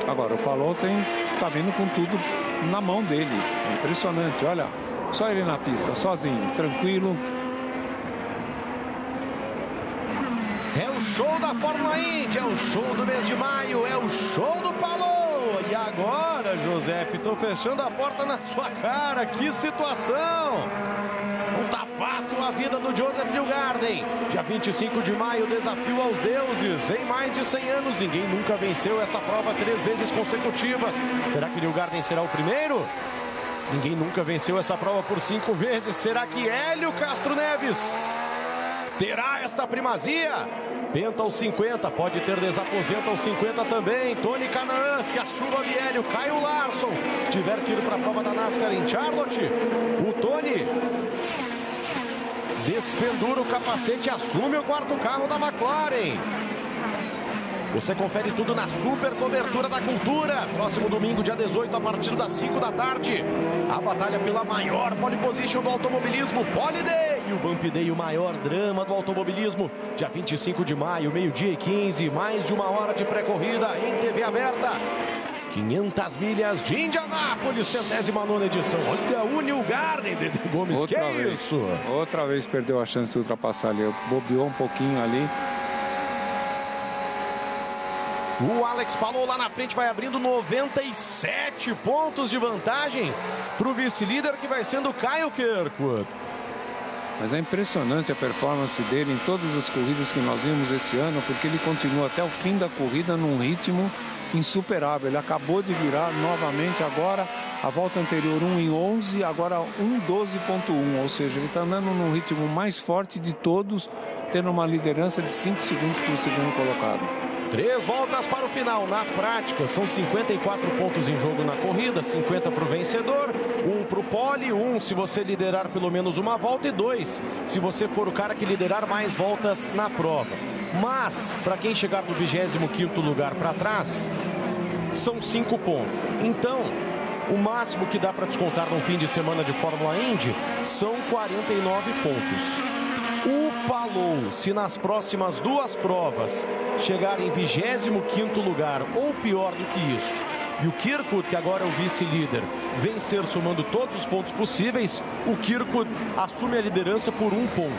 Agora, o Palou tá vindo com tudo na mão dele. É impressionante, olha, só ele na pista, sozinho, tranquilo. É o show da Fórmula Indy, é o show do mês de maio, é o show do Palou. E agora, José, estão fechando a porta na sua cara, que situação! Não tá fácil a vida do Joseph Newgarden. Dia 25 de maio, desafio aos deuses. Em mais de 100 anos, ninguém nunca venceu essa prova 3 vezes consecutivas. Será que Newgarden será o primeiro? Ninguém nunca venceu essa prova por 5 vezes. Será que Hélio Castro Neves terá esta primazia? Penta aos 50, pode ter desaposenta aos 50 também. Tony Kanaan, se a chuva vier, o Caio Larson tiver que ir para a prova da NASCAR em Charlotte, o Tony despendura o capacete e assume o 4º carro da McLaren. Você confere tudo na super cobertura da cultura. Próximo domingo, dia 18, a partir das 5 da tarde. A batalha pela maior pole position do automobilismo, Pole Day. E o Bump Day, o maior drama do automobilismo. Dia 25 de maio, 12h15, mais de 1 hora de pré-corrida em TV aberta. 500 milhas de Indianápolis, 109ª edição. Olha o Newgarden, Dedê Gomes, outra que vez, isso? Outra vez perdeu a chance de ultrapassar ali. Bobeou um pouquinho ali. O Alex Palou lá na frente vai abrindo 97 pontos de vantagem para o vice-líder, que vai sendo Kyle Kirkwood. Mas é impressionante a performance dele em todas as corridas que nós vimos esse ano, porque ele continua até o fim da corrida num ritmo insuperável. Ele acabou de virar novamente agora a volta anterior 1:11, agora 1:12.1, ou seja, ele está andando num ritmo mais forte de todos, tendo uma liderança de 5 segundos para o segundo colocado. 3 voltas para o final. Na prática, são 54 pontos em jogo na corrida, 50 para o vencedor, 1 para o pole, 1 se você liderar pelo menos uma volta e 2 se você for o cara que liderar mais voltas na prova. Mas, para quem chegar no 25º lugar para trás, são 5 pontos. Então, o máximo que dá para descontar num fim de semana de Fórmula Indy são 49 pontos. O Palou, se nas próximas 2 provas chegar em 25º lugar ou pior do que isso, e o Kirkwood, que agora é o vice-líder, vencer somando todos os pontos possíveis, o Kirkwood assume a liderança por 1 ponto.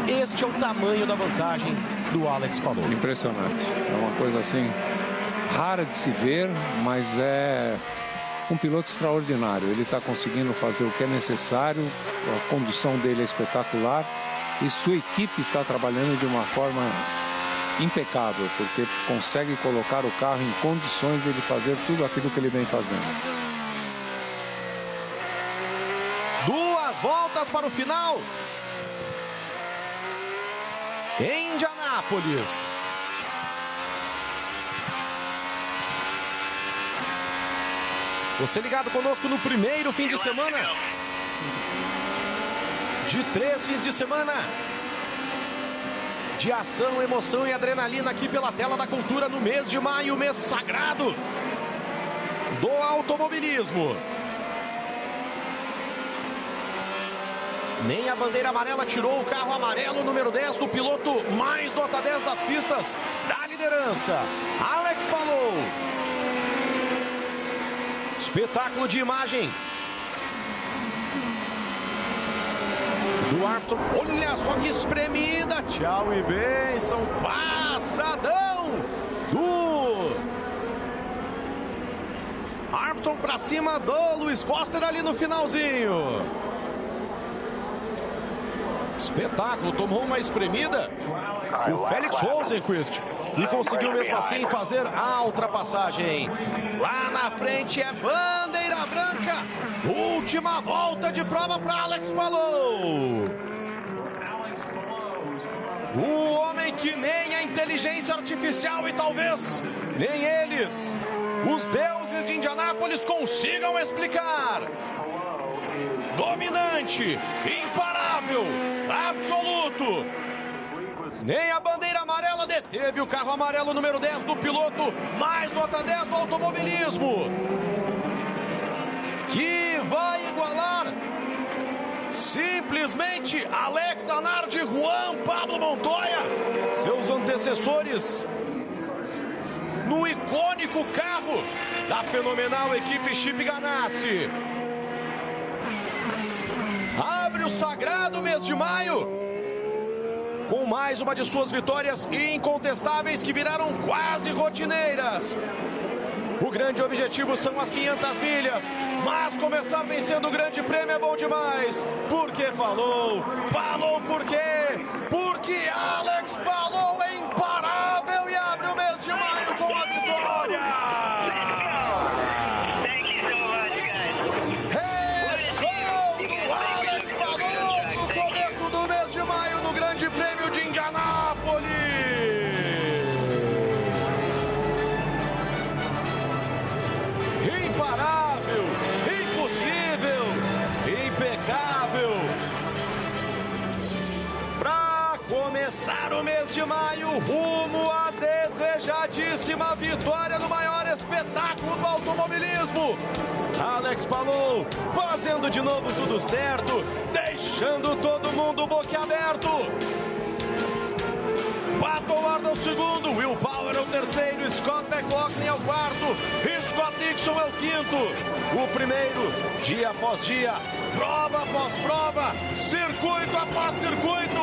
Este é o tamanho da vantagem do Alex Palou. Impressionante. É uma coisa assim rara de se ver, mas é um piloto extraordinário. Ele está conseguindo fazer o que é necessário, a condução dele é espetacular. E sua equipe está trabalhando de uma forma impecável, porque consegue colocar o carro em condições de ele fazer tudo aquilo que ele vem fazendo. 2 voltas para o final. Em Indianápolis. Você ligado conosco no primeiro fim de semana de 3 fins de semana de ação, emoção e adrenalina aqui pela tela da Cultura no mês de maio, mês sagrado do automobilismo. Nem a bandeira amarela tirou o carro amarelo número 10 do piloto mais nota 10 das pistas da liderança, Alex Palou. Espetáculo de imagem do Armstrong. Olha só que espremida. Tchau e bênção. Passadão do Armstrong para cima do Lewis Foster ali no finalzinho. Espetáculo. Tomou uma espremida o Felix Rosenqvist e conseguiu mesmo assim fazer a ultrapassagem. Lá na frente é bandeira branca. Última volta de prova para Alex Palou. O homem que nem a inteligência artificial e talvez nem eles, os deuses de Indianápolis, consigam explicar. Dominante, imparável, absoluto. Nem a bandeira amarela deteve o carro amarelo número 10 do piloto mais nota 10 do automobilismo, que vai igualar simplesmente Alex Arnard, Juan Pablo Montoya, seus antecessores no icônico carro da fenomenal equipe Chip Ganassi. Abre o sagrado mês de maio com mais uma de suas vitórias incontestáveis que viraram quase rotineiras. O grande objetivo são as 500 milhas, mas começar vencendo o grande prêmio é bom demais. Porque Palou? Palou por quê? Porque Alex Palou é imparável e abre o mês de maio com a vitória. Show do Alex Palou no começo do mês de maio no grande prêmio de Indianápolis. Imparável, impossível, impecável. Para começar o mês de maio, rumo à desejadíssima vitória no maior espetáculo do automobilismo. Alex Palou fazendo de novo tudo certo, deixando todo mundo boquiaberto. Pato Ward é o segundo, Will Power é o terceiro, Scott McLaughlin é o quarto, Scott Dixon é o quinto. O primeiro, dia após dia, prova após prova, circuito após circuito,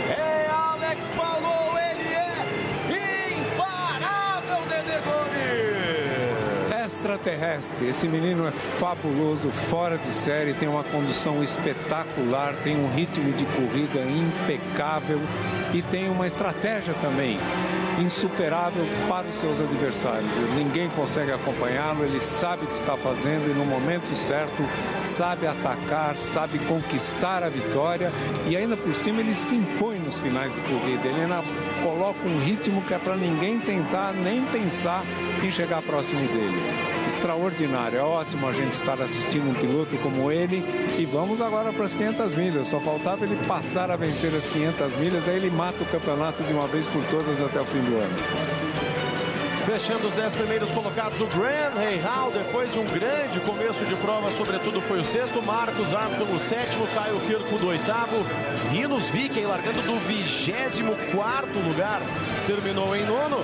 é Alex Palou, ele é imparável, Dedê Gomes. extraterrestre. Esse menino é fabuloso, fora de série, tem uma condução espetacular, tem um ritmo de corrida impecável e tem uma estratégia também insuperável para os seus adversários. Ninguém consegue acompanhá-lo, ele sabe o que está fazendo e no momento certo sabe atacar, sabe conquistar a vitória e ainda por cima ele se impõe nos finais de corrida. Ele ainda coloca um ritmo que é para ninguém tentar nem pensar em chegar próximo dele. Extraordinário, é ótimo a gente estar assistindo um piloto como ele e vamos agora para as 500 milhas. Só faltava ele passar a vencer as 500 milhas, aí ele mata o campeonato de uma vez por todas até o fim do ano. Fechando os 10 primeiros colocados, o Graham Rahal, depois de um grande começo de prova, sobretudo foi o sexto, Marcus Armstrong o sétimo, Kyle Kirkwood o oitavo, Rinus Viking largando do 24º lugar, terminou em nono.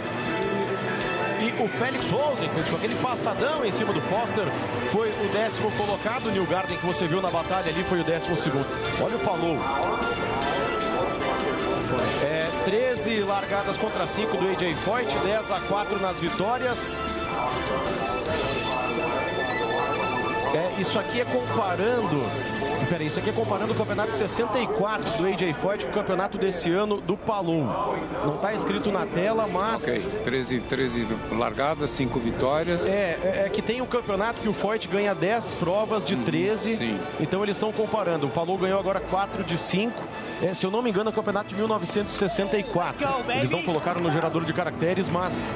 E o Felix Rosen, com aquele passadão em cima do Foster, foi o 10º colocado. O Newgarden, que você viu na batalha ali, foi o 12º. Olha o Palou. 13 largadas contra 5 do AJ Foyt, 10-4 nas vitórias. Isso aqui é comparando... Peraí, isso aqui é comparando o campeonato 64 do AJ Foyt com o campeonato desse ano do Palou. Não está escrito na tela, mas... Ok, 13 largadas, 5 vitórias. É que tem um campeonato que o Foyt ganha 10 provas de 13. Sim. Então eles estão comparando. O Palou ganhou agora 4 de 5. Se eu não me engano, é o campeonato de 1964. Eles não colocaram no gerador de caracteres, mas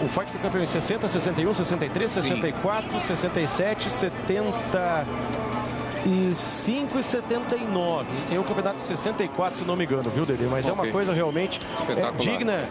o Foyt foi campeão em 60, 61, 63, 64, 67, 75 e 79. Esse é o campeonato de 64, se não me engano, viu, Dede? Mas é uma coisa realmente digna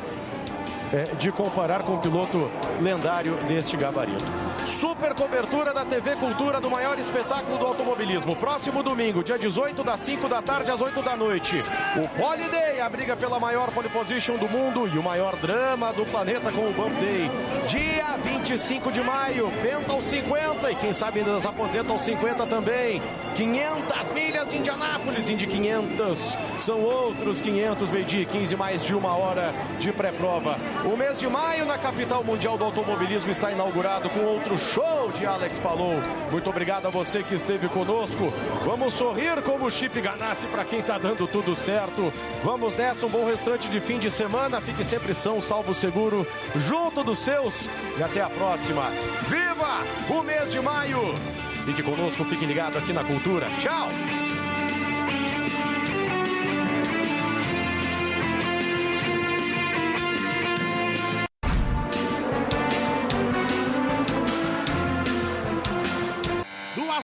de comparar com um piloto lendário deste gabarito. Super cobertura da TV Cultura do maior espetáculo do automobilismo. Próximo domingo, dia 18, das 5 da tarde às 8 da noite. O Pole Day, a briga pela maior pole position do mundo e o maior drama do planeta com o Bump Day. Dia 25 de maio, penta aos 50 e quem sabe ainda se aposenta aos 50 também. 500 milhas de Indianápolis, Indy 500, são outros 500, meio-dia 15, mais de uma hora de pré-prova. O mês de maio na capital mundial do automobilismo está inaugurado com outro show de Alex Palou. Muito obrigado a você que esteve conosco. Vamos sorrir como o Chip Ganassi para quem está dando tudo certo. Vamos nessa, um bom restante de fim de semana. Fique sempre são, salvo seguro, junto dos seus. E até a próxima. Viva o mês de maio! Fique conosco, fique ligado aqui na Cultura. Tchau!